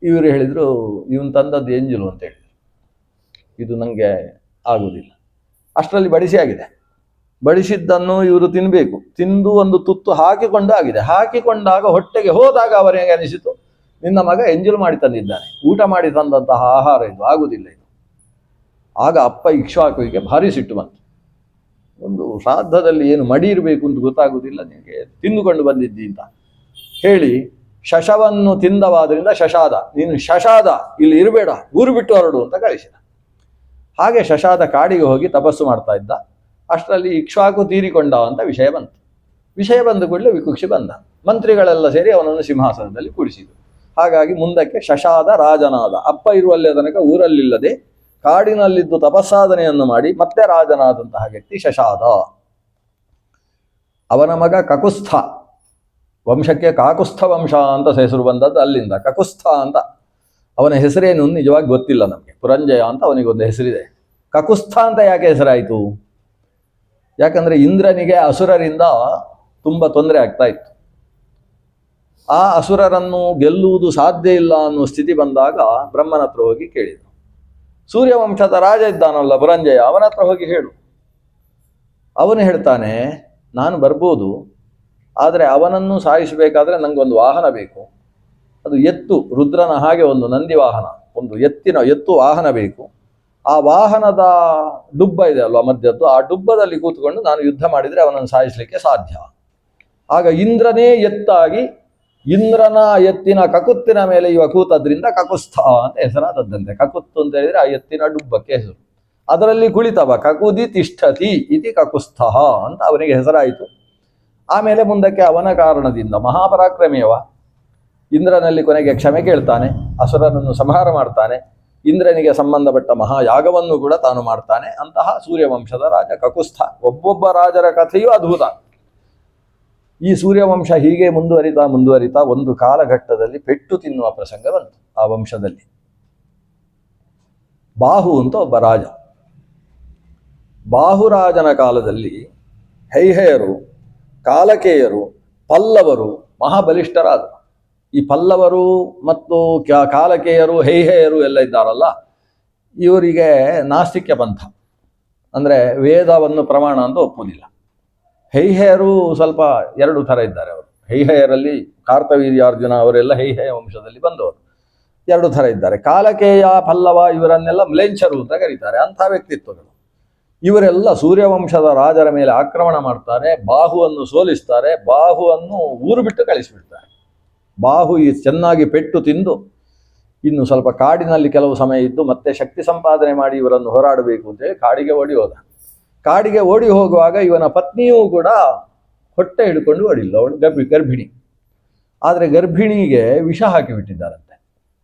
ಇವರು ಹೇಳಿದರು ಇವನು ತಂದದ್ದು ಎಂಜಲು ಅಂತ ಹೇಳಿದರು. ಇದು ನನಗೆ ಆಗುವುದಿಲ್ಲ. ಅಷ್ಟರಲ್ಲಿ ಬಡಿಸಿ ಆಗಿದೆ. ಬಡಿಸಿದ್ದನ್ನು ಇವರು ತಿನ್ನಬೇಕು. ತಿಂದು ಒಂದು ತುತ್ತು ಹಾಕಿಕೊಂಡಾಗ ಹೊಟ್ಟೆಗೆ ಹೋದಾಗ ಅವರಿಗೆ ಅನಿಸಿತು, ನಿನ್ನ ಮಗ ಎಂಜಲು ಮಾಡಿ ತಂದಿದ್ದಾನೆ, ಊಟ ಮಾಡಿ ತಂದಂತಹ ಆಹಾರ ಇದು, ಆಗುವುದಿಲ್ಲ ಇದು. ಆಗ ಅಪ್ಪ ಇಕ್ಷ್ವಾಕುವಿಗೆ ಭಾರಿ ಸಿಟ್ಟು ಬಂತು. ಒಂದು ಶ್ರಾದ್ದದಲ್ಲಿ ಏನು ಮಡಿ ಇರಬೇಕು ಅಂತ ಗೊತ್ತಾಗುವುದಿಲ್ಲ ನಿನಗೆ, ತಿಂದುಕೊಂಡು ಬಂದಿದ್ದಿ ಅಂತ ಹೇಳಿ ಶಶವನ್ನು ತಿಂದವಾದ್ರಿಂದ ಶಶಾದ, ನೀನು ಶಶಾದ ಇಲ್ಲಿ ಇರಬೇಡ, ಊರು ಬಿಟ್ಟು ಹೊರಡು ಅಂತ ಕಳಿಸಿದ. ಹಾಗೆ ಶಶಾದ ಕಾಡಿಗೆ ಹೋಗಿ ತಪಸ್ಸು ಮಾಡ್ತಾ ಇದ್ದ. ಅಷ್ಟರಲ್ಲಿ ಇಕ್ಷ್ವಾಕು ತೀರಿಕೊಂಡ ಅಂತ ವಿಷಯ ಬಂದ ಕೂಡಲೇ ವಿಕುಕ್ಷಿ ಬಂದ. ಮಂತ್ರಿಗಳೆಲ್ಲ ಸೇರಿ ಅವನನ್ನು ಸಿಂಹಾಸನದಲ್ಲಿ ಕೂಡಿಸಿದರು. ಹಾಗಾಗಿ ಮುಂದಕ್ಕೆ ಶಶಾದ ರಾಜನಾದ. ಅಪ್ಪ ಇರುವಲ್ಲೇ ತನಕ ಊರಲ್ಲಿಲ್ಲದೆ ಕಾಡಿನಲ್ಲಿದ್ದು ತಪಸ್ಸಾಧನೆಯನ್ನು ಮಾಡಿ ಮತ್ತೆ ರಾಜನಾದಂತಹ ವ್ಯಕ್ತಿ ಶಶಾದ. ಅವನ ಮಗ ಕಕುಸ್ಥ. ವಂಶಕ್ಕೆ ಕಾಕುಸ್ಥ ವಂಶ ಅಂತ ಹೆಸರು ಬಂದದ್ದು ಅಲ್ಲಿಂದ. ಕಕುಸ್ಥ ಅಂತ ಅವನ ಹೆಸರೇನು ನಿಜವಾಗಿ ಗೊತ್ತಿಲ್ಲ ನಮಗೆ. ಪುರಂಜಯ ಅಂತ ಅವನಿಗೊಂದು ಹೆಸರಿದೆ. ಕಕುಸ್ಥ ಅಂತ ಯಾಕೆ ಹೆಸರಾಯಿತು? ಯಾಕಂದರೆ ಇಂದ್ರನಿಗೆ ಅಸುರರಿಂದ ತುಂಬ ತೊಂದರೆ ಆಗ್ತಾ ಇತ್ತು. ಆ ಅಸುರರನ್ನು ಗೆಲ್ಲುವುದು ಸಾಧ್ಯ ಇಲ್ಲ ಅನ್ನೋ ಸ್ಥಿತಿ ಬಂದಾಗ ಬ್ರಹ್ಮನ ಹತ್ರ ಹೋಗಿ ಕೇಳಿದರು. ಸೂರ್ಯವಂಶದ ರಾಜ ಇದ್ದಾನಲ್ಲ ಪುರಂಜಯ, ಅವನ ಹತ್ರ ಹೋಗಿ ಹೇಳು. ಅವನು ಹೇಳ್ತಾನೆ, ನಾನು ಬರ್ಬೋದು, ಆದರೆ ಅವನನ್ನು ಸಾಯಿಸಬೇಕಾದ್ರೆ ನನಗೊಂದು ವಾಹನ ಬೇಕು. ಅದು ಎತ್ತು, ರುದ್ರನ ಹಾಗೆ ಒಂದು ನಂದಿ ವಾಹನ, ಒಂದು ಎತ್ತು ವಾಹನ ಬೇಕು. ಆ ವಾಹನದ ಡುಬ್ಬ ಇದೆ ಅಲ್ವಾ ಮಧ್ಯದ್ದು, ಆ ಡುಬ್ಬದಲ್ಲಿ ಕೂತ್ಕೊಂಡು ನಾನು ಯುದ್ಧ ಮಾಡಿದರೆ ಅವನನ್ನು ಸಾಯಿಸಲಿಕ್ಕೆ ಸಾಧ್ಯ. ಆಗ ಇಂದ್ರನೇ ಎತ್ತಾಗಿ ಇಂದ್ರನ ಎತ್ತಿನ ಕಕುತ್ತಿನ ಮೇಲೆ ಇವ ಕೂತದ್ರಿಂದ ಕಕುಸ್ಥ ಅಂತ ಹೆಸರಾದದ್ದಂತೆ. ಕಕುತ್ತು ಅಂತ ಹೇಳಿದ್ರೆ ಆ ಎತ್ತಿನ ಡುಬ್ಬಕ್ಕೆ ಹೆಸರು. ಅದರಲ್ಲಿ ಕುಳಿತವ ಕಕುದಿ ತಿಷ್ಠತಿ ಇತಿ ಕಕುಸ್ಥ ಅಂತ ಅವನಿಗೆ ಹೆಸರಾಯಿತು. ಆಮೇಲೆ ಮುಂದಕ್ಕೆ ಅವನ ಕಾರಣದಿಂದ ಮಹಾಪರಾಕ್ರಮಿಯವ ಇಂದ್ರನಲ್ಲಿ ಕೊನೆಗೆ ಕ್ಷಮೆ ಕೇಳ್ತಾನೆ, ಅಸುರನನ್ನು ಸಂಹಾರ ಮಾಡ್ತಾನೆ, ಇಂದ್ರನಿಗೆ ಸಂಬಂಧಪಟ್ಟ ಮಹಾಯಾಗವನ್ನು ಕೂಡ ತಾನು ಮಾಡ್ತಾನೆ. ಅಂತಹ ಸೂರ್ಯವಂಶದ ರಾಜ ಕಕುಸ್ಥ. ಒಬ್ಬೊಬ್ಬ ರಾಜರ ಕಥೆಯೂ ಅದ್ಭುತ. ಈ ಸೂರ್ಯವಂಶ ಹೀಗೆ ಮುಂದುವರಿತಾ ಒಂದು ಕಾಲಘಟ್ಟದಲ್ಲಿ ಪೆಟ್ಟು ತಿನ್ನುವ ಪ್ರಸಂಗ ಬಂತು ಆ ವಂಶದಲ್ಲಿ. ಬಾಹು ಅಂತ ಒಬ್ಬ ರಾಜ. ಬಾಹುರಾಜನ ಕಾಲದಲ್ಲಿ ಹೈಹಯರು, ಕಾಲಕೇಯರು, ಪಲ್ಲವರು ಮಹಾಬಲಿಷ್ಠರಾದರು. ಈ ಪಲ್ಲವರು ಮತ್ತು ಕಾಲಕೇಯರು, ಹೈಹಯರು ಎಲ್ಲ ಇದ್ದಾರಲ್ಲ, ಇವರಿಗೆ ನಾಸ್ತಿಕ್ಯ ಪಂಥ, ಅಂದರೆ ವೇದವನ್ನು ಪ್ರಮಾಣ ಅಂತ ಒಪ್ಪುವುದಿಲ್ಲ. ಹೈಹಯರು ಸ್ವಲ್ಪ 2 ಥರ ಇದ್ದಾರೆ ಅವರು. ಹೈಹಯರಲ್ಲಿ ಕಾರ್ತವೀರ್ಯಾರ್ಜುನ ಅವರೆಲ್ಲ ಹೈಹಯ ವಂಶದಲ್ಲಿ ಬಂದವರು. 2 ಥರ ಇದ್ದಾರೆ. ಕಾಲಕೇಯ, ಪಲ್ಲವ ಇವರನ್ನೆಲ್ಲ ಮ್ಲೇಂಛರು ಅಂತ ಕರೀತಾರೆ. ಅಂಥ ವ್ಯಕ್ತಿತ್ವಗಳು. ಇವರೆಲ್ಲ ಸೂರ್ಯವಂಶದ ರಾಜರ ಮೇಲೆ ಆಕ್ರಮಣ ಮಾಡ್ತಾರೆ, ಬಾಹುವನ್ನು ಸೋಲಿಸ್ತಾರೆ, ಬಾಹುವನ್ನು ಊರು ಬಿಟ್ಟು ಕಳಿಸಿಬಿಡ್ತಾರೆ. ಬಾಹು ಚೆನ್ನಾಗಿ ಪೆಟ್ಟು ತಿಂದು ಇನ್ನು ಸ್ವಲ್ಪ ಕಾಡಿನಲ್ಲಿ ಕೆಲವು ಸಮಯ ಇದ್ದು ಮತ್ತೆ ಶಕ್ತಿ ಸಂಪಾದನೆ ಮಾಡಿ ಇವರನ್ನು ಹೋರಾಡಬೇಕು ಅಂತೇಳಿ ಕಾಡಿಗೆ ಓಡಿ ಹೋದ. ಕಾಡಿಗೆ ಓಡಿ ಹೋಗುವಾಗ ಇವನ ಪತ್ನಿಯೂ ಕೂಡ ಹೊಟ್ಟೆ ಹಿಡ್ಕೊಂಡು ಓಡಿಲ್ಲ, ಅವಳು ಗರ್ಭಿಣಿ. ಆದರೆ ಗರ್ಭಿಣಿಗೆ ವಿಷ ಹಾಕಿಬಿಟ್ಟಿದ್ದಾರಂತೆ.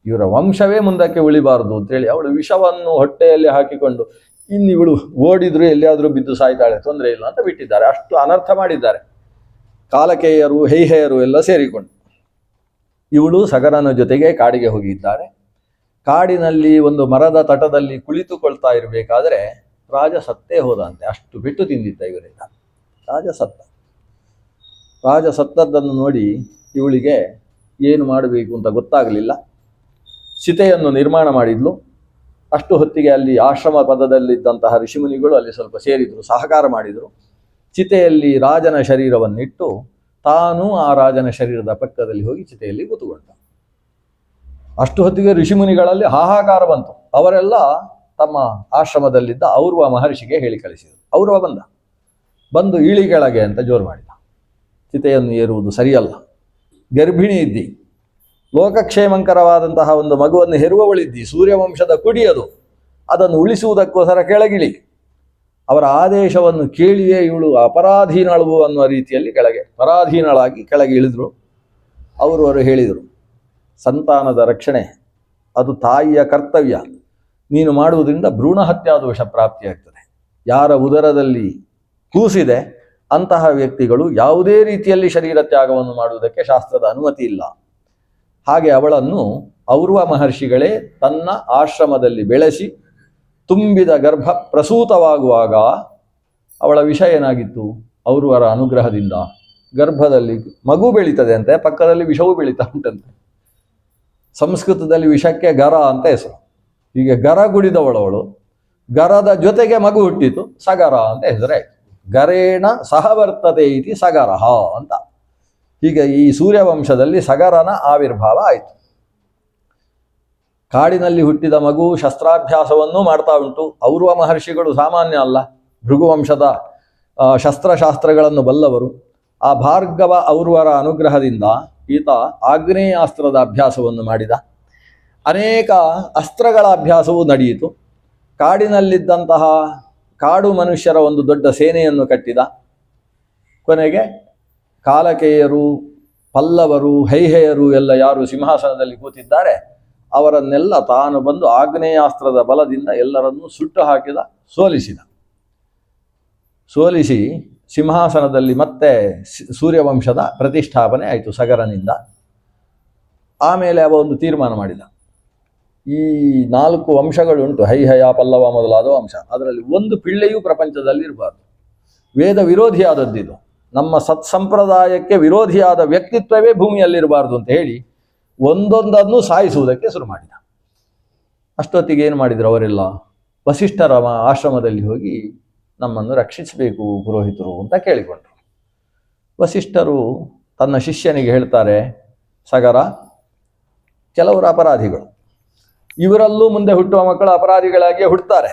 ಇವರ ವಂಶವೇ ಮುಂದಕ್ಕೆ ಉಳಿಬಾರದು ಅಂತೇಳಿ ಅವಳು ವಿಷವನ್ನು ಹೊಟ್ಟೆಯಲ್ಲಿ ಹಾಕಿಕೊಂಡು ಇನ್ನು ಇವಳು ಓಡಿದ್ರು ಎಲ್ಲಿಯಾದರೂ ಬಿದ್ದು ಸಾಯ್ತಾಳೆ, ತೊಂದರೆ ಇಲ್ಲ ಅಂತ ಬಿಟ್ಟಿದ್ದಾರೆ. ಅಷ್ಟು ಅನರ್ಥ ಮಾಡಿದ್ದಾರೆ ಕಾಲಕೇಯರು ಹೈಹೆಯರು ಎಲ್ಲ ಸೇರಿಕೊಂಡು. ಇವಳು ಸಗರನ ಜೊತೆಗೆ ಕಾಡಿಗೆ ಹೋಗಿದ್ದಾರೆ. ಕಾಡಿನಲ್ಲಿ ಒಂದು ಮರದ ತಟದಲ್ಲಿ ಕುಳಿತುಕೊಳ್ತಾ ಇರಬೇಕಾದ್ರೆ ರಾಜ ಸತ್ತೇ ಹೋದಂತೆ. ಅಷ್ಟು ಬಿಟ್ಟು ತಿಂದಿದ್ದ ಇವರಿಂದ. ರಾಜ ಸತ್ತದ್ದನ್ನು ನೋಡಿ ಇವಳಿಗೆ ಏನು ಮಾಡಬೇಕು ಅಂತ ಗೊತ್ತಾಗಲಿಲ್ಲ. ಚಿತೆಯನ್ನು ನಿರ್ಮಾಣ ಮಾಡಿದ್ಲು. ಅಷ್ಟು ಹೊತ್ತಿಗೆ ಅಲ್ಲಿ ಆಶ್ರಮ ಪದದಲ್ಲಿದ್ದಂತಹ ಋಷಿಮುನಿಗಳು ಅಲ್ಲಿ ಸ್ವಲ್ಪ ಸೇರಿದರು, ಸಹಕಾರ ಮಾಡಿದರು. ಚಿತೆಯಲ್ಲಿ ರಾಜನ ಶರೀರವನ್ನಿಟ್ಟು ತಾನು ಆ ರಾಜನ ಶರೀರದ ಪಕ್ಕದಲ್ಲಿ ಹೋಗಿ ಚಿತೆಯಲ್ಲಿ ಕೂತುಕೊಂಡ. ಅಷ್ಟು ಹೊತ್ತಿಗೆ ಋಷಿಮುನಿಗಳಲ್ಲಿ ಹಾಹಾಕಾರ ಬಂತು. ಅವರೆಲ್ಲ ತಮ್ಮ ಆಶ್ರಮದಲ್ಲಿದ್ದ ಔರ್ವ ಮಹರ್ಷಿಗೆ ಹೇಳಿ ಕಳಿಸಿದರು. ಔರ್ವ ಬಂದು ಇಳಿ ಕೆಳಗೆ ಅಂತ ಜೋರು ಮಾಡಿದ. ಚಿತೆಯನ್ನು ಏರುವುದು ಸರಿಯಲ್ಲ, ಗರ್ಭಿಣಿ ಇದ್ದಿ, ಲೋಕಕ್ಷೇಮಂಕರವಾದಂತಹ ಒಂದು ಮಗುವನ್ನು ಹೆರುವವಳಿದ್ದಿ, ಸೂರ್ಯವಂಶದ ಕುಡಿಯದು, ಅದನ್ನು ಉಳಿಸುವುದಕ್ಕೋಸ್ಕರ ಕೆಳಗಿಳಿ. ಅವರ ಆದೇಶವನ್ನು ಕೇಳಿಯೇ ಇವಳು ಅಪರಾಧೀನಳು ಅನ್ನುವ ರೀತಿಯಲ್ಲಿ ಪರಾಧೀನಳಾಗಿ ಕೆಳಗೆ ಇಳಿದ್ರು. ಅವರು ಹೇಳಿದರು, ಸಂತಾನದ ರಕ್ಷಣೆ ಅದು ತಾಯಿಯ ಕರ್ತವ್ಯ. ನೀನು ಮಾಡುವುದರಿಂದ ಭ್ರೂಣ ಹತ್ಯಾದೋಷ ಪ್ರಾಪ್ತಿಯಾಗ್ತದೆ. ಯಾರ ಉದರದಲ್ಲಿ ಕೂಸಿದೆ ಅಂತಹ ವ್ಯಕ್ತಿಗಳು ಯಾವುದೇ ರೀತಿಯಲ್ಲಿ ಶರೀರ ತ್ಯಾಗವನ್ನು ಮಾಡುವುದಕ್ಕೆ ಶಾಸ್ತ್ರದ ಅನುಮತಿ ಇಲ್ಲ. ಹಾಗೆ ಅವಳನ್ನು ಔರ್ವ ಮಹರ್ಷಿಗಳೇ ತನ್ನ ಆಶ್ರಮದಲ್ಲಿ ಬೆಳೆಸಿ ತುಂಬಿದ ಗರ್ಭ ಪ್ರಸೂತವಾಗುವಾಗ ಅವಳ ವಿಷ ಏನಾಗಿತ್ತು? ಔರ್ವರ ಅನುಗ್ರಹದಿಂದ ಗರ್ಭದಲ್ಲಿ ಮಗು ಬೆಳೀತದೆ ಅಂತೆ, ಪಕ್ಕದಲ್ಲಿ ವಿಷವೂ ಬೆಳೀತಾ ಉಂಟಂತೆ. ಸಂಸ್ಕೃತದಲ್ಲಿ ವಿಷಕ್ಕೆ ಗರ ಅಂತ ಹೆಸರು. ಹೀಗೆ ಗರ ಗುಡಿದವಳವಳು, ಗರದ ಜೊತೆಗೆ ಮಗು ಹುಟ್ಟಿತು, ಸಗರ ಅಂತ ಹೆಸರಾಯಿತು. ಗರೇಣ ಸಹವರ್ತತೆ ಇತಿ ಸಗರಹ ಅಂತ. ಹೀಗೆ ಈ ಸೂರ್ಯವಂಶದಲ್ಲಿ ಸಗರನ ಆವಿರ್ಭಾವ ಆಯಿತು. ಕಾಡಿನಲ್ಲಿ ಹುಟ್ಟಿದ ಮಗು ಶಸ್ತ್ರಾಭ್ಯಾಸವನ್ನೂ ಮಾಡ್ತಾ ಉಂಟು. ಔರ್ವ ಮಹರ್ಷಿಗಳು ಸಾಮಾನ್ಯ ಅಲ್ಲ, ಭೃಗುವಂಶದ ಶಸ್ತ್ರಶಾಸ್ತ್ರಗಳನ್ನು ಬಲ್ಲವರು. ಆ ಭಾರ್ಗವ ಔರ್ವರ ಅನುಗ್ರಹದಿಂದ ಈತ ಆಗ್ನೇಯಾಸ್ತ್ರದ ಅಭ್ಯಾಸವನ್ನು ಮಾಡಿದ. ಅನೇಕ ಅಸ್ತ್ರಗಳ ಅಭ್ಯಾಸವೂ ನಡೆಯಿತು. ಕಾಡಿನಲ್ಲಿದ್ದಂತಹ ಕಾಡು ಮನುಷ್ಯರ ಒಂದು ದೊಡ್ಡ ಸೇನೆಯನ್ನು ಕಟ್ಟಿದ. ಕೊನೆಗೆ ಕಾಲಕೇಯರು, ಪಲ್ಲವರು, ಹೈಹೆಯರು ಎಲ್ಲ ಯಾರು ಸಿಂಹಾಸನದಲ್ಲಿ ಕೂತಿದ್ದಾರೆ ಅವರನ್ನೆಲ್ಲ ತಾನು ಬಂದು ಆಗ್ನೇಯಾಸ್ತ್ರದ ಬಲದಿಂದ ಎಲ್ಲರನ್ನೂ ಸುಟ್ಟು ಹಾಕಿದ, ಸೋಲಿಸಿ ಸಿಂಹಾಸನದಲ್ಲಿ ಮತ್ತೆ ಸೂರ್ಯವಂಶದ ಪ್ರತಿಷ್ಠಾಪನೆ ಆಯಿತು ಸಗರನಿಂದ. ಆಮೇಲೆ ಅವ ಒಂದು ತೀರ್ಮಾನ ಮಾಡಿದ, ಈ 4 ವಂಶಗಳುಂಟು, ಹೈಹಯ, ಪಲ್ಲವ ಮೊದಲಾದ ವಂಶ, ಅದರಲ್ಲಿ ಒಂದು ಪಿಳ್ಳೆಯೂ ಪ್ರಪಂಚದಲ್ಲಿ ಇರಬಾರ್ದು. ವೇದ ವಿರೋಧಿಯಾದದ್ದಿದು, ನಮ್ಮ ಸತ್ಸಂಪ್ರದಾಯಕ್ಕೆ ವಿರೋಧಿಯಾದ ವ್ಯಕ್ತಿತ್ವವೇ ಭೂಮಿಯಲ್ಲಿರಬಾರ್ದು ಅಂತ ಹೇಳಿ ಒಂದೊಂದನ್ನು ಸಾಯಿಸುವುದಕ್ಕೆ ಶುರು ಮಾಡಿದ. ಅಷ್ಟೊತ್ತಿಗೆ ಏನು ಮಾಡಿದರು ಅವರೆಲ್ಲ? ವಸಿಷ್ಠರ ಆಶ್ರಮದಲ್ಲಿ ಹೋಗಿ ನಮ್ಮನ್ನು ರಕ್ಷಿಸಬೇಕು ಪುರೋಹಿತರು ಅಂತ ಕೇಳಿಕೊಂಡ್ರು. ವಸಿಷ್ಠರು ತನ್ನ ಶಿಷ್ಯನಿಗೆ ಹೇಳ್ತಾರೆ, ಸಗರ, ಕೆಲವರು ಅಪರಾಧಿಗಳು, ಇವರಲ್ಲೂ ಮುಂದೆ ಹುಟ್ಟುವ ಮಕ್ಕಳು ಅಪರಾಧಿಗಳಾಗಿಯೇ ಹುಟ್ಟುತ್ತಾರೆ.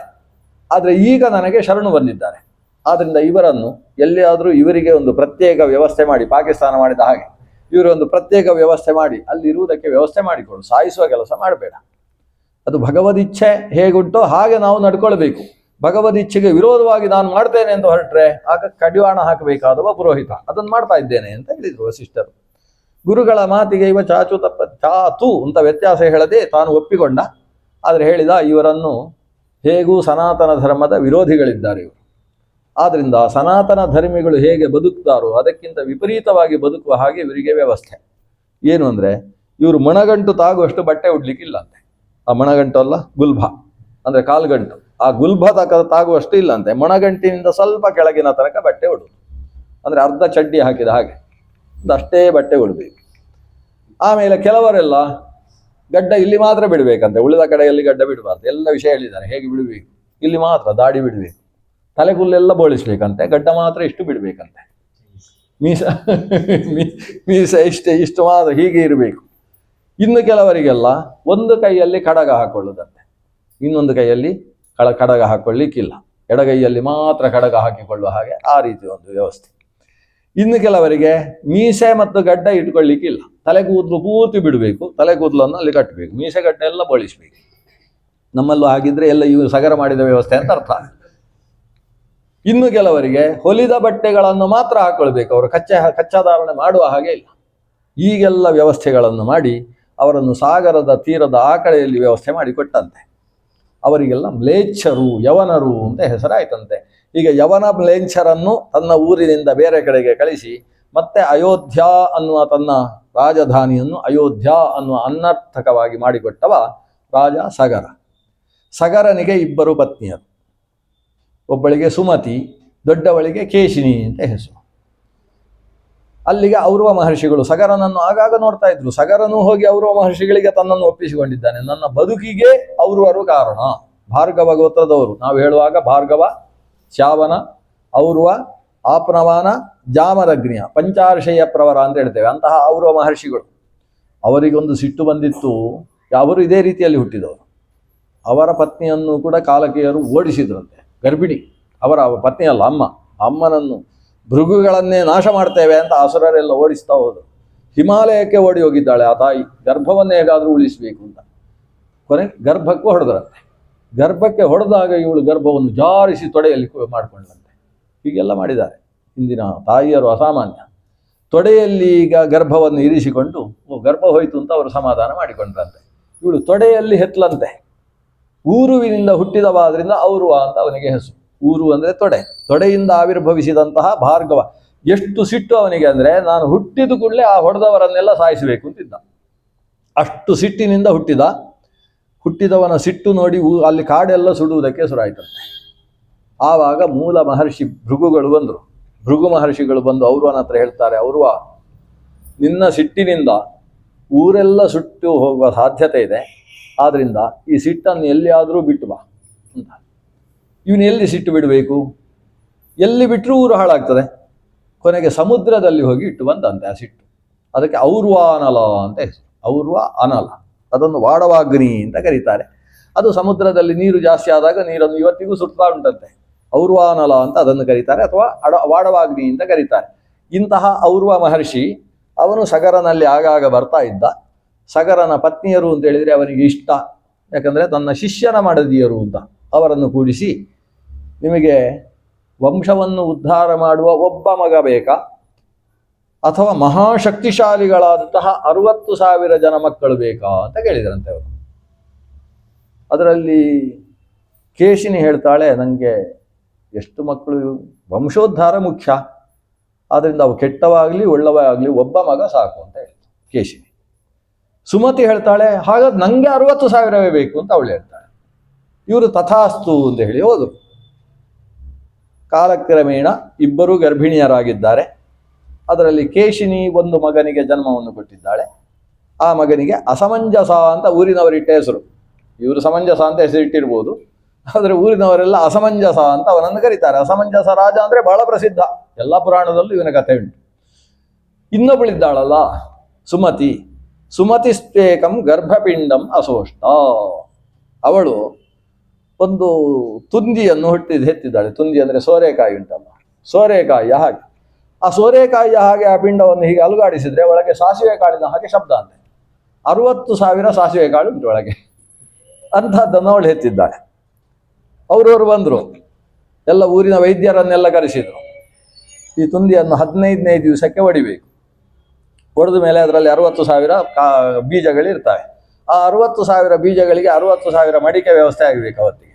ಆದರೆ ಈಗ ನನಗೆ ಶರಣು ಬಂದಿದ್ದಾರೆ. ಆದ್ದರಿಂದ ಇವರನ್ನು ಎಲ್ಲಿಯಾದರೂ ಇವರಿಗೆ ಒಂದು ಪ್ರತ್ಯೇಕ ವ್ಯವಸ್ಥೆ ಮಾಡಿ, ಪಾಕಿಸ್ತಾನ ಮಾಡಿದ ಹಾಗೆ ಇವರೊಂದು ಪ್ರತ್ಯೇಕ ವ್ಯವಸ್ಥೆ ಮಾಡಿ ಅಲ್ಲಿರುವುದಕ್ಕೆ ವ್ಯವಸ್ಥೆ ಮಾಡಿಕೊಡು, ಸಾಯಿಸುವ ಕೆಲಸ ಮಾಡಬೇಡ. ಅದು ಭಗವದಿಚ್ಛೆ ಹೇಗುಂಟೋ ಹಾಗೆ ನಾವು ನಡ್ಕೊಳ್ಬೇಕು. ಭಗವದಿಚ್ಛೆಗೆ ವಿರೋಧವಾಗಿ ನಾನು ಮಾಡ್ತೇನೆ ಅಂತ ಹೊರಟ್ರೆ ಆಗ ಕಡಿವಾಣ ಹಾಕಬೇಕಾದವ ಪುರೋಹಿತ. ಅದನ್ನು ಮಾಡ್ತಾ ಇದ್ದೇನೆ ಅಂತ ಹೇಳಿದರು ವಸಿಷ್ಠರು. ಗುರುಗಳ ಮಾತಿಗೆ ಇವ ಚಾತು ಅಂತ ವ್ಯತ್ಯಾಸ ಹೇಳದೆ ತಾನು ಒಪ್ಪಿಕೊಂಡ. ಆದರೆ ಹೇಳಿದ, ಇವರನ್ನು ಹೇಗೂ ಸನಾತನ ಧರ್ಮದ ವಿರೋಧಿಗಳಿದ್ದಾರೆ ಇವರು. ಆದ್ದರಿಂದ ಸನಾತನ ಧರ್ಮಿಗಳು ಹೇಗೆ ಬದುಕ್ತಾರೋ ಅದಕ್ಕಿಂತ ವಿಪರೀತವಾಗಿ ಬದುಕುವ ಹಾಗೆ ಇವರಿಗೆ ವ್ಯವಸ್ಥೆ. ಏನು ಅಂದರೆ, ಇವರು ಮೊಣಗಂಟು ತಾಗುವಷ್ಟು ಬಟ್ಟೆ ಉಡ್ಲಿಕ್ಕಿಲ್ಲಂತೆ. ಆ ಮೊಣಗಂಟು ಅಲ್ಲ, ಗುಲ್ಭ ಅಂದರೆ ಕಾಲ್ಗಂಟು, ಆ ಗುಲ್ಭ ತಾಗುವಷ್ಟು ಇಲ್ಲಂತೆ. ಮೊಣಗಂಟಿನಿಂದ ಸ್ವಲ್ಪ ಕೆಳಗಿನ ತನಕ ಬಟ್ಟೆ ಉಡುವುದು, ಅಂದರೆ ಅರ್ಧ ಚಡ್ಡಿ ಹಾಕಿದ ಹಾಗೆ ಅಷ್ಟೇ ಬಟ್ಟೆ ಉಡಬೇಕು. ಆಮೇಲೆ ಕೆಲವರೆಲ್ಲ ಗಡ್ಡ ಇಲ್ಲಿ ಮಾತ್ರ ಬಿಡಬೇಕಂತೆ, ಉಳಿದ ಕಡೆಯಲ್ಲಿ ಗಡ್ಡ ಬಿಡಬಾರ್ದು. ಎಲ್ಲ ವಿಷಯ ಹೇಳಿದ್ದಾರೆ ಹೇಗೆ ಬಿಡಬೇಕು. ಇಲ್ಲಿ ಮಾತ್ರ ದಾಡಿ ಬಿಡಬೇಕು, ತಲೆಗುಲ್ಲೆಲ್ಲ ಬೋಳಿಸ್ಬೇಕಂತೆ, ಗಡ್ಡ ಮಾತ್ರ ಇಷ್ಟು ಬಿಡಬೇಕಂತೆ, ಮೀಸ ಇಷ್ಟು ಮಾತ್ರ ಹೀಗೆ ಇರಬೇಕು. ಇನ್ನು ಕೆಲವರಿಗೆಲ್ಲ ಒಂದು ಕೈಯಲ್ಲಿ ಕಡಗ ಹಾಕೊಳ್ಳುವುದಂತೆ, ಇನ್ನೊಂದು ಕೈಯಲ್ಲಿ ಕಡಗ ಹಾಕೊಳ್ಳಿಕ್ಕಿಲ್ಲ, ಎಡಗೈಯಲ್ಲಿ ಮಾತ್ರ ಕಡಗ ಹಾಕಿಕೊಳ್ಳುವ ಹಾಗೆ ಆ ರೀತಿ ಒಂದು ವ್ಯವಸ್ಥೆ. ಇನ್ನು ಕೆಲವರಿಗೆ ಮೀಸೆ ಮತ್ತು ಗಡ್ಡ ಇಟ್ಕೊಳ್ಳಿಕ್ಕಿಲ್ಲ, ತಲೆಗೂದಲು ಪೂರ್ತಿ ಬಿಡಬೇಕು, ತಲೆಗೂದಲನ್ನು ಅಲ್ಲಿ ಕಟ್ಟಬೇಕು, ಮೀಸೆ ಗಡ್ಡ ಎಲ್ಲ ಬೋಳಿಸ್ಬೇಕು. ನಮ್ಮಲ್ಲೂ ಹಾಗಿದ್ರೆ ಎಲ್ಲ ಇವರು ಸಗರ ಮಾಡಿದ ವ್ಯವಸ್ಥೆ ಅಂತ ಅರ್ಥ. ಇನ್ನು ಕೆಲವರಿಗೆ ಹೊಲಿದ ಬಟ್ಟೆಗಳನ್ನು ಮಾತ್ರ ಹಾಕೊಳ್ಬೇಕು, ಅವರು ಕಚ್ಚಾಧಾರಣೆ ಮಾಡುವ ಹಾಗೆ ಇಲ್ಲ. ಈಗೆಲ್ಲ ವ್ಯವಸ್ಥೆಗಳನ್ನು ಮಾಡಿ ಅವರನ್ನು ಸಾಗರದ ತೀರದ ಆ ಕಡೆಯಲ್ಲಿ ವ್ಯವಸ್ಥೆ ಮಾಡಿಕೊಟ್ಟಂತೆ. ಅವರಿಗೆಲ್ಲ ಮ್ಲೇಚ್ಛರು, ಯವನರು ಅಂತ ಹೆಸರಾಯ್ತಂತೆ. ಈಗ ಯವನ ಮ್ಲೇಚ್ಛರನ್ನು ತನ್ನ ಊರಿನಿಂದ ಬೇರೆ ಕಡೆಗೆ ಕಳಿಸಿ ಮತ್ತೆ ಅಯೋಧ್ಯ ಅನ್ನುವ ತನ್ನ ರಾಜಧಾನಿಯನ್ನು ಅಯೋಧ್ಯ ಅನ್ನುವ ಅನರ್ಥಕವಾಗಿ ಮಾಡಿಕೊಟ್ಟವ ರಾಜ ಸಗರ. ಸಗರನಿಗೆ ಇಬ್ಬರು ಪತ್ನಿಯರು, ಒಬ್ಬಳಿಗೆ ಸುಮತಿ, ದೊಡ್ಡವಳಿಗೆ ಕೇಶಿನಿ ಅಂತ ಹೆಸರು. ಅಲ್ಲಿಗೆ ಔರ್ವ ಮಹರ್ಷಿಗಳು ಸಗರನನ್ನು ಆಗಾಗ ನೋಡ್ತಾ ಇದ್ರು. ಸಗರನು ಹೋಗಿ ಔರ್ವ ಮಹರ್ಷಿಗಳಿಗೆ ತನ್ನನ್ನು ಒಪ್ಪಿಸಿಕೊಂಡಿದ್ದಾನೆ. ನನ್ನ ಬದುಕಿಗೆ ಔರ್ವರು ಕಾರಣ, ಭಾರ್ಗವ ಗೋತ್ರದವರು. ನಾವು ಹೇಳುವಾಗ ಭಾರ್ಗವ, ಶ್ಯಾವನ, ಔರ್ವ, ಆಪ್ನವಾನ, ಜಾಮದಗ್ನಿಯ ಪಂಚಾರ್ಷಯ ಪ್ರವರ ಅಂತ ಹೇಳ್ತೇವೆ. ಅಂತಹ ಔರ್ವ ಮಹರ್ಷಿಗಳು. ಅವರಿಗೊಂದು ಸಿಟ್ಟು ಬಂದಿತ್ತು. ಅವರು ಇದೇ ರೀತಿಯಲ್ಲಿ ಹುಟ್ಟಿದವರು. ಅವರ ಪತ್ನಿಯನ್ನು ಕೂಡ ಕಾಲಕೇಯರು ಓಡಿಸಿದ್ರಂತೆ. ಗರ್ಭಿಣಿ, ಅವರ ಪತ್ನಿಯಲ್ಲ, ಅಮ್ಮನನ್ನು ಭೃಗುಗಳನ್ನೇ ನಾಶ ಮಾಡ್ತೇವೆ ಅಂತ ಅಸುರರೆಲ್ಲ ಓಡಿಸ್ತಾ ಹೋದರು. ಹಿಮಾಲಯಕ್ಕೆ ಓಡಿ ಹೋಗಿದ್ದಾಳೆ ಆ ತಾಯಿ, ಗರ್ಭವನ್ನೇ ಹೇಗಾದರೂ ಉಳಿಸಬೇಕು ಅಂತ. ಕೊನೆ ಗರ್ಭಕ್ಕೂ ಹೊಡೆದ್ರಂತೆ. ಗರ್ಭಕ್ಕೆ ಹೊಡೆದಾಗ ಇವಳು ಗರ್ಭವನ್ನು ಜಾರಿಸಿ ತೊಡೆಯಲ್ಲಿ ಮಾಡಿಕೊಂಡಂತೆ. ಹೀಗೆಲ್ಲ ಮಾಡಿದ್ದಾರೆ ಇಂದಿನ ತಾಯಿಯರು, ಅಸಾಮಾನ್ಯ. ತೊಡೆಯಲ್ಲಿ ಈಗ ಗರ್ಭವನ್ನು ಇರಿಸಿಕೊಂಡು ಗರ್ಭ ಹೋಯಿತು ಅಂತ ಅವರು ಸಮಾಧಾನ ಮಾಡಿಕೊಂಡ್ರಂತೆ. ಇವಳು ತೊಡೆಯಲ್ಲಿ ಹೆತ್ಲಂತೆ. ಊರುವಿನಿಂದ ಹುಟ್ಟಿದವಾದ್ರಿಂದ ಔರ್ವ ಅಂತ ಅವನಿಗೆ ಹೆಸರು. ಊರು ಅಂದರೆ ತೊಡೆ, ತೊಡೆಯಿಂದ ಆವಿರ್ಭವಿಸಿದಂತಹ ಭಾರ್ಗವ. ಎಷ್ಟು ಸಿಟ್ಟು ಅವನಿಗೆ ಅಂದರೆ, ನಾನು ಹುಟ್ಟಿದ ಕೂಡಲೇ ಆ ಹೊಡೆದವರನ್ನೆಲ್ಲ ಸಾಯಿಸಬೇಕು ಅಂತಿದ್ದ. ಅಷ್ಟು ಸಿಟ್ಟಿನಿಂದ ಹುಟ್ಟಿದವನ ಸಿಟ್ಟು ನೋಡಿ ಅಲ್ಲಿ ಕಾಡೆಲ್ಲ ಸುಡುವುದಕ್ಕೆ ಶುರುವಾಯ್ತಂತೆ. ಆವಾಗ ಮೂಲ ಮಹರ್ಷಿ ಭೃಗುಗಳು ಬಂದರು. ಭೃಗು ಮಹರ್ಷಿಗಳು ಬಂದು ಔರ್ವನ ಹತ್ರ ಹೇಳ್ತಾರೆ, ಔರ್ವ, ನಿನ್ನ ಸಿಟ್ಟಿನಿಂದ ಊರೆಲ್ಲ ಸುಟ್ಟು ಹೋಗುವ ಸಾಧ್ಯತೆ ಇದೆ. ಆದ್ದರಿಂದ ಈ ಸಿಟ್ಟನ್ನು ಎಲ್ಲಿಯಾದರೂ ಬಿಟ್ಟು ಬಾ ಅಂತ. ಇವನು ಎಲ್ಲಿ ಸಿಟ್ಟು ಬಿಡಬೇಕು? ಎಲ್ಲಿ ಬಿಟ್ಟರೂ ಊರು ಹಾಳಾಗ್ತದೆ. ಕೊನೆಗೆ ಸಮುದ್ರದಲ್ಲಿ ಹೋಗಿ ಇಟ್ಟು ಬಂದಂತೆ ಆ ಸಿಟ್ಟು. ಅದಕ್ಕೆ ಔರ್ವ ಅನಲ ಅಂತ ಹೆಸರು. ಔರ್ವ ಅನಲ, ಅದನ್ನು ವಾಡವಾಗ್ನಿ ಅಂತ ಕರೀತಾರೆ. ಅದು ಸಮುದ್ರದಲ್ಲಿ ನೀರು ಜಾಸ್ತಿ ಆದಾಗ ನೀರನ್ನು ಇವತ್ತಿಗೂ ಸುಡ್ತಾ ಉಂಟಂತೆ. ಔರ್ವಾನಲ ಅಂತ ಅದನ್ನು ಕರೀತಾರೆ, ಅಥವಾ ವಾಡವಾಗ್ನಿ ಅಂತ ಕರೀತಾರೆ. ಇಂತಹ ಔರ್ವ ಮಹರ್ಷಿ ಅವನು ಸಗರನಲ್ಲಿ ಆಗಾಗ ಬರ್ತಾ ಇದ್ದ. ಸಗರನ ಪತ್ನಿಯರು ಅಂತ ಹೇಳಿದರೆ ಅವನಿಗೆ ಇಷ್ಟ. ಯಾಕಂದರೆ ತನ್ನ ಶಿಷ್ಯನ ಮಡದಿಯರು ಅಂತ. ಅವರನ್ನು ಕೂಡಿಸಿ, ನಿಮಗೆ ವಂಶವನ್ನು ಉದ್ಧಾರ ಮಾಡುವ ಒಬ್ಬ ಮಗ ಬೇಕಾ, ಅಥವಾ ಮಹಾಶಕ್ತಿಶಾಲಿಗಳಾದಂತಹ 60,000 ಜನ ಮಕ್ಕಳು ಬೇಕಾ ಅಂತ ಕೇಳಿದ್ರಂತೆ ಅವರು. ಅದರಲ್ಲಿ ಕೇಶಿನಿ ಹೇಳ್ತಾಳೆ, ನನಗೆ ಎಷ್ಟು ಮಕ್ಕಳು, ವಂಶೋದ್ಧಾರ ಮುಖ್ಯ, ಆದ್ದರಿಂದ ಅವು ಕೆಟ್ಟವಾಗಲಿ ಒಳ್ಳವೇ ಆಗಲಿ ಒಬ್ಬ ಮಗ ಸಾಕು ಅಂತ ಹೇಳ್ತಾಳೆ ಕೇಶಿನಿ. ಸುಮತಿ ಹೇಳ್ತಾಳೆ, ಹಾಗಾದ್ರೆ ನನಗೆ 60,000 ಬೇಕು ಅಂತ ಅವಳು ಹೇಳ್ತಾಳೆ. ಇವರು ತಥಾಸ್ತು ಅಂತ ಹೇಳಿ ಹೋದರು. ಕಾಲಕ್ರಮೇಣ ಇಬ್ಬರೂ ಗರ್ಭಿಣಿಯರಾಗಿದ್ದಾರೆ. ಅದರಲ್ಲಿ ಕೇಶಿನಿ ಒಂದು ಮಗನಿಗೆ ಜನ್ಮವನ್ನು ಕೊಟ್ಟಿದ್ದಾಳೆ. ಆ ಮಗನಿಗೆ ಅಸಮಂಜಸ ಅಂತ ಊರಿನವರಿಟ್ಟ ಹೆಸರು. ಇವರು ಸಮಂಜಸ ಅಂತ ಹೆಸರಿಟ್ಟಿರ್ಬೋದು, ಆದರೆ ಊರಿನವರೆಲ್ಲ ಅಸಮಂಜಸ ಅಂತ ಅವನನ್ನು ಕರೀತಾರೆ. ಅಸಮಂಜಸ ರಾಜ ಅಂದರೆ ಬಹಳ ಪ್ರಸಿದ್ಧ, ಎಲ್ಲ ಪುರಾಣದಲ್ಲೂ ಇವನ ಕಥೆ ಉಂಟು. ಇನ್ನೊಬ್ಬಳಿದ್ದಾಳಲ್ಲ ಸುಮತಿ, ಸುಮತಿಸ್ತ್ವೇಕಂ ಗರ್ಭಪಿಂಡಂ ಅಸೋಷ್ಟ. ಅವಳು ಒಂದು ತುಂದಿಯನ್ನು ಹೆತ್ತಿದ್ದಾಳೆ. ತುಂದಿ ಅಂದರೆ ಸೋರೆಕಾಯಿ ಉಂಟಲ್ಲ, ಸೋರೆಕಾಯಿಯ ಹಾಗೆ. ಆ ಸೋರೆಕಾಯಿಯ ಹಾಗೆ ಆ ಪಿಂಡವನ್ನು ಹೀಗೆ ಅಲುಗಾಡಿಸಿದ್ರೆ ಒಳಗೆ ಸಾಸಿವೆ ಕಾಳಿನ ಹಾಗೆ ಶಬ್ದ ಅಂತೆ. 60,000 ಸಾಸಿವೆ ಕಾಳು ಉಂಟು ಒಳಗೆ. ಅಂಥದ್ದನ್ನು ಅವಳು ಹೆತ್ತಿದ್ದಾಳೆ. ಅವರವರು ಬಂದರು, ಎಲ್ಲ ಊರಿನ ವೈದ್ಯರನ್ನೆಲ್ಲ ಕರೆಸಿದರು. ಈ ತುಂದಿಯನ್ನು 15ನೇ ದಿವಸಕ್ಕೆ ಒಡಿಬೇಕು. ಒಡೆದ ಮೇಲೆ ಅದರಲ್ಲಿ 60,000 ಬೀಜಗಳಿರ್ತವೆ. ಆ 60,000 ಬೀಜಗಳಿಗೆ 60,000 ಮಡಿಕೆ ವ್ಯವಸ್ಥೆ ಆಗಬೇಕು ಅವತ್ತಿಗೆ.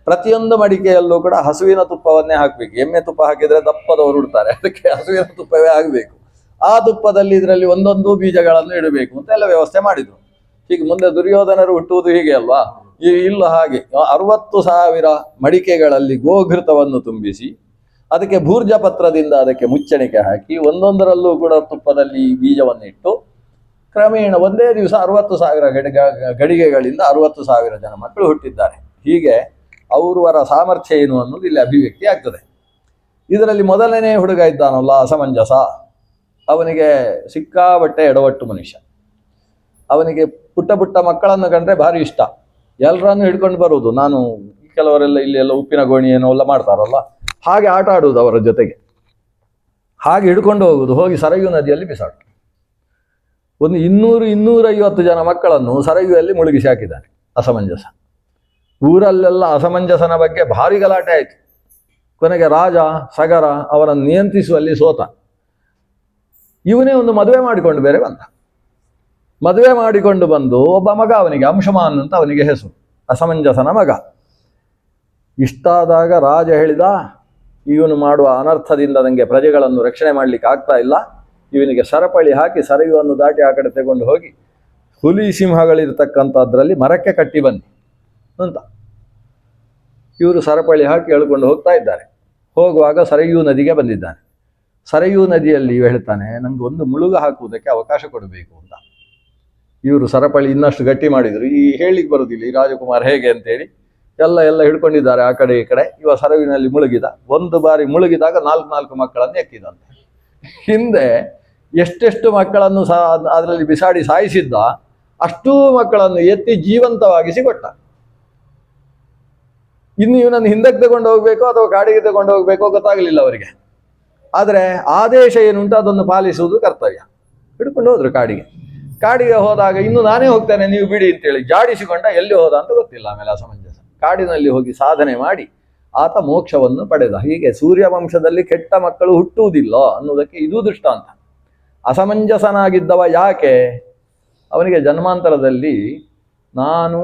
ಪ್ರತಿಯೊಂದು ಮಡಿಕೆಯಲ್ಲೂ ಕೂಡ ಹಸುವಿನ ತುಪ್ಪವನ್ನೇ ಹಾಕಬೇಕು. ಎಮ್ಮೆ ತುಪ್ಪ ಹಾಕಿದರೆ ದಪ್ಪದವರು ಉಡ್ತಾರೆ, ಅದಕ್ಕೆ ಹಸುವಿನ ತುಪ್ಪವೇ ಆಗಬೇಕು. ಆ ತುಪ್ಪದಲ್ಲಿ ಇದರಲ್ಲಿ ಒಂದೊಂದು ಬೀಜಗಳನ್ನು ಇಡಬೇಕು ಅಂತ ಎಲ್ಲ ವ್ಯವಸ್ಥೆ ಮಾಡಿದರು. ಹೀಗೆ ಮುಂದೆ ದುರ್ಯೋಧನರು ಹುಟ್ಟುವುದು ಹೀಗೆ ಅಲ್ವಾ, ಇಲ್ಲ ಹಾಗೆ 60,000 ಮಡಿಕೆಗಳಲ್ಲಿ ಗೋಘೃತವನ್ನು ತುಂಬಿಸಿ ಅದಕ್ಕೆ ಭೂರ್ಜ ಪತ್ರದಿಂದ ಅದಕ್ಕೆ ಮುಚ್ಚಣಿಕೆ ಹಾಕಿ ಒಂದೊಂದರಲ್ಲೂ ಕೂಡ ತುಪ್ಪದಲ್ಲಿ ಬೀಜವನ್ನಿಟ್ಟು ಕ್ರಮೇಣ ಒಂದೇ ದಿವಸ 60,000 ಗಡಿಗೆಗಳಿಂದ 60,000 ಜನ ಮಕ್ಕಳು ಹುಟ್ಟಿದ್ದಾರೆ. ಹೀಗೆ ಅವರವರ ಸಾಮರ್ಥ್ಯ ಏನು ಅನ್ನೋದು ಇಲ್ಲಿ ಅಭಿವ್ಯಕ್ತಿ ಆಗ್ತದೆ. ಇದರಲ್ಲಿ ಮೊದಲನೇ ಹುಡುಗ ಇದ್ದಾನಲ್ಲ ಅಸಮಂಜಸ, ಅವನಿಗೆ ಸಿಕ್ಕಾಬಟ್ಟೆ ಎಡವಟ್ಟು ಮನುಷ್ಯ. ಅವನಿಗೆ ಪುಟ್ಟ ಪುಟ್ಟ ಮಕ್ಕಳನ್ನು ಕಂಡ್ರೆ ಭಾರಿ ಇಷ್ಟ. ಎಲ್ಲರನ್ನು ಹಿಡ್ಕೊಂಡು ಬರುವುದು. ನಾನು ಕೆಲವರೆಲ್ಲ ಇಲ್ಲಿ ಎಲ್ಲ ಉಪ್ಪಿನ ಗೋಣಿ ಏನೋ ಎಲ್ಲ ಮಾಡ್ತಾರಲ್ಲ, ಹಾಗೆ ಆಟ ಆಡುವುದು ಅವರ ಜೊತೆಗೆ. ಹಾಗೆ ಹಿಡ್ಕೊಂಡು ಹೋಗುವುದು, ಹೋಗಿ ಸರಯೂ ನದಿಯಲ್ಲಿ ಬಿಸಾಡು. ಒಂದು 200-250 ಜನ ಮಕ್ಕಳನ್ನು ಸರಯುಯಲ್ಲಿ ಮುಳುಗಿಸಿ ಹಾಕಿದ್ದಾನೆ ಅಸಮಂಜಸ. ಊರಲ್ಲೆಲ್ಲ ಅಸಮಂಜಸನ ಬಗ್ಗೆ ಭಾರಿ ಗಲಾಟೆ ಆಯಿತು. ಕೊನೆಗೆ ರಾಜ ಸಗರ ಅವರನ್ನು ನಿಯಂತ್ರಿಸುವಲ್ಲಿ ಸೋತ. ಇವನೇ ಒಂದು ಮದುವೆ ಮಾಡಿಕೊಂಡು ಬೇರೆ ಬಂದ. ಮದುವೆ ಮಾಡಿಕೊಂಡು ಬಂದು ಒಬ್ಬ ಮಗ ಅವನಿಗೆ, ಅಂಶುಮಾನ್ ಅಂತ ಅವನಿಗೆ ಹೆಸರು, ಅಸಮಂಜಸನ ಮಗ. ಇಷ್ಟಾದಾಗ ರಾಜ ಹೇಳಿದ, ಇವನು ಮಾಡುವ ಅನರ್ಥದಿಂದ ನನಗೆ ಪ್ರಜೆಗಳನ್ನು ರಕ್ಷಣೆ ಮಾಡಲಿಕ್ಕೆ ಆಗ್ತಾ ಇಲ್ಲ, ಇವನಿಗೆ ಸರಪಳಿ ಹಾಕಿ ಸರಯುವನ್ನು ದಾಟಿ ಆ ಕಡೆ ತಗೊಂಡು ಹೋಗಿ ಹುಲಿ ಸಿಂಹಗಳಿರ್ತಕ್ಕಂಥದ್ರಲ್ಲಿ ಮರಕ್ಕೆ ಕಟ್ಟಿ ಬನ್ನಿ ಅಂತ. ಇವರು ಸರಪಳಿ ಹಾಕಿ ಎಳ್ಕೊಂಡು ಹೋಗ್ತಾ ಇದ್ದಾರೆ. ಹೋಗುವಾಗ ಸರಯೂ ನದಿಗೆ ಬಂದಿದ್ದಾನೆ. ಸರಯೂ ನದಿಯಲ್ಲಿ ಇವ ಹೇಳ್ತಾನೆ, ನನಗೆ ಒಂದು ಮುಳುಗ ಹಾಕುವುದಕ್ಕೆ ಅವಕಾಶ ಕೊಡಬೇಕು ಅಂತ. ಇವರು ಸರಪಳಿ ಇನ್ನಷ್ಟು ಗಟ್ಟಿ ಮಾಡಿದರು. ಈ ಹೇಳಿಕ್ಕೆ ಬರೋದಿಲ್ಲ ಈ ರಾಜಕುಮಾರ್ ಹೇಗೆ ಅಂತೇಳಿ ಎಲ್ಲ ಹಿಡ್ಕೊಂಡಿದ್ದಾರೆ ಆ ಕಡೆ ಈ ಕಡೆ. ಇವ ಸರವಿನಲ್ಲಿ ಮುಳುಗಿದ. ಒಂದು ಬಾರಿ ಮುಳುಗಿದಾಗ 4 ಮಕ್ಕಳನ್ನು ಎಕ್ಕಿದಂತೆ. ಹಿಂದೆ ಎಷ್ಟೆಷ್ಟು ಮಕ್ಕಳನ್ನು ಅದರಲ್ಲಿ ಬಿಸಾಡಿ ಸಾಯಿಸಿದ್ದ ಅಷ್ಟೂ ಮಕ್ಕಳನ್ನು ಎತ್ತಿ ಜೀವಂತವಾಗಿಸಿ ಕೊಟ್ಟ. ಇನ್ನು ಇವನನ್ನು ಹಿಂದಕ್ಕೆ ತಗೊಂಡು ಹೋಗ್ಬೇಕೋ ಅಥವಾ ಕಾಡಿಗೆ ತಗೊಂಡು ಹೋಗ್ಬೇಕೋ ಗೊತ್ತಾಗಲಿಲ್ಲ ಅವರಿಗೆ. ಆದರೆ ಆದೇಶ ಏನುಂಟು ಅದನ್ನು ಪಾಲಿಸುವುದು ಕರ್ತವ್ಯ. ಹಿಡ್ಕೊಂಡು ಹೋದ್ರು ಕಾಡಿಗೆ ಹೋದಾಗ, ಇನ್ನು ನಾನೇ ಹೋಗ್ತೇನೆ ನೀವು ಬಿಡಿ ಅಂತೇಳಿ ಜಾಡಿಸಿಕೊಂಡ. ಎಲ್ಲಿ ಹೋದ ಅಂತ ಗೊತ್ತಿಲ್ಲ. ಆಮೇಲೆ ಅಸಮಂಜಸ ಕಾಡಿನಲ್ಲಿ ಹೋಗಿ ಸಾಧನೆ ಮಾಡಿ ಆತ ಮೋಕ್ಷವನ್ನು ಪಡೆದ. ಹೀಗೆ ಸೂರ್ಯವಂಶದಲ್ಲಿ ಕೆಟ್ಟ ಮಕ್ಕಳು ಹುಟ್ಟುವುದಿಲ್ಲ ಅನ್ನೋದಕ್ಕೆ ಇದು ದೃಷ್ಟಾಂತ. ಅಸಮಂಜಸನಾಗಿದ್ದವ ಯಾಕೆ? ಅವನಿಗೆ ಜನ್ಮಾಂತರದಲ್ಲಿ ನಾನು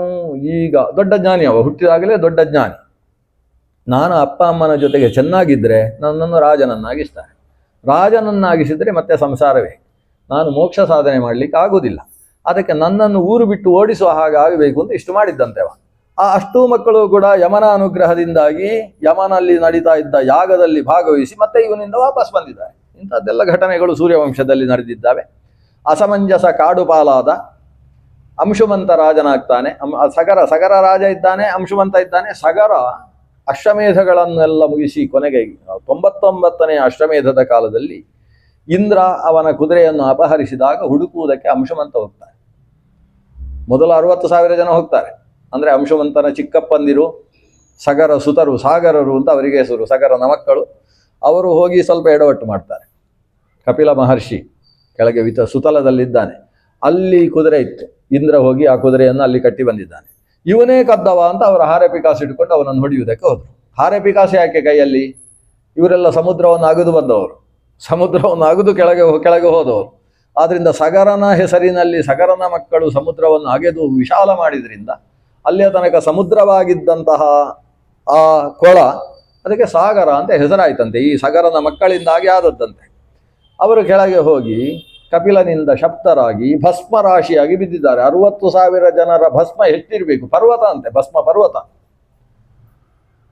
ಈಗ ದೊಡ್ಡ ಜ್ಞಾನಿ, ಅವ ಹುಟ್ಟಿದಾಗಲೇ ದೊಡ್ಡ ಜ್ಞಾನಿ, ನಾನು ಅಪ್ಪ ಅಮ್ಮನ ಜೊತೆಗೆ ಚೆನ್ನಾಗಿದ್ದರೆ ನನ್ನನ್ನು ರಾಜನನ್ನಾಗಿಸಿದರೆ ಮತ್ತೆ ಸಂಸಾರವೇ, ನಾನು ಮೋಕ್ಷ ಸಾಧನೆ ಮಾಡಲಿಕ್ಕೆ ಆಗೋದಿಲ್ಲ. ಅದಕ್ಕೆ ನನ್ನನ್ನು ಊರು ಬಿಟ್ಟು ಓಡಿಸುವ ಹಾಗೆ ಆಗಬೇಕು ಅಂತ ಇಷ್ಟು ಮಾಡಿದ್ದಂತೆವ. ಆ ಅಷ್ಟೂ ಮಕ್ಕಳು ಕೂಡ ಯಮನ ಅನುಗ್ರಹದಿಂದಾಗಿ ಯಮನಲ್ಲಿ ನಡೀತಾ ಇದ್ದ ಯಾಗದಲ್ಲಿ ಭಾಗವಹಿಸಿ ಮತ್ತೆ ಇವನಿಂದ ವಾಪಸ್ ಬಂದಿದ್ದಾರೆ. ಇಂಥದ್ದೆಲ್ಲ ಘಟನೆಗಳು ಸೂರ್ಯವಂಶದಲ್ಲಿ ನಡೆದಿದ್ದಾವೆ. ಅಸಮಂಜಸ ಕಾಡು ಪಾಲಾದ, ಅಂಶುಮಂತ ರಾಜನಾಗ್ತಾನೆ. ಸಗರ ರಾಜ ಇದ್ದಾನೆ, ಅಂಶುಮಂತ ಇದ್ದಾನೆ. ಸಗರ ಅಶ್ವಮೇಧಗಳನ್ನೆಲ್ಲ ಮುಗಿಸಿ ಕೊನೆಗೆ 99ನೇ ಅಶ್ವಮೇಧದ ಕಾಲದಲ್ಲಿ ಇಂದ್ರ ಅವನ ಕುದುರೆಯನ್ನು ಅಪಹರಿಸಿದಾಗ ಹುಡುಕುವುದಕ್ಕೆ ಅಂಶುಮಂತ ಹೋಗ್ತಾನೆ. ಮೊದಲು 60,000 ಜನ ಹೋಗ್ತಾರೆ. ಅಂದರೆ ಅಂಶುಮಂತನ ಚಿಕ್ಕಪ್ಪಂದಿರು, ಸಗರ ಸುತರು, ಸಾಗರರು ಅಂತ ಅವರಿಗೆ ಹೆಸರು, ಸಗರನ ಮಕ್ಕಳು. ಅವರು ಹೋಗಿ ಸ್ವಲ್ಪ ಎಡವಟ್ಟು ಮಾಡ್ತಾರೆ. ಕಪಿಲ ಮಹರ್ಷಿ ಕೆಳಗೆ ಸುತಲದಲ್ಲಿದ್ದಾನೆ, ಅಲ್ಲಿ ಕುದುರೆ ಇತ್ತು. ಇಂದ್ರ ಹೋಗಿ ಆ ಕುದುರೆಯನ್ನು ಅಲ್ಲಿ ಕಟ್ಟಿ ಬಂದಿದ್ದಾನೆ. ಇವನೇ ಕದ್ದವ ಅಂತ ಅವರ ಹಾರೆ ಪಿಕಾಸಿ ಇಟ್ಕೊಂಡು ಅವನನ್ನು ಹೊಡೆಯುವುದಕ್ಕೆ ಹೋದರು. ಹಾರೆ ಪಿಕಾಸಿ ಯಾಕೆ ಕೈಯಲ್ಲಿ? ಇವರೆಲ್ಲ ಸಮುದ್ರವನ್ನು ಅಗದು ಬಂದವರು, ಸಮುದ್ರವನ್ನು ಅಗದು ಕೆಳಗೆ ಹೋದವರು. ಆದ್ದರಿಂದ ಸಗರನ ಹೆಸರಿನಲ್ಲಿ ಸಗರನ ಮಕ್ಕಳು ಸಮುದ್ರವನ್ನು ಅಗೆದು ವಿಶಾಲ ಮಾಡಿದ್ರಿಂದ ಅಲ್ಲಿಯ ತನಕ ಸಮುದ್ರವಾಗಿದ್ದಂತಹ ಆ ಕೊಳ ಅದಕ್ಕೆ ಸಾಗರ ಅಂತ ಹೆಸರಾಯ್ತಂತೆ. ಈ ಸಗರನ ಮಕ್ಕಳಿಂದಾಗಿ ಆದದ್ದಂತೆ. ಅವರು ಕೆಳಗೆ ಹೋಗಿ ಕಪಿಲನಿಂದ ಶಪ್ತರಾಗಿ ಭಸ್ಮರಾಶಿಯಾಗಿ ಬಿದ್ದಿದ್ದಾರೆ. 60,000 ಜನರ ಭಸ್ಮ ಎಷ್ಟಿರಬೇಕು? ಪರ್ವತ ಅಂತೆ, ಭಸ್ಮ ಪರ್ವತ.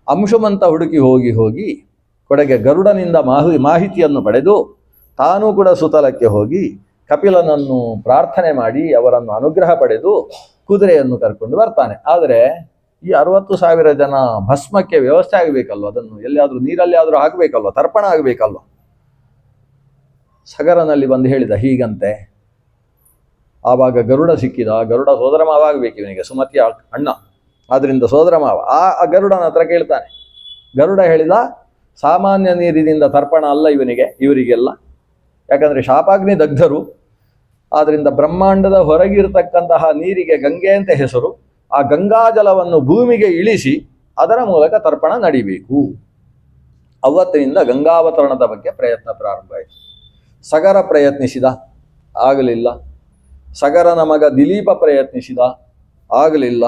ಅಂಶುಮಂತ ಹುಡುಕಿ ಹೋಗಿ ಕೊಡೆಗೆ ಗರುಡನಿಂದ ಮಾಹಿತಿಯನ್ನು ಪಡೆದು ತಾನೂ ಕೂಡ ಸುತಲಕ್ಕೆ ಹೋಗಿ ಕಪಿಲನನ್ನು ಪ್ರಾರ್ಥನೆ ಮಾಡಿ ಅವರನ್ನು ಅನುಗ್ರಹ ಪಡೆದು ಕುದುರೆಯನ್ನು ಕರ್ಕೊಂಡು ಬರ್ತಾನೆ. ಆದರೆ ಈ 60,000 ಜನ ಭಸ್ಮಕ್ಕೆ ವ್ಯವಸ್ಥೆ ಆಗಬೇಕಲ್ವ, ಅದನ್ನು ಎಲ್ಲಿಯಾದರೂ ನೀರಲ್ಲಿ ಆದರೂ ಹಾಕಬೇಕಲ್ವ, ತರ್ಪಣ ಆಗಬೇಕಲ್ವ. ಸಗರನಲ್ಲಿ ಬಂದು ಹೇಳಿದ ಹೀಗಂತೆ. ಆವಾಗ ಗರುಡ ಸಿಕ್ಕಿದ. ಗರುಡ ಸೋದರ ಮಾವ ಆಗಬೇಕು ಇವನಿಗೆ, ಸುಮತಿಯ ಅಣ್ಣ, ಆದ್ರಿಂದ ಸೋದರ ಮಾವ. ಆ ಗರುಡನ ಹತ್ರ ಕೇಳ್ತಾನೆ. ಗರುಡ ಹೇಳಿದ, ಸಾಮಾನ್ಯ ನೀರಿನಿಂದ ತರ್ಪಣ ಅಲ್ಲ ಇವರಿಗೆಲ್ಲ, ಯಾಕಂದರೆ ಶಾಪಾಗ್ನಿ ದಗ್ಧರು. ಆದ್ದರಿಂದ ಬ್ರಹ್ಮಾಂಡದ ಹೊರಗಿರತಕ್ಕಂತಹ ನೀರಿಗೆ ಗಂಗೆ ಅಂತ ಹೆಸರು. ಆ ಗಂಗಾಜಲವನ್ನು ಭೂಮಿಗೆ ಇಳಿಸಿ ಅದರ ಮೂಲಕ ತರ್ಪಣ ನಡಿಬೇಕು. ಅವತ್ತಿನಿಂದ ಗಂಗಾವತರಣದ ಬಗ್ಗೆ ಪ್ರಯತ್ನ ಪ್ರಾರಂಭ ಆಯಿತು. ಸಗರ ಪ್ರಯತ್ನಿಸಿದ, ಆಗಲಿಲ್ಲ. ಸಗರನ ಮಗ ದಿಲೀಪ ಪ್ರಯತ್ನಿಸಿದ, ಆಗಲಿಲ್ಲ.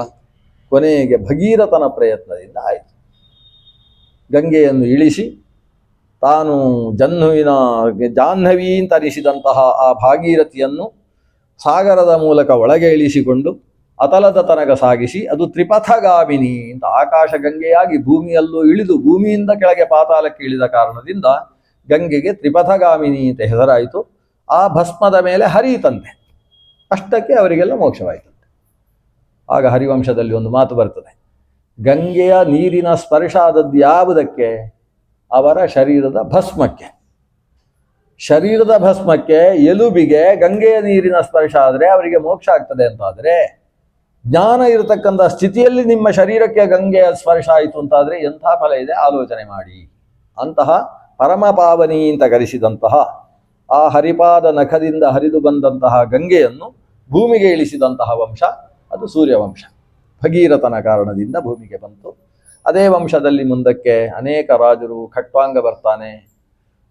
ಕೊನೆಗೆ ಭಗೀರಥನ ಪ್ರಯತ್ನದಿಂದ ಆಯಿತು. ಗಂಗೆಯನ್ನು ಇಳಿಸಿ ತಾನು ಜಾಹ್ನವಿ ಅಂತ ಅನಿಸಿದಂತಹ ಆ ಭಾಗೀರಥಿಯನ್ನು ಸಾಗರದ ಮೂಲಕ ಒಳಗೆ ಇಳಿಸಿಕೊಂಡು ಅತಲದ ತನಕ ಸಾಗಿಸಿ ಅದು ತ್ರಿಪಥಗಾಮಿನಿ ಅಂತ ಆಕಾಶ ಗಂಗೆಯಾಗಿ ಭೂಮಿಯಲ್ಲೂ ಇಳಿದು ಭೂಮಿಯಿಂದ ಕೆಳಗೆ ಪಾತಾಳಕ್ಕೆ ಇಳಿದ ಕಾರಣದಿಂದ ಗಂಗೆಗೆ ತ್ರಿಪಥಗಾಮಿನಿ ಅಂತ ಹೆಸರಾಯಿತು. ಆ ಭಸ್ಮದ ಮೇಲೆ ಹರಿಯಿತಂತೆ. ಅಷ್ಟಕ್ಕೆ ಅವರಿಗೆಲ್ಲ ಮೋಕ್ಷವಾಯಿತಂತೆ. ಆಗ ಹರಿವಂಶದಲ್ಲಿ ಒಂದು ಮಾತು ಬರ್ತದೆ, ಗಂಗೆಯ ನೀರಿನ ಸ್ಪರ್ಶ ಆದದ್ದು ಯಾವುದಕ್ಕೆ? ಅವರ ಶರೀರದ ಭಸ್ಮಕ್ಕೆ. ಶರೀರದ ಭಸ್ಮಕ್ಕೆ, ಎಲುಬಿಗೆ ಗಂಗೆಯ ನೀರಿನ ಸ್ಪರ್ಶ ಆದರೆ ಅವರಿಗೆ ಮೋಕ್ಷ ಆಗ್ತದೆ ಅಂತಾದರೆ, ಜ್ಞಾನ ಇರತಕ್ಕಂಥ ಸ್ಥಿತಿಯಲ್ಲಿ ನಿಮ್ಮ ಶರೀರಕ್ಕೆ ಗಂಗೆಯ ಸ್ಪರ್ಶ ಆಯಿತು ಅಂತಾದರೆ ಎಂಥ ಫಲ ಇದೆ ಆಲೋಚನೆ ಮಾಡಿ. ಅಂತಹ ಪರಮ ಪಾವನಿ ಅಂತ ಕರೆಸಿದಂತಹ ಆ ಹರಿಪಾದ ನಖದಿಂದ ಹರಿದು ಬಂದಂತಹ ಗಂಗೆಯನ್ನು ಭೂಮಿಗೆ ಇಳಿಸಿದಂತಹ ವಂಶ ಅದು ಸೂರ್ಯವಂಶ. ಭಗೀರಥನ ಕಾರಣದಿಂದ ಭೂಮಿಗೆ ಬಂತು. ಅದೇ ವಂಶದಲ್ಲಿ ಮುಂದಕ್ಕೆ ಅನೇಕ ರಾಜರು, ಖಟ್ವಾಂಗ ಬರ್ತಾನೆ,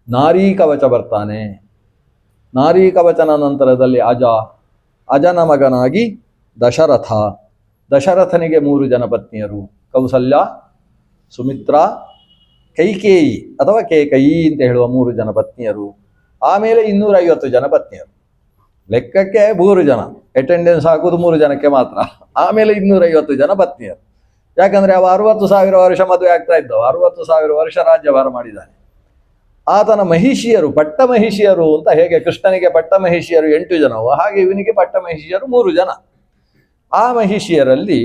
ನಾರೀ ಕವಚ ಬರ್ತಾನೆ. ನಾರೀ ಕವಚನ ನಂತರದಲ್ಲಿ ಅಜನ ಮಗನಾಗಿ ದಶರಥ. ದಶರಥನಿಗೆ 3 ಜನ ಪತ್ನಿಯರು, ಕೌಸಲ್ಯ, ಸುಮಿತ್ರಾ, ಕೈಕೇಯಿ ಅಥವಾ ಕೇಕಯಿ ಅಂತ ಹೇಳುವ 3 ಜನ ಪತ್ನಿಯರು. ಆಮೇಲೆ 250 ಜನ ಪತ್ನಿಯರು. ಲೆಕ್ಕಕ್ಕೆ 3 ಜನ, ಅಟೆಂಡೆನ್ಸ್ ಹಾಕುವುದು 3 ಜನಕ್ಕೆ ಮಾತ್ರ. ಆಮೇಲೆ 250 ಜನ ಪತ್ನಿಯರು. ಯಾಕಂದ್ರೆ ಅವ 60,000 ವರ್ಷ ಮದುವೆ ಆಗ್ತಾ ಇದ್ದವ, 60,000 ವರ್ಷ ರಾಜ್ಯಭಾರ ಮಾಡಿದ್ದಾನೆ. ಆತನ ಮಹಿಷಿಯರು, ಪಟ್ಟ ಮಹಿಷಿಯರು ಅಂತ, ಹೇಗೆ ಕೃಷ್ಣನಿಗೆ ಪಟ್ಟ ಮಹಿಷಿಯರು 8 ಜನವೋ ಹಾಗೆ ಇವನಿಗೆ ಪಟ್ಟ ಮಹಿಷಿಯರು 3 ಜನ. ಆ ಮಹಿಷಿಯರಲ್ಲಿ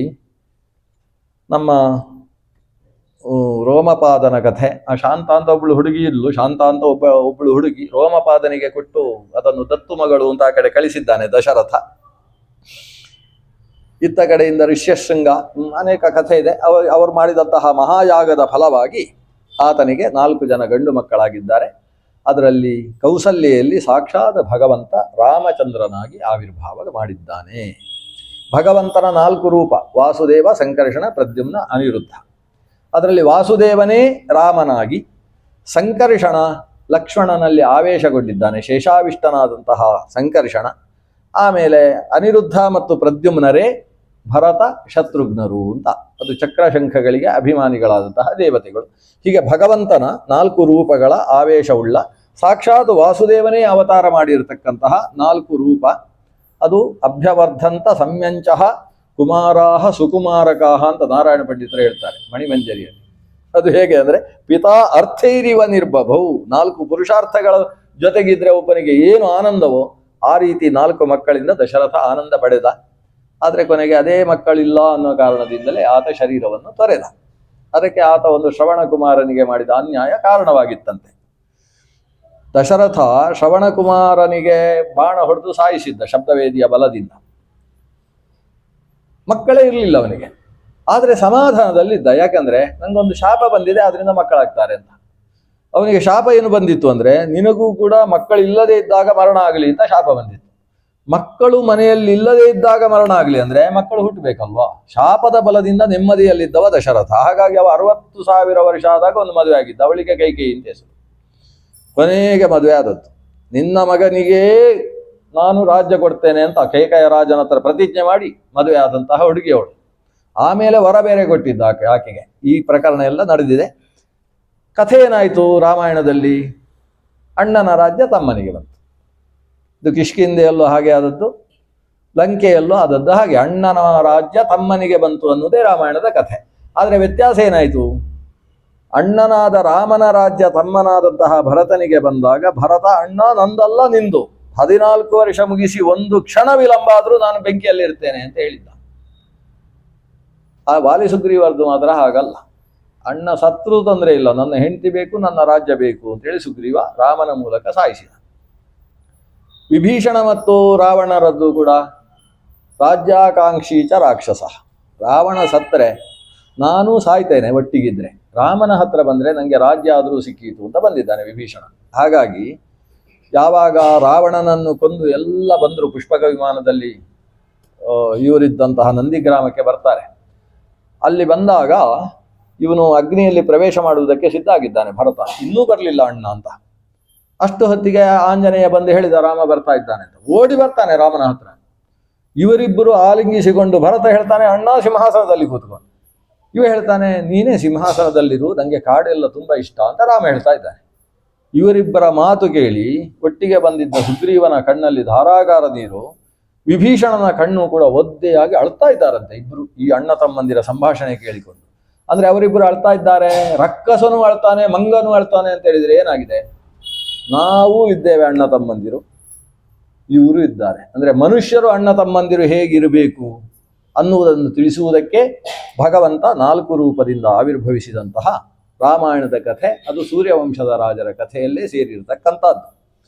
ನಮ್ಮ ರೋಮಪಾದನ ಕಥೆ. ಆ ಶಾಂತ ಅಂತ ಒಬ್ಳು ಹುಡುಗಿ ಇದ್ಲು, ಶಾಂತ ಅಂತ ಒಬ್ಳು ಹುಡುಗಿ ರೋಮಪಾದನಿಗೆ ಕೊಟ್ಟು ಅದನ್ನು ದತ್ತು ಮಗಳು ಅಂತ ಆ ಕಡೆ ಕಳಿಸಿದ್ದಾನೆ ದಶರಥ. ಇತ್ತ ಕಡೆಯಿಂದ ಋಷ್ಯಶೃಂಗ, ಅನೇಕ ಕಥೆ ಇದೆ. ಅವರು ಮಾಡಿದಂತಹ ಮಹಾಯಾಗದ ಫಲವಾಗಿ ಆತನಿಗೆ 4 ಜನ ಗಂಡು ಮಕ್ಕಳಾಗಿದ್ದಾರೆ. ಅದರಲ್ಲಿ ಕೌಸಲ್ಯಲ್ಲಿ ಸಾಕ್ಷಾತ್ ಭಗವಂತ ರಾಮಚಂದ್ರನಾಗಿ ಆವಿರ್ಭಾವ ಮಾಡಿದ್ದಾನೆ. ಭಗವಂತನ 4 ರೂಪ: ವಾಸುದೇವ, ಸಂಕರ್ಷಣ, ಪ್ರದ್ಯುಮ್ನ, ಅನಿರುದ್ಧ. ಅದರಲ್ಲಿ ವಾಸುದೇವನೇ ರಾಮನಾಗಿ, ಸಂಕರ್ಷಣ ಲಕ್ಷ್ಮಣನಲ್ಲಿ ಆವೇಶಗೊಂಡಿದ್ದಾನೆ, ಶೇಷಾವಿಷ್ಟನಾದಂತಹ ಸಂಕರ್ಷಣ. ಆಮೇಲೆ ಅನಿರುದ್ಧ ಮತ್ತು ಪ್ರದ್ಯುಮ್ನರೇ ಭರತ, ಶತ್ರುಘ್ನರು ಅಂತ. ಅದು ಚಕ್ರಶಂಖಗಳಿಗೆ ಅಭಿಮಾನಿಗಳಾದಂತಹ ದೇವತೆಗಳು. ಹೀಗೆ ಭಗವಂತನ 4 ರೂಪಗಳ ಆವೇಶವುಳ್ಳ, ಸಾಕ್ಷಾತ್ ವಾಸುದೇವನೇ ಅವತಾರ ಮಾಡಿರತಕ್ಕಂತಹ 4 ರೂಪ. ಅದು ಅಭ್ಯವರ್ಧಂತ ಸಂಯಂಚಃ ಕುಮಾರಾಹ ಸುಕುಮಾರಕಾಹ ಅಂತ ನಾರಾಯಣ ಪಂಡಿತರು ಹೇಳ್ತಾರೆ ಮಣಿಮಂಜರಿಯಲ್ಲಿ. ಅದು ಹೇಗೆ ಅಂದರೆ, ಪಿತಾ ಅರ್ಥೈರಿವ ನಿರ್ಭಭೌ, 4 ಪುರುಷಾರ್ಥಗಳ ಜೊತೆಗಿದ್ರೆ ಒಬ್ಬನಿಗೆ ಏನು ಆನಂದವೋ ಆ ರೀತಿ 4 ಮಕ್ಕಳಿಂದ ದಶರಥ ಆನಂದ ಪಡೆದ. ಆದರೆ ಕೊನೆಗೆ ಅದೇ ಮಕ್ಕಳಿಲ್ಲ ಅನ್ನೋ ಕಾರಣದಿಂದಲೇ ಆತ ಶರೀರವನ್ನು ತೊರೆದ. ಅದಕ್ಕೆ ಆತ ಒಂದು ಶ್ರವಣ ಕುಮಾರನಿಗೆ ಮಾಡಿದ ಅನ್ಯಾಯ ಕಾರಣವಾಗಿತ್ತಂತೆ. ದಶರಥ ಶ್ರವಣ ಕುಮಾರನಿಗೆ ಬಾಣ ಹೊಡೆದು ಸಾಯಿಸಿದ್ದ ಶಬ್ದವೇದಿಯ ಬಲದಿಂದ. ಮಕ್ಕಳೇ ಇರಲಿಲ್ಲ ಅವನಿಗೆ. ಆದರೆ ಸಮಾಧಾನದಲ್ಲಿದ್ದ. ಯಾಕಂದ್ರೆ ನಂಗೊಂದು ಶಾಪ ಬಂದಿದೆ, ಅದರಿಂದ ಮಕ್ಕಳಾಗ್ತಾರೆ ಅಂತ. ಅವನಿಗೆ ಶಾಪ ಏನು ಬಂದಿತ್ತು ಅಂದ್ರೆ, ನಿನಗೂ ಕೂಡ ಮಕ್ಕಳಿಲ್ಲದೆ ಇದ್ದಾಗ ಮರಣ ಆಗಲಿ ಅಂತ ಶಾಪ ಬಂದಿತ್ತು. ಮಕ್ಕಳು ಮನೆಯಲ್ಲಿ ಇಲ್ಲದೆ ಇದ್ದಾಗ ಮರಣ ಆಗಲಿ ಅಂದ್ರೆ ಮಕ್ಕಳು ಹುಟ್ಟಬೇಕಲ್ವಾ. ಶಾಪದ ಬಲದಿಂದ ನೆಮ್ಮದಿಯಲ್ಲಿದ್ದವ ದಶರಥ. ಹಾಗಾಗಿ ಅವ 60,000 ವರ್ಷ ಆದಾಗ ಒಂದು ಮದುವೆ ಆಗಿದ್ದ. ಅವಳಿಗೆ ಕೈಕೇಯಿ ಅಂತ ಹೆಸರು. ಕೊನೆಗೆ ಮದುವೆ ಆದದ್ದು. ನಿನ್ನ ಮಗನಿಗೆ ನಾನು ರಾಜ್ಯ ಕೊಡ್ತೇನೆ ಅಂತ ಕೈಕೇಯ ರಾಜನ ಹತ್ರ ಪ್ರತಿಜ್ಞೆ ಮಾಡಿ ಮದುವೆ ಆದಂತಹ ಹುಡುಗಿಯವಳು. ಆಮೇಲೆ ವರ ಬೇರೆ ಕೊಟ್ಟಿದ್ದ ಆಕೆಗೆ. ಈ ಪ್ರಕರಣ ಎಲ್ಲ ನಡೆದಿದೆ. ಕಥೆ ಏನಾಯಿತು ರಾಮಾಯಣದಲ್ಲಿ? ಅಣ್ಣನ ರಾಜ್ಯ ತಮ್ಮನಿಗೆ ಬಂತು. ಇದು ಕಿಷ್ಕಿಂಧೆಯಲ್ಲೂ ಹಾಗೆ ಆದದ್ದು, ಲಂಕೆಯಲ್ಲೂ ಆದದ್ದು ಹಾಗೆ. ಅಣ್ಣನ ರಾಜ್ಯ ತಮ್ಮನಿಗೆ ಬಂತು ಅನ್ನೋದೇ ರಾಮಾಯಣದ ಕಥೆ. ಆದರೆ ವ್ಯತ್ಯಾಸ ಏನಾಯಿತು? ಅಣ್ಣನಾದ ರಾಮನ ರಾಜ್ಯ ತಮ್ಮನಾದಂತಹ ಭರತನಿಗೆ ಬಂದಾಗ ಭರತ, ಅಣ್ಣ ನಂದಲ್ಲ ನಿಂದು, 14 ವರ್ಷ ಮುಗಿಸಿ 1 ಕ್ಷಣ ವಿಳಂಬ ಆದರೂ ನಾನು ಬೆಂಕಿಯಲ್ಲಿ ಇರ್ತೇನೆ ಅಂತ ಹೇಳಿದ್ದ. ಆ ವಾಲಿ ಸುಗ್ರೀವರ್ದು ಮಾತ್ರ ಹಾಗಲ್ಲ. ಅಣ್ಣ ಸತ್ರು ತೊಂದರೆ ಇಲ್ಲ, ನನ್ನ ಹೆಂಡತಿ ಬೇಕು, ನನ್ನ ರಾಜ್ಯ ಬೇಕು ಅಂತೇಳಿ ಸುಗ್ರೀವ ರಾಮನ ಮೂಲಕ ಸಾಯಿಸಿದ. ವಿಭೀಷಣ ಮತ್ತು ರಾವಣರದ್ದು ಕೂಡ ರಾಜ್ಯಾಕಾಂಕ್ಷೀಚ ರಾಕ್ಷಸ. ರಾವಣ ಸತ್ತರೆ ನಾನು ಸಾಯ್ತೇನೆ ಒಟ್ಟಿಗಿದ್ರೆ, ರಾಮನ ಹತ್ರ ಬಂದರೆ ನನಗೆ ರಾಜ್ಯ ಆದರೂ ಸಿಕ್ಕೀತು ಅಂತ ಬಂದಿದ್ದಾನೆ ವಿಭೀಷಣ. ಹಾಗಾಗಿ ಯಾವಾಗ ರಾವಣನನ್ನು ಕೊಂದು ಎಲ್ಲ ಬಂದರು ಪುಷ್ಪಕ ವಿಮಾನದಲ್ಲಿ, ಇವರಿದ್ದಂತಹ ನಂದಿಗ್ರಾಮಕ್ಕೆ ಬರ್ತಾರೆ. ಅಲ್ಲಿ ಬಂದಾಗ ಇವನು ಅಗ್ನಿಯಲ್ಲಿ ಪ್ರವೇಶ ಮಾಡುವುದಕ್ಕೆ ಸಿದ್ಧ ಆಗಿದ್ದಾನೆ ಭರತ. ಇನ್ನೂ ಬರಲಿಲ್ಲ ಅಣ್ಣ ಅಂತ. ಅಷ್ಟು ಹೊತ್ತಿಗೆ ಆಂಜನೇಯ ಬಂದು ಹೇಳಿದ ರಾಮ ಬರ್ತಾ ಇದ್ದಾನೆ ಅಂತ. ಓಡಿ ಬರ್ತಾನೆ ರಾಮನ ಹತ್ರ. ಇವರಿಬ್ಬರು ಆಲಿಂಗಿಸಿಕೊಂಡು ಭರತ ಹೇಳ್ತಾನೆ, ಅಣ್ಣ ಸಿಂಹಾಸನದಲ್ಲಿ ಕೂತ್ಕೊಂಡು. ಇವ ಹೇಳ್ತಾನೆ, ನೀನೇ ಸಿಂಹಾಸನದಲ್ಲಿರು, ನನಗೆ ಕಾಡೆಲ್ಲ ತುಂಬ ಇಷ್ಟ ಅಂತ ರಾಮ ಹೇಳ್ತಾ ಇದ್ದಾನೆ. ಇವರಿಬ್ಬರ ಮಾತು ಕೇಳಿ ಒಟ್ಟಿಗೆ ಬಂದಿದ್ದ ಸುಗ್ರೀವನ ಕಣ್ಣಲ್ಲಿ ಧಾರಾಗಾರ ನೀರು, ವಿಭೀಷಣನ ಕಣ್ಣು ಕೂಡ ಒದ್ದೆಯಾಗಿ ಅಳ್ತಾ ಇದ್ದಾರಂತೆ ಇಬ್ರು. ಈ ಅಣ್ಣ ತಮ್ಮಂದಿರ ಸಂಭಾಷಣೆ ಕೇಳಿಕೊಂಡು. ಅಂದ್ರೆ ಅವರಿಬ್ಬರು ಅಳ್ತಾ ಇದ್ದಾರೆ. ರಕ್ಕಸನು ಅಳ್ತಾನೆ, ಮಂಗನು ಅಳ್ತಾನೆ ಅಂತ ಹೇಳಿದ್ರೆ ಏನಾಗಿದೆ? ನಾವು ಇದ್ದೇವೆ ಅಣ್ಣ ತಮ್ಮಂದಿರು, ಇವರು ಇದ್ದಾರೆ. ಅಂದ್ರೆ ಮನುಷ್ಯರು ಅಣ್ಣ ತಮ್ಮಂದಿರು ಹೇಗಿರಬೇಕು ಅನ್ನುವುದನ್ನು ತಿಳಿಸುವುದಕ್ಕೆ ಭಗವಂತ 4 ರೂಪದಿಂದ ಆವಿರ್ಭವಿಸಿದಂತಹ ರಾಮಾಯಣದ ಕಥೆ. ಅದು ಸೂರ್ಯವಂಶದ ರಾಜರ ಕಥೆಯಲ್ಲೇ ಸೇರಿರತಕ್ಕಂಥದ್ದು.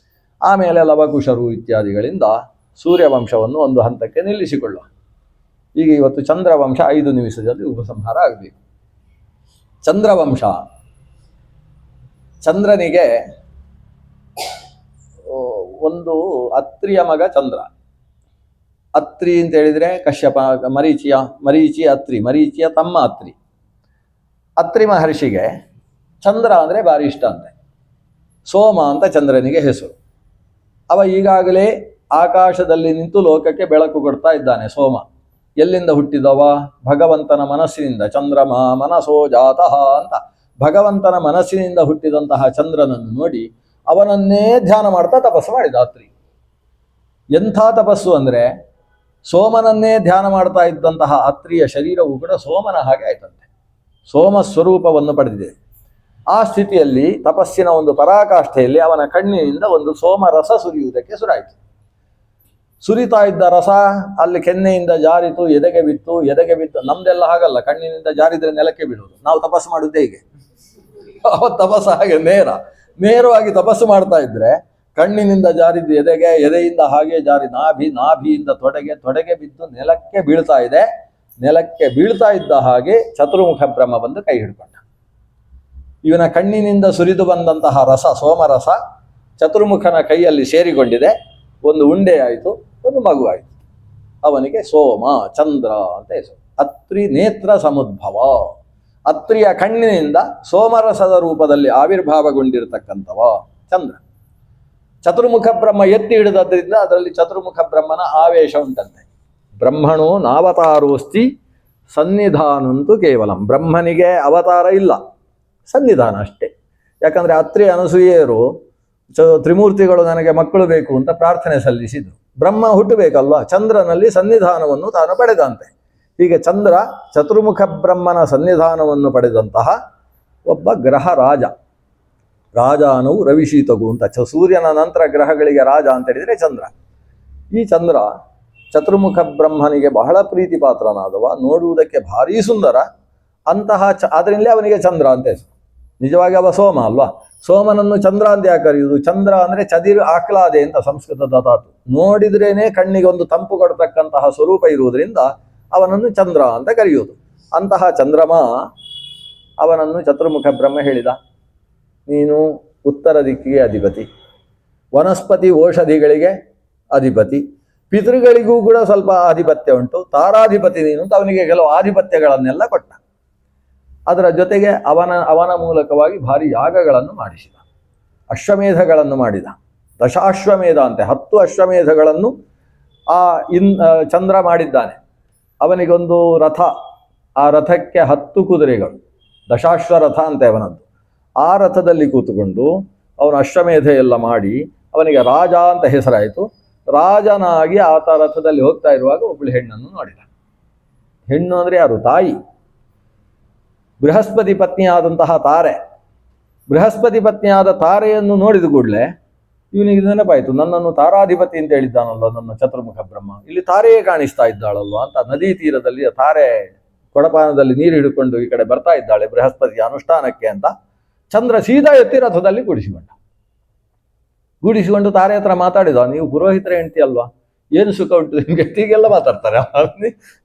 ಆಮೇಲೆ ಲವಕುಶರು ಇತ್ಯಾದಿಗಳಿಂದ ಸೂರ್ಯವಂಶವನ್ನು ಒಂದು ಹಂತಕ್ಕೆ ನಿಲ್ಲಿಸಿಕೊಳ್ಳುವ. ಈಗ ಇವತ್ತು ಚಂದ್ರವಂಶ 5 ನಿಮಿಷದಲ್ಲಿ ಉಪಸಂಹಾರ ಆಗಬೇಕು. ಚಂದ್ರವಂಶ, ಚಂದ್ರನಿಗೆ ಒಂದು ಅತ್ರಿಯ ಮಗ ಚಂದ್ರ. ಅತ್ರಿ ಅಂತ ಹೇಳಿದ್ರೆ ಕಶ್ಯಪ, ಮರೀಚಿ ಅತ್ರಿ, ಮರೀಚಿಯ ತಮ್ಮ ಅತ್ರಿ. ಅತ್ರಿ ಮಹರ್ಷಿಗೆ ಚಂದ್ರ ಅಂದರೆ ಭಾರಿ ಇಷ್ಟ ಅಂತೆ. ಸೋಮ ಅಂತ ಚಂದ್ರನಿಗೆ ಹೆಸರು. ಅವ ಈಗಾಗಲೇ ಆಕಾಶದಲ್ಲಿ ನಿಂತು ಲೋಕಕ್ಕೆ ಬೆಳಕು ಕೊಡ್ತಾ ಇದ್ದಾನೆ. ಸೋಮ ಎಲ್ಲಿಂದ ಹುಟ್ಟಿದವ? ಭಗವಂತನ ಮನಸ್ಸಿನಿಂದ. ಚಂದ್ರಮ ಮನಸೋ ಜಾತಃ ಅಂತ ಭಗವಂತನ ಮನಸ್ಸಿನಿಂದ ಹುಟ್ಟಿದಂತಹ ಚಂದ್ರನನ್ನು ನೋಡಿ ಅವನನ್ನೇ ಧ್ಯಾನ ಮಾಡ್ತಾ ತಪಸ್ಸು ಮಾಡಿದ ಅತ್ರಿ. ಎಂಥ ತಪಸ್ಸು ಅಂದರೆ ಸೋಮನನ್ನೇ ಧ್ಯಾನ ಮಾಡ್ತಾ ಇದ್ದಂತಹ ಅತ್ರಿಯ ಶರೀರವು ಕೂಡ ಸೋಮನ ಹಾಗೆ ಆಯ್ತಂತೆ. ಸೋಮ ಸ್ವರೂಪವನ್ನು ಪಡೆದಿದೆ. ಆ ಸ್ಥಿತಿಯಲ್ಲಿ ತಪಸ್ಸಿನ ಒಂದು ಪರಾಕಾಷ್ಠೆಯಲ್ಲಿ ಅವನ ಕಣ್ಣಿನಿಂದ ಒಂದು ಸೋಮ ರಸ ಸುರಿಯುವುದಕ್ಕೆ ಶುರುವಾಯಿತು. ಸುರಿತಾ ಇದ್ದ ರಸ ಅಲ್ಲಿ ಕೆನ್ನೆಯಿಂದ ಜಾರಿತು, ಎದೆಗೆ ಬಿತ್ತು. ನಮ್ದೆಲ್ಲ ಹಾಗಲ್ಲ, ಕಣ್ಣಿನಿಂದ ಜಾರಿದ್ರೆ ನೆಲಕ್ಕೆ ಬೀಳುವುದು. ನಾವು ತಪಸ್ಸು ಮಾಡುವುದೇ ಹೀಗೆ. ತಪಸ್ಸು ಹಾಗೆ ನೇರವಾಗಿ ತಪಸ್ಸು ಮಾಡ್ತಾ ಇದ್ರೆ ಕಣ್ಣಿನಿಂದ ಜಾರಿದ್ದು ಎದೆಗೆ, ಎದೆಯಿಂದ ಹಾಗೆ ಜಾರಿ ನಾಭಿಯಿಂದ ತೊಡೆಗೆ ಬಿದ್ದು ನೆಲಕ್ಕೆ ಬೀಳ್ತಾ ಇದೆ. ನೆಲಕ್ಕೆ ಬೀಳ್ತಾ ಇದ್ದ ಹಾಗೆ ಚತುರ್ಮುಖ ಬ್ರಹ್ಮ ಬಂದು ಕೈ ಹಿಡ್ಕೊಂಡ. ಇವನ ಕಣ್ಣಿನಿಂದ ಸುರಿದು ಬಂದಂತಹ ರಸ, ಸೋಮರಸ ಚತುರ್ಮುಖನ ಕೈಯಲ್ಲಿ ಸೇರಿಕೊಂಡಿದೆ. ಒಂದು ಉಂಡೆ ಆಯಿತು, ಒಂದು ಮಗು ಆಯಿತು. ಅವನಿಗೆ ಸೋಮ ಚಂದ್ರ ಅಂತ ಹೆಸರು. ಅತ್ರಿ ನೇತ್ರ ಸಮುದ್ಭವ. ಅತ್ರಿಯ ಕಣ್ಣಿನಿಂದ ಸೋಮರಸದ ರೂಪದಲ್ಲಿ ಆವಿರ್ಭಾವಗೊಂಡಿರತಕ್ಕಂಥವ ಚಂದ್ರ. ಚತುರ್ಮುಖ ಬ್ರಹ್ಮ ಎತ್ತಿ ಹಿಡಿದದ್ರಿಂದ ಅದರಲ್ಲಿ ಚತುರ್ಮುಖ ಬ್ರಹ್ಮನ ಆವೇಶ ಉಂಟಂತೆ. ಬ್ರಹ್ಮಣೋ ನಾವತಾರೋಸ್ತಿ ಸನ್ನಿಧಾನಂತೂ ಕೇವಲ. ಬ್ರಹ್ಮನಿಗೆ ಅವತಾರ ಇಲ್ಲ, ಸನ್ನಿಧಾನ ಅಷ್ಟೇ. ಯಾಕಂದರೆ ಅತ್ರಿ ಅನಸೂಯೆಯರು ತ್ರಿಮೂರ್ತಿಗಳು ನನಗೆ ಮಕ್ಕಳು ಬೇಕು ಅಂತ ಪ್ರಾರ್ಥನೆ ಸಲ್ಲಿಸಿದ್ರು. ಬ್ರಹ್ಮ ಹುಟ್ಟಬೇಕಲ್ವ, ಚಂದ್ರನಲ್ಲಿ ಸನ್ನಿಧಾನವನ್ನು ತಾನು ಪಡೆದಂತೆ. ಹೀಗೆ ಚಂದ್ರ ಚತುರ್ಮುಖ ಬ್ರಹ್ಮನ ಸನ್ನಿಧಾನವನ್ನು ಪಡೆದಂತಹ ಒಬ್ಬ ಗ್ರಹ ರಾಜ. ರಾಜಾನವು ರವಿಶೀತಗು ಅಂತ. ಸೂರ್ಯನ ನಂತರ ಗ್ರಹಗಳಿಗೆ ರಾಜ ಅಂತ ಹೇಳಿದರೆ ಚಂದ್ರ. ಈ ಚಂದ್ರ ಚತುರ್ಮುಖ ಬ್ರಹ್ಮನಿಗೆ ಬಹಳ ಪ್ರೀತಿ ಪಾತ್ರನಾದವ, ನೋಡುವುದಕ್ಕೆ ಭಾರೀ ಸುಂದರ. ಅಂತಹ ಅದರಿಂದಲೇ ಅವನಿಗೆ ಚಂದ್ರ ಅಂತ ಹೆಸರು. ನಿಜವಾಗಿ ಅವ ಸೋಮ ಅಲ್ವಾ. ಸೋಮನನ್ನು ಚಂದ್ರ ಅಂತ ಯಾಕೆ ಕರೆಯುವುದು? ಚಂದ್ರ ಅಂದರೆ ಚದಿರು ಆಹ್ಲಾದೆ ಅಂತ ಸಂಸ್ಕೃತದ ಧಾತು. ನೋಡಿದ್ರೇನೆ ಕಣ್ಣಿಗೆ ಒಂದು ತಂಪು ಕೊಡ್ತಕ್ಕಂತಹ ಸ್ವರೂಪ ಇರುವುದರಿಂದ ಅವನನ್ನು ಚಂದ್ರ ಅಂತ ಕರೆಯುವುದು. ಅಂತಹ ಚಂದ್ರಮ ಅವನನ್ನು ಚತುರ್ಮುಖ ಬ್ರಹ್ಮ ಹೇಳಿದ, ನೀನು ಉತ್ತರ ದಿಕ್ಕಿಗೆ ಅಧಿಪತಿ, ವನಸ್ಪತಿ ಔಷಧಿಗಳಿಗೆ ಅಧಿಪತಿ, ಪಿತೃಗಳಿಗೂ ಕೂಡ ಸ್ವಲ್ಪ ಆಧಿಪತ್ಯ ಉಂಟು, ತಾರಾಧಿಪತಿ ನೀನು ಅಂತ ಅವನಿಗೆ ಕೆಲವು ಆಧಿಪತ್ಯಗಳನ್ನೆಲ್ಲ ಕೊಟ್ಟ. ಅದರ ಜೊತೆಗೆ ಅವನ ಮೂಲಕವಾಗಿ ಭಾರಿ ಯಾಗಗಳನ್ನು ಮಾಡಿಸಿದ, ಅಶ್ವಮೇಧಗಳನ್ನು ಮಾಡಿದ. ದಶಾಶ್ವಮೇಧ ಅಂತೆ, 10 ಅಶ್ವಮೇಧಗಳನ್ನು ಚಂದ್ರ ಮಾಡಿದ್ದಾನೆ. ಅವನಿಗೊಂದು ರಥ, ಆ ರಥಕ್ಕೆ 10 ಕುದುರೆಗಳು, ದಶಾಶ್ವ ರಥ ಅಂತೆ ಅವನದ್ದು. ಆ ರಥದಲ್ಲಿ ಕೂತುಕೊಂಡು ಅವನು ಅಶ್ವಮೇಧ ಎಲ್ಲ ಮಾಡಿ ಅವನಿಗೆ ರಾಜ ಅಂತ ಹೆಸರಾಯಿತು. ರಾಜನಾಗಿ ಆತ ರಥದಲ್ಲಿ ಹೋಗ್ತಾ ಇರುವಾಗ ಒಬ್ಬಳು ಹೆಣ್ಣನ್ನು ನೋಡಿದ. ಹೆಣ್ಣು ಅಂದರೆ ಯಾರು? ತಾಯಿ, ಬೃಹಸ್ಪತಿ ಪತ್ನಿಯಾದಂತಹ ತಾರೆ. ಬೃಹಸ್ಪತಿ ಪತ್ನಿಯಾದ ತಾರೆಯನ್ನು ನೋಡಿದ ಕೂಡಲೇ ಇವನಿಗೆ ನೆನಪಾಯಿತು, ನನ್ನನ್ನು ತಾರಾಧಿಪತಿ ಅಂತ ಹೇಳಿದ್ದಾನಲ್ವ ನನ್ನ ಚತುರ್ಮುಖ ಬ್ರಹ್ಮ, ಇಲ್ಲಿ ತಾರೆಯೇ ಕಾಣಿಸ್ತಾ ಇದ್ದಾಳಲ್ವ ಅಂತ. ನದಿ ತೀರದಲ್ಲಿ ತಾರೆ ಕೊಡಪಾನದಲ್ಲಿ ನೀರು ಹಿಡ್ಕೊಂಡು ಈ ಕಡೆ ಬರ್ತಾ ಇದ್ದಾಳೆ ಬೃಹಸ್ಪತಿಯ ಅನುಷ್ಠಾನಕ್ಕೆ ಅಂತ. ಚಂದ್ರ ಸೀದಾ ಎತ್ತಿ ರಥದಲ್ಲಿ ಗೂಡಿಸಿಕೊಂಡು ತಾರೆ ಹತ್ರ ಮಾತಾಡಿದ, ನೀವು ಪುರೋಹಿತರ ಹೆಂಡತಿ ಅಲ್ವಾ, ಏನು ಸುಖ ಉಂಟು ನಿಮ್ಗೆ? ಹೀಗೆಲ್ಲ ಮಾತಾಡ್ತಾರೆ.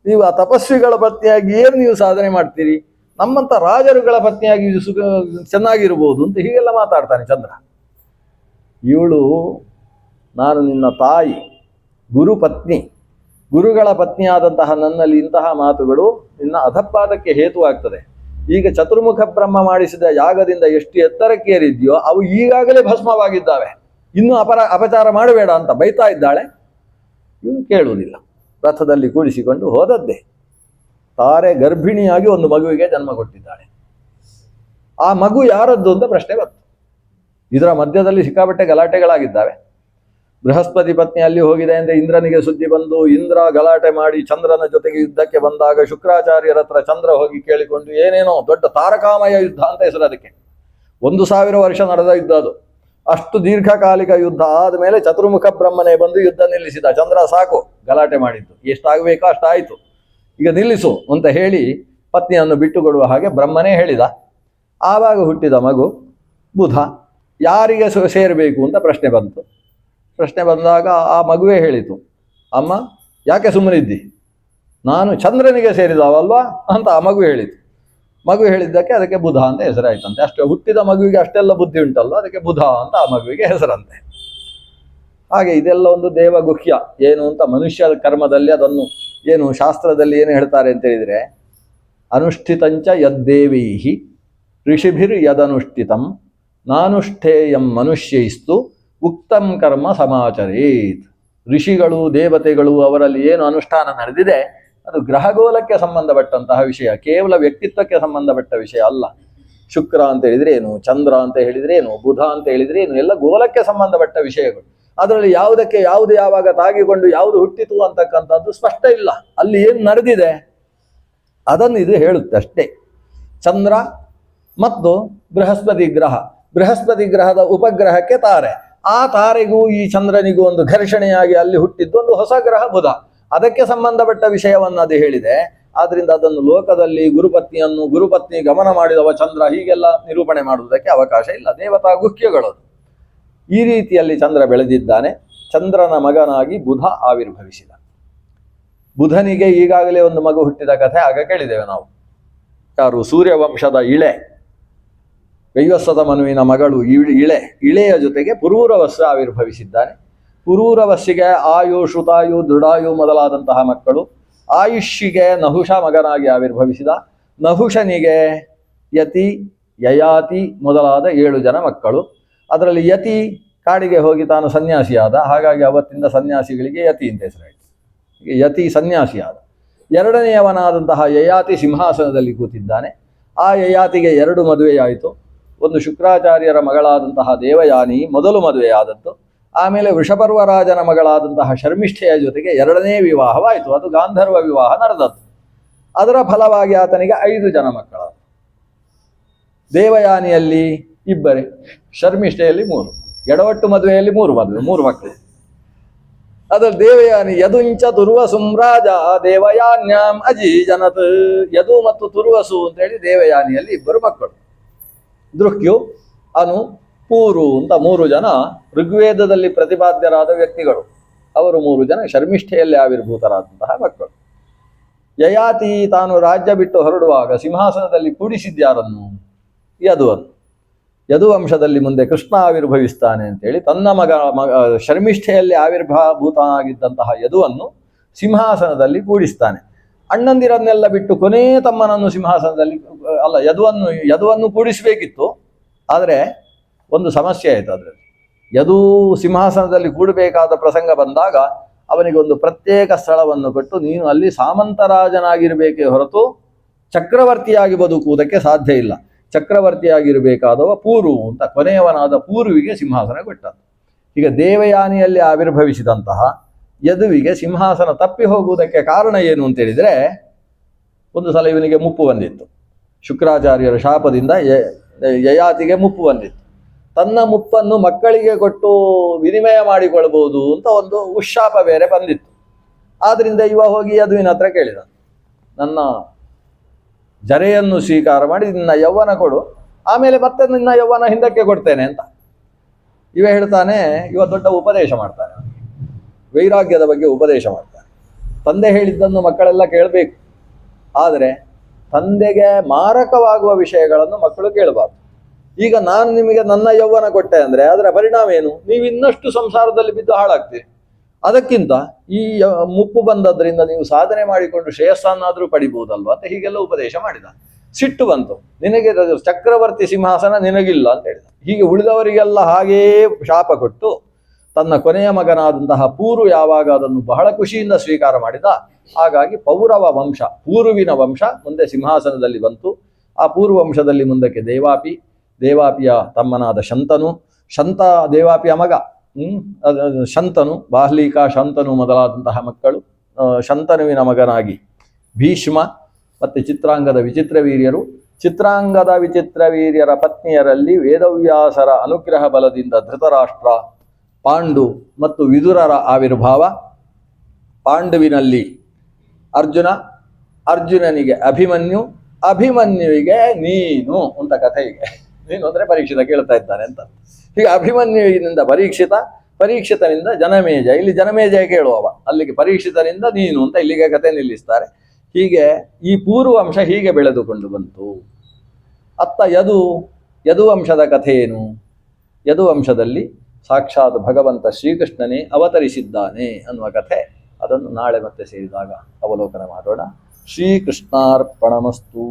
ನೀವು ಆ ತಪಸ್ವಿಗಳ ಪತ್ನಿಯಾಗಿ ಏನು ನೀವು ಸಾಧನೆ ಮಾಡ್ತೀರಿ, ನಮ್ಮಂಥ ರಾಜರುಗಳ ಪತ್ನಿಯಾಗಿ ಸುಖ ಚೆನ್ನಾಗಿರ್ಬೋದು ಅಂತ ಹೀಗೆಲ್ಲ ಮಾತಾಡ್ತಾನೆ ಚಂದ್ರ. ಇವಳು, ನಾನು ನಿನ್ನ ತಾಯಿ, ಗುರು ಪತ್ನಿ, ಗುರುಗಳ ಪತ್ನಿಯಾದಂತಹ ನನ್ನಲ್ಲಿ ಇಂತಹ ಮಾತುಗಳು ನಿನ್ನ ಅಧಪಾದಕ್ಕೆ ಹೇತುವಾಗ್ತದೆ. ಈಗ ಚತುರ್ಮುಖ ಬ್ರಹ್ಮ ಮಾಡಿಸಿದ ಯಾಗದಿಂದ ಎಷ್ಟು ಎತ್ತರಕ್ಕೆ ಏರಿದ್ಯೋ ಅವು ಈಗಾಗಲೇ ಭಸ್ಮವಾಗಿದ್ದಾವೆ, ಇನ್ನೂ ಅಪಚಾರ ಮಾಡಬೇಡ ಅಂತ ಬೈತಾ ಇದ್ದಾಳೆ. ಇವನು ಕೇಳುವುದಿಲ್ಲ. ರಥದಲ್ಲಿ ಕೂಡಿಸಿಕೊಂಡು ಹೋದದ್ದೇ. ತಾರೆ ಗರ್ಭಿಣಿಯಾಗಿ ಒಂದು ಮಗುವಿಗೆ ಜನ್ಮ ಕೊಟ್ಟಿದ್ದಾಳೆ. ಆ ಮಗು ಯಾರದ್ದು ಅಂತ ಪ್ರಶ್ನೆ ಬಂತು. ಇದರ ಮಧ್ಯದಲ್ಲಿ ಸಿಕ್ಕಾಪಟ್ಟೆ ಗಲಾಟೆಗಳಾಗಿದ್ದಾವೆ. ಬೃಹಸ್ಪತಿ ಪತ್ನಿ ಅಲ್ಲಿ ಹೋಗಿದೆ ಅಂದರೆ ಇಂದ್ರನಿಗೆ ಸುದ್ದಿ ಬಂದು, ಇಂದ್ರ ಗಲಾಟೆ ಮಾಡಿ ಚಂದ್ರನ ಜೊತೆಗೆ ಯುದ್ಧಕ್ಕೆ ಬಂದಾಗ ಶುಕ್ರಾಚಾರ್ಯರ ಹತ್ರ ಚಂದ್ರ ಹೋಗಿ ಕೇಳಿಕೊಂಡು ಏನೇನೋ ದೊಡ್ಡ ತಾರಕಾಮಯ ಯುದ್ಧ ಅಂತ ಹೆಸರು ಅದಕ್ಕೆ. 1000 ವರ್ಷ ನಡೆದ ಯುದ್ಧ ಅದು. ಅಷ್ಟು ದೀರ್ಘಕಾಲಿಕ ಯುದ್ಧ ಆದಮೇಲೆ ಚತುರ್ಮುಖ ಬ್ರಹ್ಮನೇ ಬಂದು ಯುದ್ಧ ನಿಲ್ಲಿಸಿದ. ಚಂದ್ರ ಸಾಕು ಗಲಾಟೆ ಮಾಡಿದ್ದು, ಎಷ್ಟಾಗಬೇಕೋ ಅಷ್ಟಾಯಿತು, ಈಗ ನಿಲ್ಲಿಸು ಅಂತ ಹೇಳಿ ಪತ್ನಿಯನ್ನು ಬಿಟ್ಟುಕೊಡುವ ಹಾಗೆ ಬ್ರಹ್ಮನೇ ಹೇಳಿದ. ಆವಾಗ ಹುಟ್ಟಿದ ಮಗು ಬುಧ. ಯಾರಿಗೆ ಸೇರಬೇಕು ಅಂತ ಪ್ರಶ್ನೆ ಬಂತು. ಪ್ರಶ್ನೆ ಬಂದಾಗ ಆ ಮಗುವೇ ಹೇಳಿತು, ಅಮ್ಮ ಯಾಕೆ ಸುಮ್ಮನಿದ್ದಿ, ನಾನು ಚಂದ್ರನಿಗೆ ಸೇರಿದವಲ್ವಾ ಅಂತ ಆ ಮಗು ಹೇಳಿತು. ಮಗು ಹೇಳಿದ್ದಕ್ಕೆ ಅದಕ್ಕೆ ಬುಧ ಅಂತ ಹೆಸರಾಯ್ತಂತೆ. ಅಷ್ಟೇ, ಹುಟ್ಟಿದ ಮಗುವಿಗೆ ಅಷ್ಟೆಲ್ಲ ಬುದ್ಧಿ ಉಂಟಲ್ವ, ಅದಕ್ಕೆ ಬುಧ ಅಂತ ಆ ಮಗುವಿಗೆ ಹೆಸರಂತೆ. ಹಾಗೆ ಇದೆಲ್ಲ ಒಂದು ದೇವಗುಹ್ಯ. ಏನು ಅಂತ ಮನುಷ್ಯ ಕರ್ಮದಲ್ಲಿ ಅದನ್ನು ಏನು ಶಾಸ್ತ್ರದಲ್ಲಿ ಏನು ಹೇಳ್ತಾರೆ ಅಂತ ಹೇಳಿದರೆ, ಅನುಷ್ಠಿತಂಚ ಯದ್ದೇವೈಹಿ ಋಷಿಭಿರ್ ಯದನುಷ್ಠಿತಂ ನಾನುಷ್ಠೇಯಂ ಮನುಷ್ಯೈಸ್ತು ಉಕ್ತಂ ಕರ್ಮ ಸಮಾಚರೇತ್. ಋಷಿಗಳು ದೇವತೆಗಳು ಅವರಲ್ಲಿ ಏನು ಅನುಷ್ಠಾನ ನಡೆದಿದೆ ಅದು ಗ್ರಹಗೋಲಕ್ಕೆ ಸಂಬಂಧಪಟ್ಟಂತಹ ವಿಷಯ, ಕೇವಲ ವ್ಯಕ್ತಿತ್ವಕ್ಕೆ ಸಂಬಂಧಪಟ್ಟ ವಿಷಯ ಅಲ್ಲ. ಶುಕ್ರ ಅಂತ ಹೇಳಿದ್ರೆ ಏನು, ಚಂದ್ರ ಅಂತ ಹೇಳಿದ್ರೆ ಏನು, ಬುಧ ಅಂತ ಹೇಳಿದ್ರೆ ಏನು, ಎಲ್ಲ ಗೋಲಕ್ಕೆ ಸಂಬಂಧಪಟ್ಟ ವಿಷಯಗಳು. ಅದರಲ್ಲಿ ಯಾವುದಕ್ಕೆ ಯಾವುದು ಯಾವಾಗ ತಾಗಿಕೊಂಡು ಯಾವುದು ಹುಟ್ಟಿತು ಅಂತಕ್ಕಂಥದ್ದು ಸ್ಪಷ್ಟ ಇಲ್ಲ. ಅಲ್ಲಿ ಏನು ನಡೆದಿದೆ ಅದನ್ನು ಇದು ಹೇಳುತ್ತೆ ಅಷ್ಟೇ. ಚಂದ್ರ ಮತ್ತು ಬೃಹಸ್ಪತಿ ಗ್ರಹ, ಬೃಹಸ್ಪತಿ ಗ್ರಹದ ಉಪಗ್ರಹಕ್ಕೆ ತಾರೆ, ಆ ತಾರೆಗೂ ಈ ಚಂದ್ರನಿಗೂ ಒಂದು ಘರ್ಷಣೆಯಾಗಿ ಅಲ್ಲಿ ಹುಟ್ಟಿದ್ದು ಒಂದು ಹೊಸ ಗ್ರಹ ಬುಧ, ಅದಕ್ಕೆ ಸಂಬಂಧಪಟ್ಟ ವಿಷಯವನ್ನು ಅದು ಹೇಳಿದೆ. ಆದ್ರಿಂದ ಅದನ್ನು ಲೋಕದಲ್ಲಿ ಗುರುಪತ್ನಿ ಗಮನ ಮಾಡಿದವ ಚಂದ್ರ ಹೀಗೆಲ್ಲ ನಿರೂಪಣೆ ಮಾಡುವುದಕ್ಕೆ ಅವಕಾಶ ಇಲ್ಲ. ದೇವತಾ ಗುಹ್ಯಗಳು ಈ ರೀತಿಯಲ್ಲಿ ಚಂದ್ರ ಬೆಳೆದಿದ್ದಾನೆ. ಚಂದ್ರನ ಮಗನಾಗಿ ಬುಧ ಆವಿರ್ಭವಿಸಿದ. ಬುಧನಿಗೆ ಈಗಾಗಲೇ ಒಂದು ಮಗು ಹುಟ್ಟಿದ ಕಥೆ ಆಗ ಕೇಳಿದ್ದೇವೆ ನಾವು. ಯಾರು? ಸೂರ್ಯವಂಶದ ಇಳೆ, ವೈವಸ್ವತ ಮನುವಿನ ಮಗಳು ಇಳೆಯ ಜೊತೆಗೆ ಪುರೂರವಸ್ಸು ಆವಿರ್ಭವಿಸಿದ್ದಾನೆ. ಪುರೂರವಸ್ಸಿಗೆ ಆಯು, ಶ್ರುತಾಯು, ದೃಢಾಯು ಮೊದಲಾದಂತಹ ಮಕ್ಕಳು. ಆಯುಷ್ಯಿಗೆ ನಹುಷ ಮಗನಾಗಿ ಆವಿರ್ಭವಿಸಿದ. ನಹುಷನಿಗೆ ಯತಿ, ಯಯಾತಿ ಮೊದಲಾದ 7 ಜನ ಮಕ್ಕಳು. ಅದರಲ್ಲಿ ಯತಿ ಕಾಡಿಗೆ ಹೋಗಿ ತಾನು ಸನ್ಯಾಸಿಯಾದ, ಹಾಗಾಗಿ ಅವತ್ತಿಂದ ಸನ್ಯಾಸಿಗಳಿಗೆ ಯತಿ ಅಂತ ಹೆಸರಾಯಿತು. ಯತಿ ಸನ್ಯಾಸಿಯಾದ. ಎರಡನೆಯವನಾದಂತಹ ಯಯಾತಿ ಸಿಂಹಾಸನದಲ್ಲಿ ಕೂತಿದ್ದಾನೆ. ಆ ಯಯಾತಿಗೆ 2 ಮದುವೆಯಾಯಿತು. ಒಂದು ಶುಕ್ರಾಚಾರ್ಯರ ಮಗಳಾದಂತಹ ದೇವಯಾನಿ ಮೊದಲು ಮದುವೆಯಾದದ್ದು. ಆಮೇಲೆ ವೃಷಪರ್ವರಾಜನ ಮಗಳಾದಂತಹ ಶರ್ಮಿಷ್ಠೆಯ ಜೊತೆಗೆ 2ನೇ ವಿವಾಹವಾಯಿತು. ಅದು ಗಾಂಧರ್ವ ವಿವಾಹ ನಡೆದದ್ದು. ಅದರ ಫಲವಾಗಿ ಆತನಿಗೆ 5 ಜನ ಮಕ್ಕಳು. ದೇವಯಾನಿಯಲ್ಲಿ 2, ಶರ್ಮಿಷ್ಠೆಯಲ್ಲಿ 3, ಎಡವಟ್ಟು ಮದುವೆಯಲ್ಲಿ 3 ಮಕ್ಕಳು. ಅದ್ರಲ್ಲಿ ದೇವಯಾನಿ ಯದುಂಚ ತುರ್ವಸುಂರಾಜ ದೇವಯಾನ್ಯಾಂ ಅಜಿ ಜನತ್. ಯದು ಮತ್ತು ತುರ್ವಸು ಅಂತೇಳಿ ದೇವಯಾನಿಯಲ್ಲಿ 2 ಮಕ್ಕಳು. ದೃಕ್ಯು, ಅನು, ಪೂರು ಅಂತ 3 ಜನ ಋಗ್ವೇದದಲ್ಲಿ ಪ್ರತಿಪಾದ್ಯರಾದ ವ್ಯಕ್ತಿಗಳು. ಅವರು 3 ಜನ ಶರ್ಮಿಷ್ಠೆಯಲ್ಲಿ ಆವಿರ್ಭೂತರಾದಂತಹ ಮಕ್ಕಳು. ಯಯಾತಿ ತಾನು ರಾಜ್ಯ ಬಿಟ್ಟು ಹೊರಡುವಾಗ ಸಿಂಹಾಸನದಲ್ಲಿ ಕೂಡಿಸಿದ್ಯಾರನ್ನು? ಯದುವನ್ನು. ಯದುವಂಶದಲ್ಲಿ ಮುಂದೆ ಕೃಷ್ಣ ಆವಿರ್ಭವಿಸ್ತಾನೆ ಅಂತೇಳಿ ತನ್ನ ಮಗ ಶರ್ಮಿಷ್ಠೆಯಲ್ಲಿ ಆವಿರ್ಭೂತನಾಗಿದ್ದಂತಹ ಯದುವನ್ನು ಸಿಂಹಾಸನದಲ್ಲಿ ಕೂಡಿಸ್ತಾನೆ. ಅಣ್ಣಂದಿರನ್ನೆಲ್ಲ ಬಿಟ್ಟು ಕೊನೇ ತಮ್ಮನನ್ನು ಸಿಂಹಾಸನದಲ್ಲಿ ಯದುವನ್ನು ಕೂಡಿಸಬೇಕಿತ್ತು. ಆದರೆ ಒಂದು ಸಮಸ್ಯೆ ಆಯಿತು. ಅದರಲ್ಲಿ ಯದು ಸಿಂಹಾಸನದಲ್ಲಿ ಕೂಡಬೇಕಾದ ಪ್ರಸಂಗ ಬಂದಾಗ ಅವನಿಗೆ ಒಂದು ಪ್ರತ್ಯೇಕ ಸ್ಥಳವನ್ನು ಕೊಟ್ಟು, ನೀನು ಅಲ್ಲಿ ಸಾಮಂತರಾಜನಾಗಿರಬೇಕೇ ಹೊರತು ಚಕ್ರವರ್ತಿಯಾಗಿ ಬದುಕುವುದಕ್ಕೆ ಸಾಧ್ಯ ಇಲ್ಲ, ಚಕ್ರವರ್ತಿಯಾಗಿರಬೇಕಾದವ ಪೂರು ಅಂತ ಕೊನೆಯವನಾದ ಪೂರ್ವಿಗೆ ಸಿಂಹಾಸನ ಕೊಟ್ಟದ್ದು. ಈಗ ದೇವಯಾನಿಯಲ್ಲಿ ಆವಿರ್ಭವಿಸಿದಂತಹ ಯದುವಿಗೆ ಸಿಂಹಾಸನ ತಪ್ಪಿ ಹೋಗುವುದಕ್ಕೆ ಕಾರಣ ಏನು ಅಂತೇಳಿದರೆ, ಒಂದು ಸಲ ಇವನಿಗೆ ಮುಪ್ಪು ಬಂದಿತ್ತು. ಶುಕ್ರಾಚಾರ್ಯರ ಶಾಪದಿಂದ ಯಯಾತಿಗೆ ಮುಪ್ಪು ಬಂದಿತ್ತು. ತನ್ನ ಮುಪ್ಪನ್ನು ಮಕ್ಕಳಿಗೆ ಕೊಟ್ಟು ವಿನಿಮಯ ಮಾಡಿಕೊಳ್ಬಹುದು ಅಂತ ಒಂದು ಉಶಾಪ ಬೇರೆ ಬಂದಿತ್ತು. ಆದ್ರಿಂದ ಇವ ಹೋಗಿ ಯದುವಿನ ಹತ್ರ ಕೇಳಿದ, ನನ್ನ ಜರೆಯನ್ನು ಸ್ವೀಕಾರ ಮಾಡಿ ನಿನ್ನ ಯೌವನ ಕೊಡು, ಆಮೇಲೆ ಮತ್ತೆ ನಿನ್ನ ಯೌವನ ಹಿಂದಕ್ಕೆ ಕೊಡ್ತೇನೆ ಅಂತ. ಇವ ಹೇಳ್ತಾನೆ, ಇವ ದೊಡ್ಡ ಉಪದೇಶ ಮಾಡ್ತಾನೆ, ವೈರಾಗ್ಯದ ಬಗ್ಗೆ ಉಪದೇಶ ಮಾಡ್ತಾನೆ. ತಂದೆ ಹೇಳಿದ್ದನ್ನು ಮಕ್ಕಳೆಲ್ಲ ಕೇಳಬೇಕು, ಆದರೆ ತಂದೆಗೆ ಮಾರಕವಾಗುವ ವಿಷಯಗಳನ್ನು ಮಕ್ಕಳು ಕೇಳಬಾರ್ದು. ಈಗ ನಾನು ನಿಮಗೆ ನನ್ನ ಯೌವನ ಕೊಟ್ಟೆ ಅಂದರೆ ಅದರ ಪರಿಣಾಮ ಏನು? ನೀವು ಇನ್ನಷ್ಟು ಸಂಸಾರದಲ್ಲಿ ಬಿದ್ದು ಹಾಳಾಗ್ತೀರಿ. ಅದಕ್ಕಿಂತ ಈ ಮುಪ್ಪು ಬಂದದ್ರಿಂದ ನೀವು ಸಾಧನೆ ಮಾಡಿಕೊಂಡು ಶ್ರೇಯಸ್ಸನ್ನಾದರೂ ಪಡಿಬಹುದಲ್ವ ಅಂತ ಹೀಗೆಲ್ಲ ಉಪದೇಶ ಮಾಡಿದ. ಸಿಟ್ಟು ಬಂತು, ನಿನಗೆ ಚಕ್ರವರ್ತಿ ಸಿಂಹಾಸನ ನಿನಗಿಲ್ಲ ಅಂತ ಹೇಳಿದ. ಹೀಗೆ ಉಳಿದವರಿಗೆಲ್ಲ ಹಾಗೇ ಶಾಪ ಕೊಟ್ಟು ತನ್ನ ಕೊನೆಯ ಮಗನಾದಂತಹ ಪೂರು ಯಾವಾಗ ಅದನ್ನು ಬಹಳ ಖುಷಿಯಿಂದ ಸ್ವೀಕಾರ ಮಾಡಿದ. ಹಾಗಾಗಿ ಪೌರವ ವಂಶ, ಪೂರ್ವಿನ ವಂಶ ಮುಂದೆ ಸಿಂಹಾಸನದಲ್ಲಿ ಬಂತು. ಆ ಪೂರ್ವವಂಶದಲ್ಲಿ ಮುಂದಕ್ಕೆ ದೇವಾಪಿಯ ತಮ್ಮನಾದ ಶಂತ ದೇವಾಪಿಯ ಮಗ ಶಂತನು, ಬಾಹ್ಲಿಕ, ಶಂತನು ಮೊದಲಾದಂತಹ ಮಕ್ಕಳು. ಶಂತನುವಿನ ಮಗನಾಗಿ ಭೀಷ್ಮ ಮತ್ತು ಚಿತ್ರಾಂಗದ ವಿಚಿತ್ರವೀರ್ಯರು. ಚಿತ್ರಾಂಗದ ವಿಚಿತ್ರವೀರ್ಯರ ಪತ್ನಿಯರಲ್ಲಿ ವೇದವ್ಯಾಸರ ಅನುಗ್ರಹ ಬಲದಿಂದ ಧೃತರಾಷ್ಟ್ರ, ಪಾಂಡು ಮತ್ತು ವಿದುರರ ಆವಿರ್ಭಾವ. ಪಾಂಡುವಿನಲ್ಲಿ ಅರ್ಜುನ, ಅರ್ಜುನನಿಗೆ ಅಭಿಮನ್ಯು, ಅಭಿಮನ್ಯುವಿಗೆ ನೀನು ಅಂತ ಕಥೆ. ಹೀಗೆ ನೀನು ಅಂದರೆ ಪರೀಕ್ಷಿತ ಕೇಳ್ತಾ ಇದ್ದಾನೆ ಅಂತ. ಹೀಗೆ ಅಭಿಮನ್ಯುವಿನಿಂದ ಪರೀಕ್ಷಿತನಿಂದ ಜನಮೇಜಯ, ಇಲ್ಲಿ ಜನಮೇಜಯ ಕೇಳುವವ, ಅಲ್ಲಿಗೆ ಪರೀಕ್ಷಿತನಿಂದ ನೀನು ಅಂತ ಇಲ್ಲಿಗೆ ಕಥೆ ನಿಲ್ಲಿಸ್ತಾರೆ. ಹೀಗೆ ಈ ಪೂರ್ವಂಶ ಹೀಗೆ ಬೆಳೆದುಕೊಂಡು ಬಂತು. ಅತ್ತ ಯದುವಂಶದ ಕಥೆ ಏನು? ಯದುವಂಶದಲ್ಲಿ ಸಾಕ್ಷಾತ್ ಭಗವಂತ ಶ್ರೀಕೃಷ್ಣನೇ ಅವತರಿಸಿದ್ದಾನೆ ಅನ್ನುವ ಕಥೆ. ಅದನ್ನು ನಾಳೆ ಮತ್ತೆ ಸೇರಿದಾಗ ಅವಲೋಕನ ಮಾಡೋಣ. ಶ್ರೀಕೃಷ್ಣಾರ್ಪಣಮಸ್ತು.